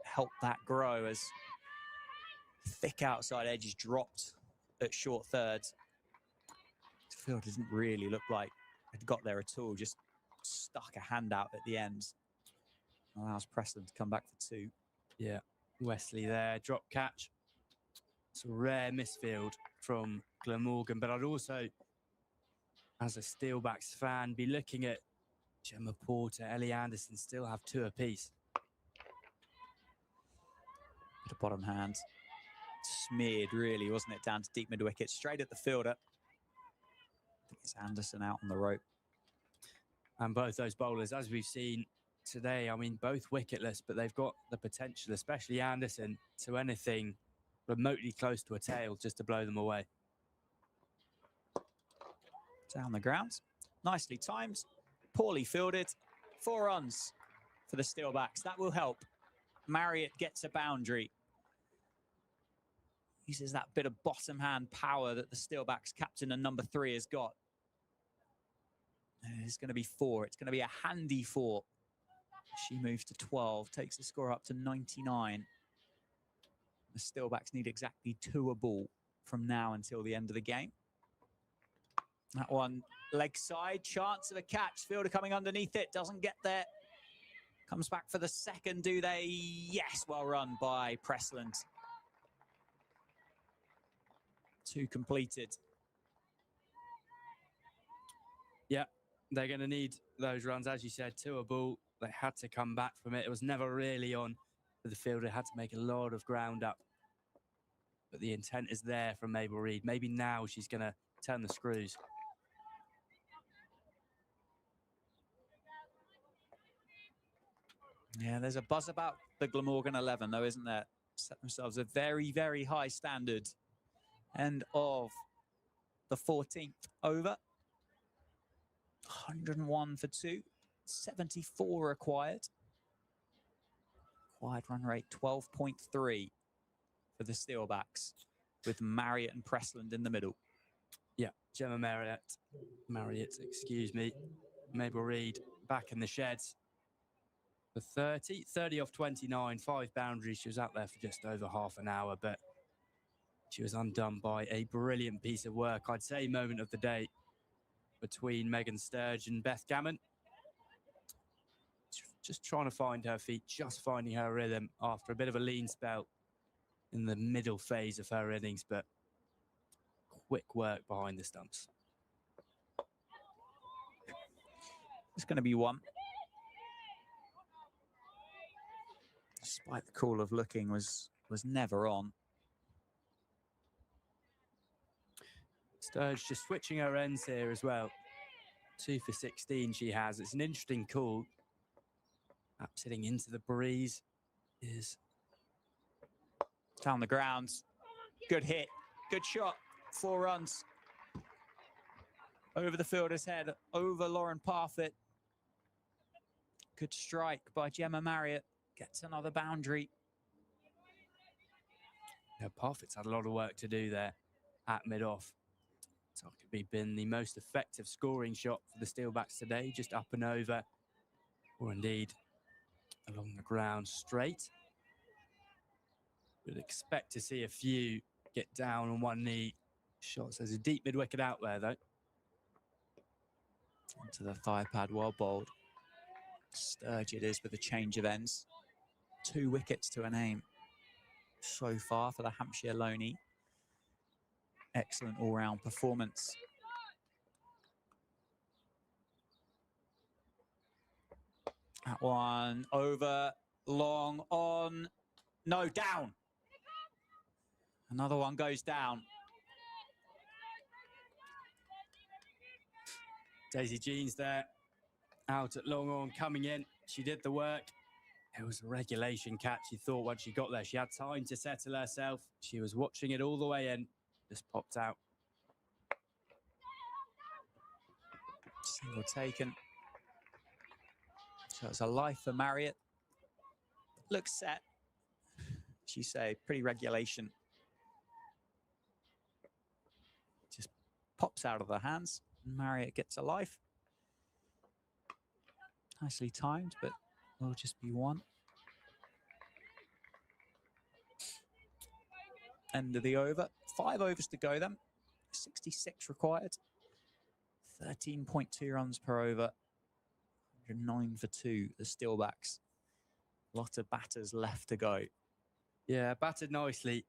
S1: help that grow as thick outside edge is dropped at short thirds. The field doesn't really look like it got there at all, just stuck a hand out at the end. Allows Preston to come back for 2.
S2: Yeah, Wesley there, drop catch. It's a rare misfield from Glamorgan, but I'd also, as a Steelbacks fan, be looking at Gemma Porter, Ellie Anderson still have 2 apiece.
S1: Bit of bottom hand. Smeared, really, wasn't it? Down to deep mid-wicket, straight at the fielder. I think it's Anderson out on the rope.
S2: And both those bowlers, as we've seen today, I mean, both wicketless, but they've got the potential, especially Anderson, to anything remotely close to a tail just to blow them away.
S1: Down the ground. Nicely timed. Poorly fielded. 4 runs for the Steelbacks. That will help. Marriott gets a boundary. Uses that bit of bottom hand power that the Steelbacks captain and number 3 has got. It's going to be 4. It's going to be a handy 4. She moves to 12, takes the score up to 99. The Steelbacks need exactly 2 a ball from now until the end of the game. That one leg side, chance of a catch. Fielder coming underneath it, doesn't get there. Comes back for the second, do they? Yes, well run by Pressland. 2 completed.
S2: Yeah, they're going to need those runs. As you said, to a ball, they had to come back from it. It was never really on for the fielder. Had to make a lot of ground up. But the intent is there from Mabel Reid. Maybe now she's going to turn the screws.
S1: Yeah, there's a buzz about the Glamorgan 11, though, isn't there? Set themselves a very, very high standard. End of the 14th over. 101 for 2. 74 required. Required run rate 12.3 for the Steelbacks, with Marriott and Pressland in the middle.
S2: Yeah, Gemma Marriott, excuse me. Mabel Reid back in the sheds. For 30 off 29, 5 boundaries. She was out there for just over half an hour, but she was undone by a brilliant piece of work. I'd say moment of the day between Megan Sturge and Beth Gammon. Just trying to find her feet, just finding her rhythm after a bit of a lean spell in the middle phase of her innings, but quick work behind the stumps.
S1: It's going to be one. Despite the call of looking, was never on.
S2: Sturge just switching her ends here as well. 2 for 16 she has. It's an interesting call. Perhaps hitting into the breeze is
S1: down the ground. Good hit, good shot, 4 runs. Over the fielder's head, over Lauren Parfitt. Good strike by Gemma Marriott. Gets another boundary.
S2: Yeah, Parfitt's had a lot of work to do there at mid-off. It's arguably been the most effective scoring shot for the Steelbacks today, just up and over, or indeed along the ground straight. We'd expect to see a few get down on one knee shots. There's a deep mid-wicket out there, though.
S1: Onto the thigh pad, well bowled. Sturge it is with a change of ends. 2 wickets to a name so far for the Hampshire Loney. Excellent all-round performance. That one over, long on, no, down. Another one goes down.
S2: Daisy Jeans there, out at long on, coming in. She did the work. It was a regulation catch. She thought once she got there, she had time to settle herself. She was watching it all the way in. Just popped out.
S1: Single taken. So it's a life for Marriott. Looks set. As you say, pretty regulation. Just pops out of the hands. Marriott gets a life. Nicely timed, but will just be one. End of the over. 5 overs to go then. 66 required. 13.2 runs per over. 109 for 2, the Steelbacks. A lot of batters left to go.
S2: Yeah, batted nicely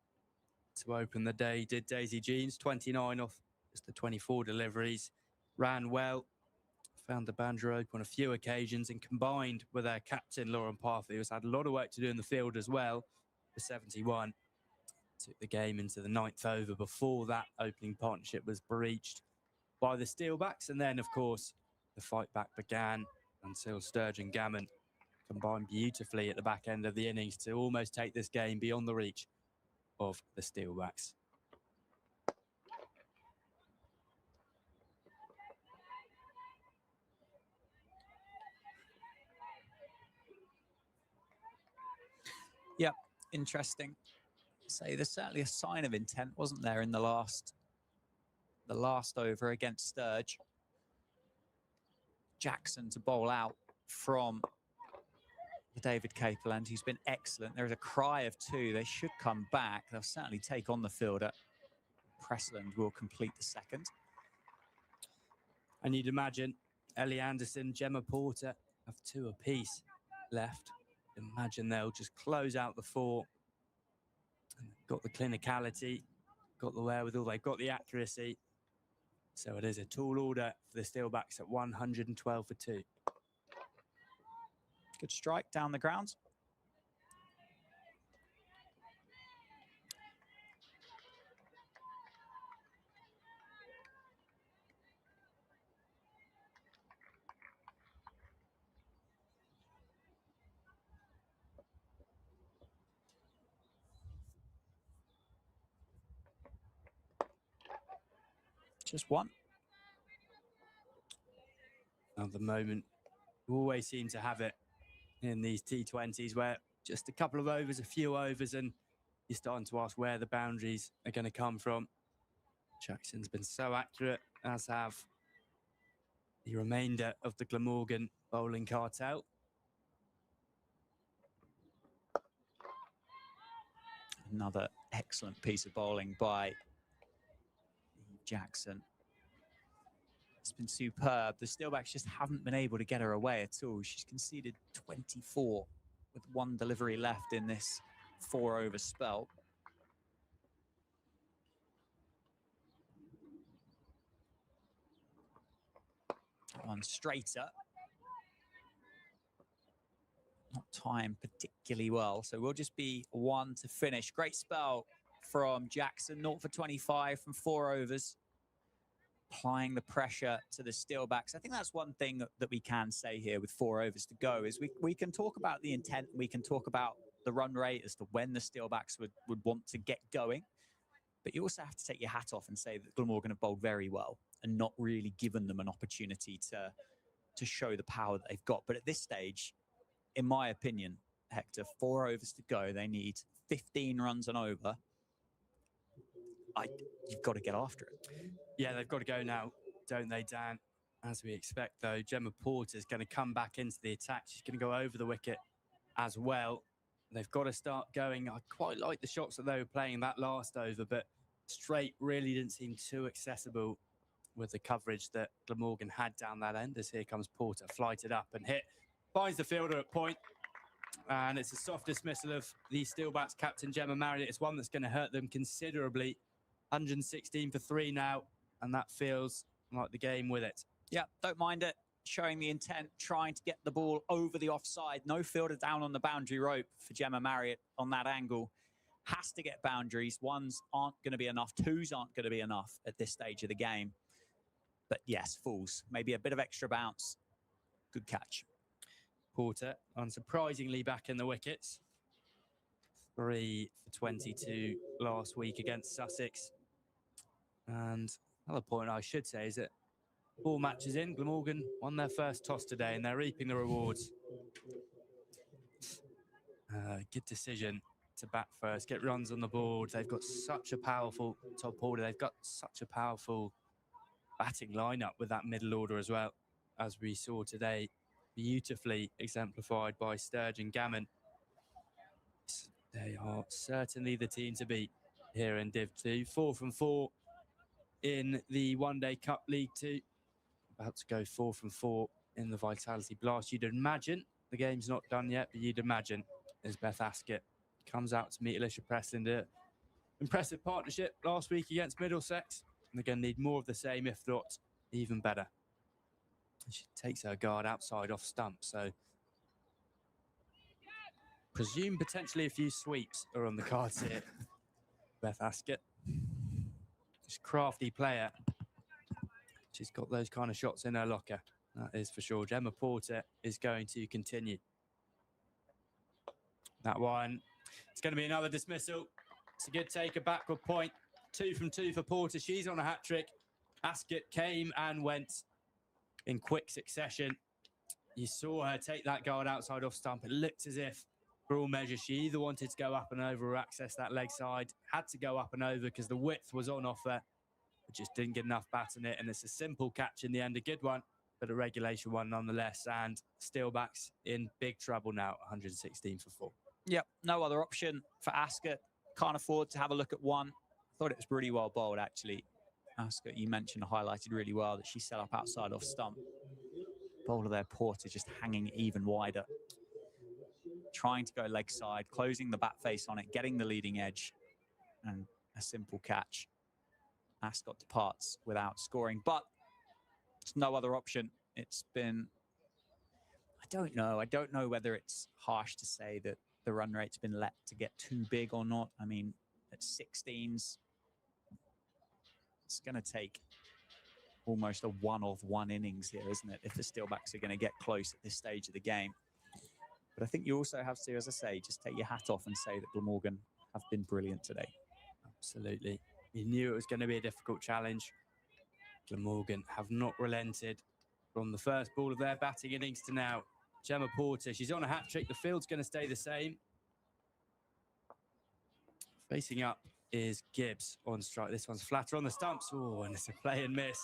S2: to open the day. Did Daisy Jeans, 29 off just the 24 deliveries. Ran well. Found the boundary open on a few occasions, and combined with our captain, Lauren Parfitt, who's had a lot of work to do in the field as well, for 71. Took the game into the 9th over before that opening partnership was breached by the Steelbacks. And then, of course, the fight back began until Sturge and Gammon combined beautifully at the back end of the innings to almost take this game beyond the reach of the Steelbacks.
S1: Yep, interesting. Say there's certainly a sign of intent, wasn't there, in the last over against Sturge. Jackson to bowl out from the David Capeland, who's been excellent. There is a cry of 2. They should come back. They'll certainly take on the fielder. Pressland will complete the second.
S2: And you'd imagine Ellie Anderson, Gemma Porter have 2 apiece left. Imagine they'll just close out the 4. And they've got the clinicality, got the wherewithal, they've got the accuracy. So it is a tall order for the Steelbacks at 112 for 2.
S1: Good strike down the ground. Just one.
S2: At the moment, we always seem to have it in these T20s where just a couple of overs, a few overs, and you're starting to ask where the boundaries are going to come from. Jackson's been so accurate, as have the remainder of the Glamorgan bowling cartel.
S1: Another excellent piece of bowling by Jackson. It's been superb. The Steelbacks just haven't been able to get her away at all. She's conceded 24 with 1 delivery left in this 4-over spell. One straighter. Not timed particularly well, so we'll just be 1 to finish. Great spell from Jackson, 0 for 25 from 4 overs. Applying the pressure to the Steelbacks. I think that's one thing that we can say here with 4 overs to go is we can talk about the intent, we can talk about the run rate as to when the Steelbacks would want to get going. But you also have to take your hat off and say that Glamorgan have bowled very well and not really given them an opportunity to show the power that they've got. But at this stage, in my opinion, Hector, 4 overs to go. They need 15 runs and over. You've got to get after it.
S2: Yeah, they've got to go now, don't they, Dan? As we expect, though, Gemma Porter is going to come back into the attack. She's going to go over the wicket as well. They've got to start going. I quite like the shots that they were playing that last over, but straight really didn't seem too accessible with the coverage that Glamorgan had down that end. As here comes Porter, flighted up and hit. Finds the fielder at point. And it's a soft dismissal of the Steelbacks captain, Gemma Marriott. It's one that's going to hurt them considerably. 116 for 3 now, and that feels like the game with it.
S1: Yeah, don't mind it. Showing the intent, trying to get the ball over the offside. No fielder down on the boundary rope for Gemma Marriott on that angle. Has to get boundaries. 1s aren't going to be enough. 2s aren't going to be enough at this stage of the game. But yes, falls. Maybe a bit of extra bounce. Good catch.
S2: Porter, unsurprisingly, back in the wickets. 3 for 22 last week against Sussex. And another point I should say is that all matches in, Glamorgan won their first toss today and they're reaping the rewards. Good decision to bat first, get runs on the board. They've got such a powerful top order. They've got such a powerful batting lineup with that middle order as well, as we saw today, beautifully exemplified by Sturgeon Gammon. They are certainly the team to beat here in Div 2. 4 from 4 in the One Day Cup League 2. About to go 4 from 4 in the Vitality Blast. You'd imagine, the game's not done yet, but you'd imagine as Beth Askett comes out to meet Alicia Pressley. Impressive partnership last week against Middlesex. And they're going to need more of the same, if not even better. She takes her guard outside off stump, so presume potentially a few sweeps are on the cards here. Beth Askett, she's a crafty player. She's got those kind of shots in her locker, that is for sure. Gemma Porter is going to continue. That one, it's going to be another dismissal. It's a good take, a backward point. 2 from 2 for Porter. She's on a hat-trick. Askett came and went in quick succession. You saw her take that guard outside off stump. It looked as if, for all measures, she either wanted to go up and over or access that leg side. Had to go up and over because the width was on offer. But just didn't get enough bat in it. And it's a simple catch in the end, a good one, but a regulation one nonetheless. And Steelbacks in big trouble now, 116 for 4.
S1: Yep, no other option for Askett. Can't afford to have a look at one. Thought it was really well bowled, actually. Ascot, you mentioned, highlighted really well that she set up outside off stump. Bowler there, Porter, just hanging even wider. Trying to go leg side, closing the bat face on it, getting the leading edge, and a simple catch. Ascot departs without scoring, but there's no other option. It's been, I don't know whether it's harsh to say that the run rate's been let to get too big or not. I mean, at 16s, it's going to take almost a one-of-one innings here, isn't it, if the Steelbacks are going to get close at this stage of the game. But I think you also have to, as I say, just take your hat off and say that Glamorgan have been brilliant today.
S2: Absolutely. You knew it was going to be a difficult challenge. Glamorgan have not relented from the first ball of their batting innings to now. Gemma Porter, she's on a hat-trick. The field's going to stay the same. Facing up is Gibbs on strike. This one's flatter on the stumps. Oh, and it's a play and miss.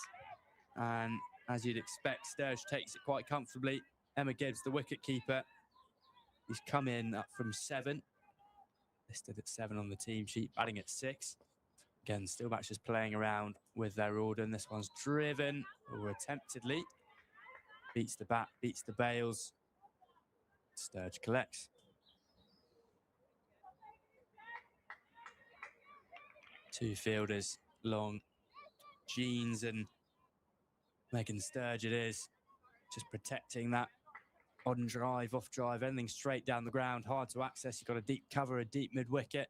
S2: And as you'd expect, Sturge takes it quite comfortably. Emma Gibbs, the wicket-keeper, he's come in up from 7. Listed at 7 on the team sheet, batting at 6. Again, Steelbacks just playing around with their order, and this one's driven, or attemptedly. Beats the bat, beats the bails. Sturge collects. Two fielders, Long, Jeans and Megan Sturge it is. Just protecting that on drive, off drive, anything straight down the ground, hard to access. You've got a deep cover, a deep mid-wicket.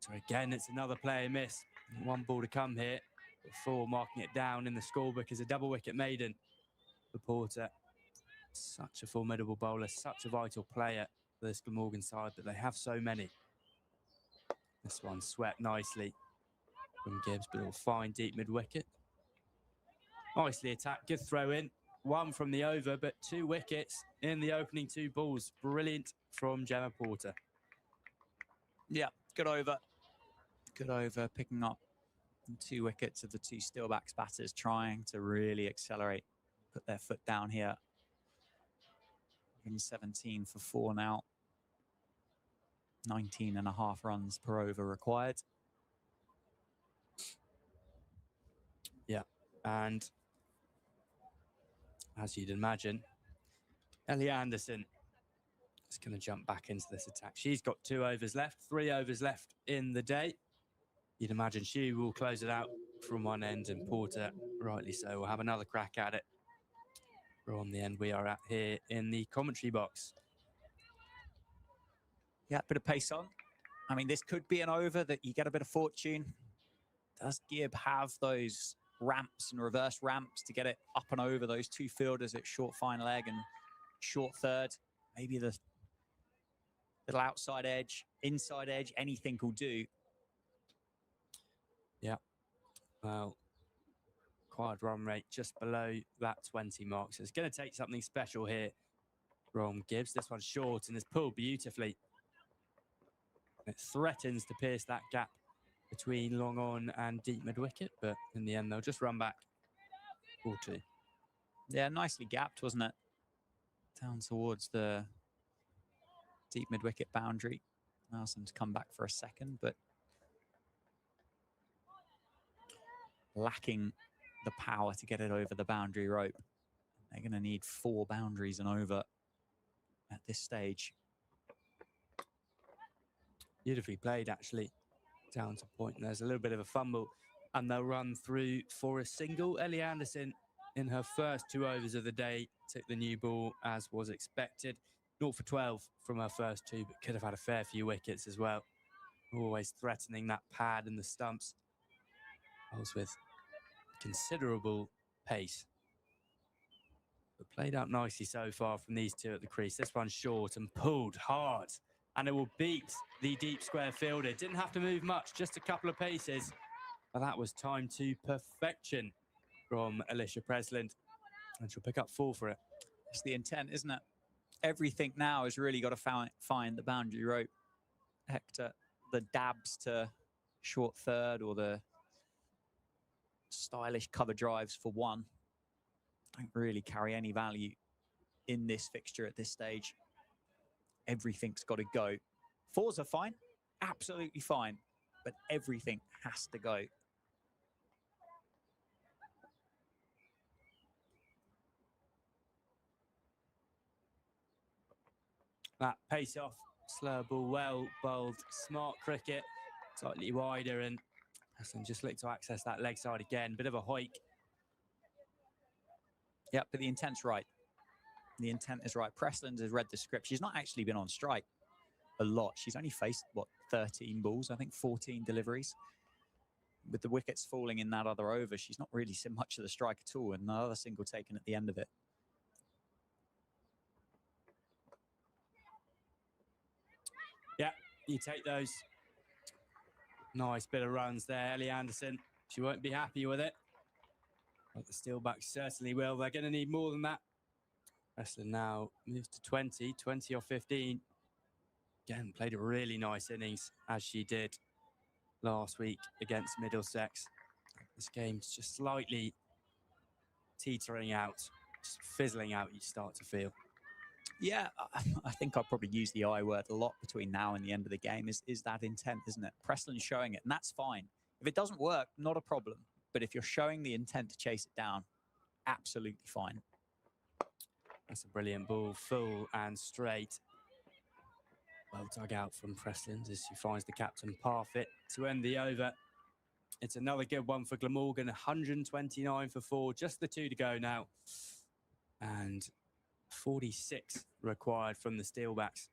S2: So again, it's another player miss. One ball to come here before marking it down in the scorebook as a double wicket maiden for Porter. Such a formidable bowler, such a vital player for this Glamorgan side, but they have so many. This one swept nicely from Gibbs, but it'll find deep mid-wicket. Nicely attacked, good throw in. 1 from the over, but 2 wickets in the opening 2 balls. Brilliant from Gemma Porter.
S1: Yeah, good over. Good over, picking up 2 wickets of the 2 Steelbacks batters, trying to really accelerate, put their foot down here. 17 for 4 now. 19.5 runs per over required.
S2: Yeah, and as you'd imagine, Ellie Anderson is going to jump back into this attack. She's got 2 overs left, 3 overs left in the day. You'd imagine she will close it out from one end, and Porter, rightly so, will have another crack at it from the end we are at here in the commentary box.
S1: Yeah, bit of pace on. I mean, this could be an over that you get a bit of fortune. Does Gibb have those ramps and reverse ramps to get it up and over those 2 fielders at short fine leg and short third? Maybe the little outside edge, inside edge, anything will do.
S2: Yeah. Well, required run rate just below that 20 mark. So it's going to take something special here from Gibbs. This one's short and is pulled beautifully. It threatens to pierce that gap between long on and deep mid-wicket, but in the end, they'll just run back 4-2.
S1: Yeah, nicely gapped, wasn't it? Down towards the deep mid-wicket boundary. Allows them to come back for a second, but lacking the power to get it over the boundary rope. They're going to need 4 boundaries and over at this stage.
S2: Beautifully played, actually, down to point. And there's a little bit of a fumble, and they'll run through for a single. Ellie Anderson, in her first 2 overs of the day, took the new ball as was expected. 0 for 12 from her first 2, but could have had a fair few wickets as well. Always threatening that pad and the stumps. Bowls with considerable pace, but played out nicely so far from these 2 at the crease. This one's short and pulled hard, and it will beat the deep square fielder. Didn't have to move much, just a couple of paces, but that was timed to perfection from Alicia Presland, and she'll pick up 4 for it.
S1: It's the intent, isn't it? Everything now has really got to find the boundary rope. Hector, the dabs to short third or the stylish cover drives for 1 don't really carry any value in this fixture at this stage. Everything's got to go. 4s are fine, absolutely fine, but everything has to go.
S2: That pace off, slow ball, well bowled, smart cricket, slightly wider, and Preston just looked to access that leg side again. Bit of a hike.
S1: Yep, but the intent's right. The intent is right. Presland has read the script. She's not actually been on strike a lot. She's only faced, what, 13 balls, I think 14 deliveries. With the wickets falling in that other over, she's not really seen much of the strike at all, and another single taken at the end of it.
S2: Yeah, you take those. Nice bit of runs there. Ellie Anderson, she won't be happy with it. But the Steelbacks certainly will. They're going to need more than that. Preston now moves to 20 or 15. Again, played a really nice innings, as she did last week against Middlesex. This game's just slightly teetering out, just fizzling out, you start to feel.
S1: Yeah, I think I'll probably use the I word a lot between now and the end of the game is that intent, isn't it? Preston's showing it, and that's fine. If it doesn't work, not a problem. But if you're showing the intent to chase it down, absolutely fine.
S2: That's a brilliant ball, full and straight. Well dug out from Preston as she finds the captain Parfit to end the over. It's another good one for Glamorgan, 129 for 4, just the 2 to go now. And 46 required from the Steelbacks.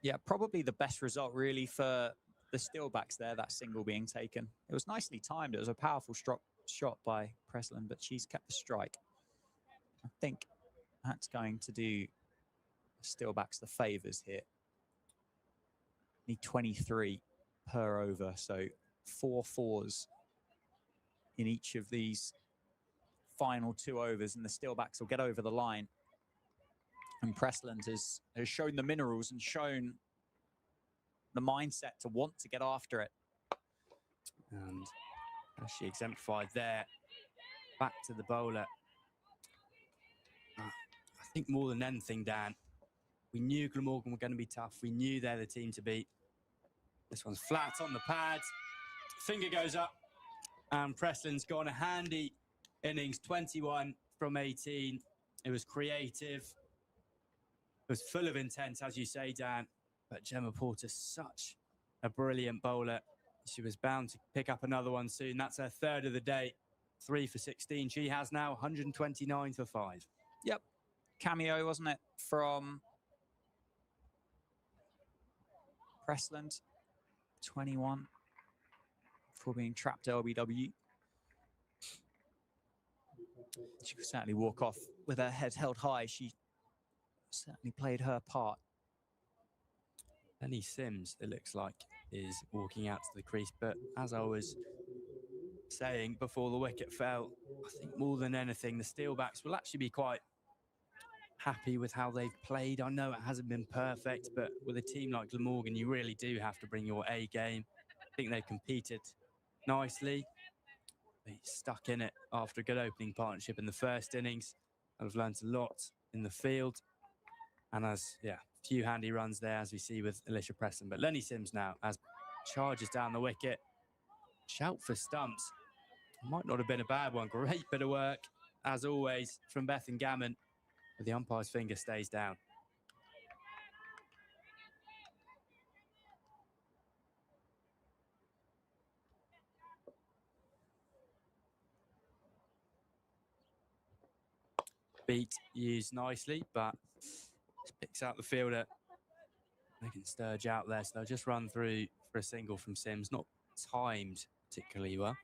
S1: Yeah, probably the best result really for the Steelbacks there, that single being taken. It was nicely timed. It was a powerful shot by Presland, but she's kept the strike. I think that's going to do Steelbacks the favours here. Need 23 per over, so 4 fours in each of these final 2 overs, and the Steelbacks will get over the line. And Presland has shown the minerals and shown the mindset to want to get after it.
S2: And as she exemplified there, back to the bowler. I think more than anything, Dan, we knew Glamorgan were going to be tough. We knew they're the team to beat. This one's flat on the pad. Finger goes up. And Preston's got a handy innings, 21 from 18. It was creative. It was full of intent, as you say, Dan. But Gemma Porter's such a brilliant bowler. She was bound to pick up another one soon. That's her 3rd of the day. 3 for 16. She has now 129 for 5.
S1: Yep. Cameo, wasn't it, from Presland? 21 for being trapped LBW. She could certainly walk off with her head held high. She certainly played her part.
S2: Lenny Sims, it looks like, is walking out to the crease. But as I was saying before the wicket fell, I think more than anything, the Steelbacks will actually be quite happy with how they've played. I know it hasn't been perfect, but with a team like Glamorgan, you really do have to bring your A game. I think they've competed nicely. They stuck in it after a good opening partnership in the first innings. I've learned a lot in the field. And as, yeah, a few handy runs there, as we see with Alicia Preston. But Lenny Sims now, as charges down the wicket. Shout for stumps. Might not have been a bad one. Great bit of work, as always, from Bethan Gammon. But the umpire's finger stays down. Beat used nicely, but just picks out the fielder. Megan Sturge out there, so they'll just run through for a single from Sims. Not timed particularly well.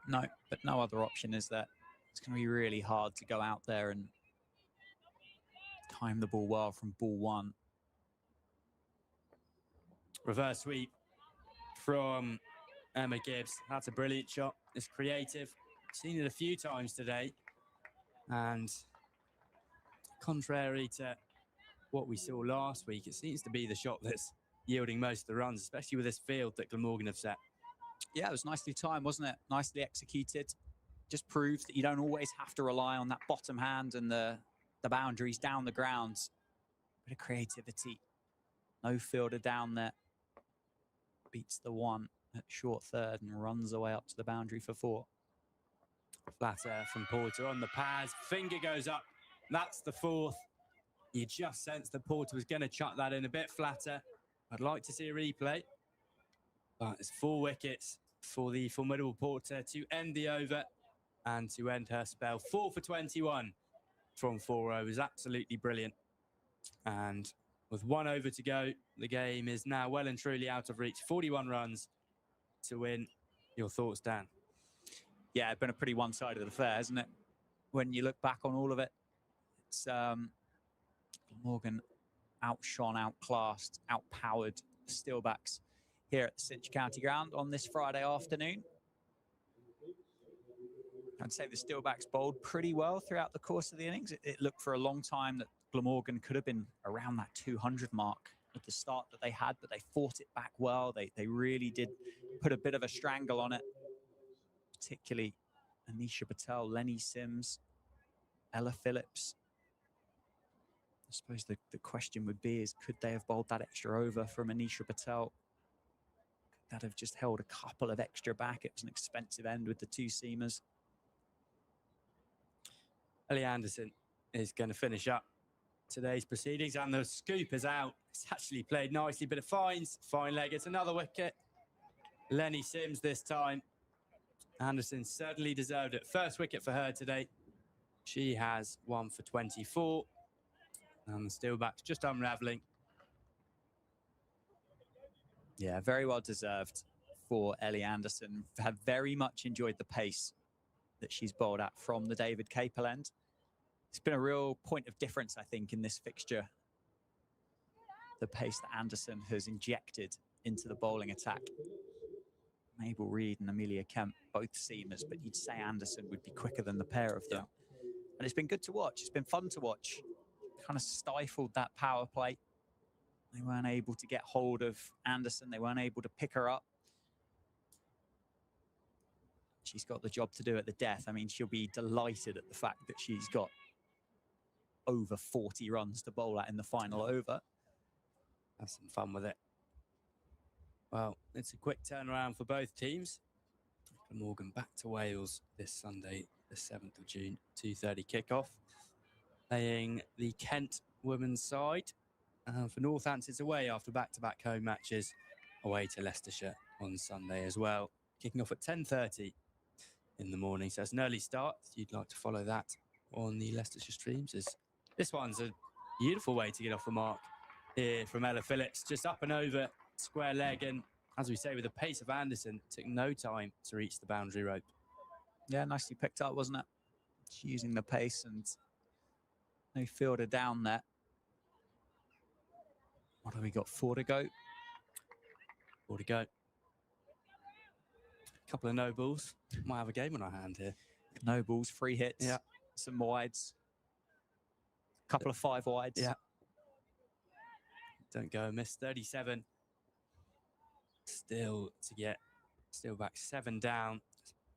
S1: No, but no other option, is there? It's going to be really hard to go out there and time the ball well from ball 1.
S2: Reverse sweep from Emma Gibbs. That's a brilliant shot. It's creative. Seen it a few times today. And contrary to what we saw last week, it seems to be the shot that's yielding most of the runs, especially with this field that Glamorgan have set.
S1: Yeah, it was nicely timed, wasn't it? Nicely executed. Just proves that you don't always have to rely on that bottom hand and the boundaries down the ground. Bit of creativity. No fielder down there. Beats the 1 at short third and runs away up to the boundary for 4.
S2: Flatter from Porter on the pads. Finger goes up. That's the fourth. You just sensed that Porter was going to chuck that in a bit flatter. I'd like to see a replay. But it's 4 wickets for the formidable Porter to end the over and to end her spell. 4 for 21 from 4 overs. Absolutely brilliant. And with 1 over to go, the game is now well and truly out of reach. 41 runs to win. Your thoughts, Dan?
S1: Yeah, it's been a pretty one-sided affair, hasn't it? When you look back on all of it, it's Glamorgan outshone, outclassed, outpowered the Steelbacks here at the Cinch County Ground on this Friday afternoon. I'd say the Steelbacks bowled pretty well throughout the course of the innings. It looked for a long time that Glamorgan could have been around that 200 mark at the start that they had, but they fought it back well. They really did put a bit of a strangle on it, particularly Anisha Patel, Lenny Sims, Ella Phillips. I suppose the question would be is, could they have bowled that extra over from Anisha Patel? Could that have just held a couple of extra back? It was an expensive end with the 2 seamers.
S2: Ellie Anderson is going to finish up today's proceedings, and the scoop is out. It's actually played nicely, but it finds fine leg. It's another wicket. Lenny Sims this time. Anderson certainly deserved it. First wicket for her today. She has 1 for 24. And the Steelbacks just unravelling.
S1: Yeah, very well deserved for Ellie Anderson. Have very much enjoyed the pace that she's bowled at from the David Capel end. It's been a real point of difference, I think, in this fixture. The pace that Anderson has injected into the bowling attack. Mabel Reid and Amelia Kemp, both seamers, but you'd say Anderson would be quicker than the pair of them. Yeah. And it's been good to watch. It's been fun to watch. Kind of stifled that power play. They weren't able to get hold of Anderson. They weren't able to pick her up. She's got the job to do at the death. I mean, she'll be delighted at the fact that she's got over 40 runs to bowl at in the final over.
S2: Have some fun with it. Well, it's a quick turnaround for both teams. Glamorgan back to Wales this Sunday, the 7th of June, 2:30 kickoff. Playing the Kent women's side. For Northants, it's away after back-to-back home matches. Away to Leicestershire on Sunday as well. Kicking off at 10:30 in the morning. So it's an early start. If you'd like to follow that on the Leicestershire streams. This one's a beautiful way to get off the mark here from Ella Phillips. Just up and over, square leg. And as we say, with the pace of Anderson, it took no time to reach the boundary rope.
S1: Yeah, nicely picked up, wasn't it? She's using the pace and no fielder down there. What have we got? 4 to go.
S2: 4 to go. Couple of no balls. Might have a game on our hand here.
S1: No balls, 3 hits.
S2: Yeah.
S1: Some wides. Couple of 5 wides.
S2: Yeah. Don't go amiss. 37. Still to get Steelbacks 7 down.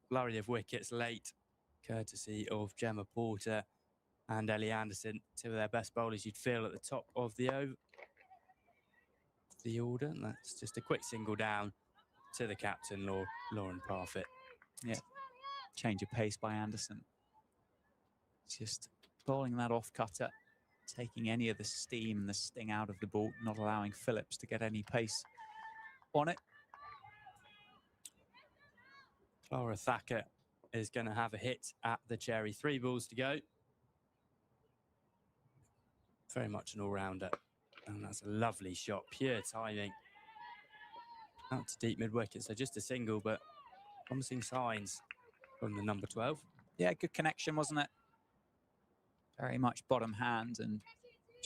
S2: Flurry of wickets late, courtesy of Gemma Porter and Ellie Anderson, 2 of their best bowlers you'd feel at the top of the order. And that's just a quick single down to the captain, Lauren Parfitt.
S1: Yeah, change of pace by Anderson. Just bowling that off cutter, taking any of the steam and the sting out of the ball, not allowing Phillips to get any pace on it.
S2: Clara Thacker is going to have a hit at the cherry. 3 balls to go. Very much an all-rounder. And that's a lovely shot. Pure timing. Out to deep mid-wicket. So just a single, but promising signs from the number 12.
S1: Yeah, good connection, wasn't it? Very much bottom hand and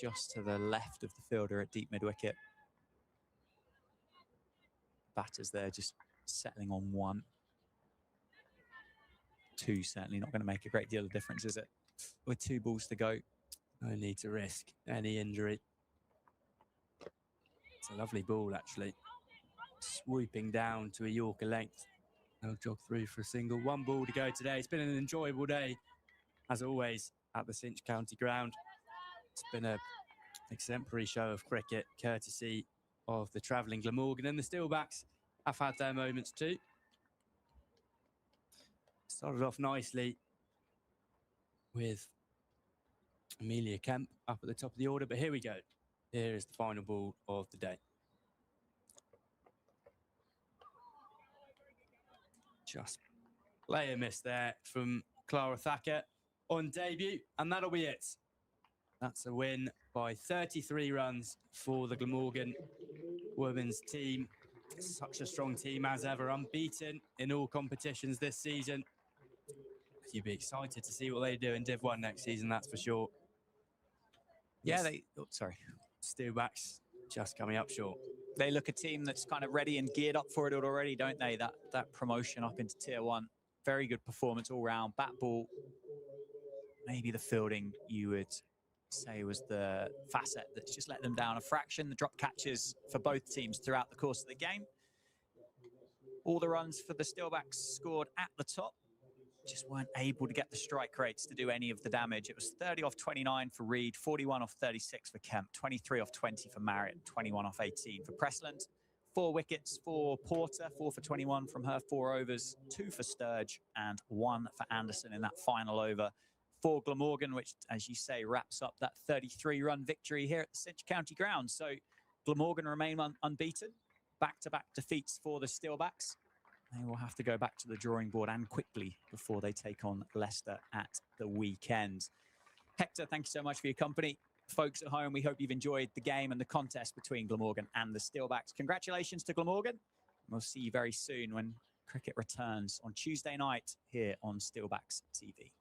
S1: just to the left of the fielder at deep mid-wicket. Batters there just settling on 1. 2 certainly not going to make a great deal of difference, is it? With 2 balls to go.
S2: No need to risk any injury. It's a lovely ball, actually. Swooping down to a Yorker length. They'll jog through for a single. 1 ball to go today. It's been an enjoyable day, as always, at the Cinch County Ground. It's been an exemplary show of cricket, courtesy of the travelling Glamorgan, and the Steelbacks have had their moments too. Started off nicely with Amelia Kemp up at the top of the order, but here we go. Here is the final ball of the day. Just player miss there from Clara Thacker on debut, and that'll be it. That's a win by 33 runs for the Glamorgan women's team. Such a strong team as ever, unbeaten in all competitions this season. You'd be excited to see what they do in Div 1 next season, that's for sure.
S1: Yeah, sorry.
S2: Steelbacks just coming up short.
S1: They look a team that's kind of ready and geared up for it already, don't they? That promotion up into Tier 1. Very good performance all round. Bat ball, maybe the fielding you would say was the facet that's just let them down a fraction. The drop catches for both teams throughout the course of the game. All the runs for the Steelbacks scored at the top. Just weren't able to get the strike rates to do any of the damage. It was 30 off 29 for Reed, 41 off 36 for Kemp, 23 off 20 for Marriott, 21 off 18 for Pressland. 4 wickets for Porter, 4 for 21 from her, 4 overs, 2 for Sturge, and 1 for Anderson in that final over for Glamorgan, which, as you say, wraps up that 33-run victory here at the Cinch County ground. So Glamorgan remain unbeaten. Back-to-back defeats for the Steelbacks. They will have to go back to the drawing board and quickly before they take on Leicester at the weekend. Hector, thank you so much for your company. Folks at home, we hope you've enjoyed the game and the contest between Glamorgan and the Steelbacks. Congratulations to Glamorgan. We'll see you very soon when cricket returns on Tuesday night here on Steelbacks TV.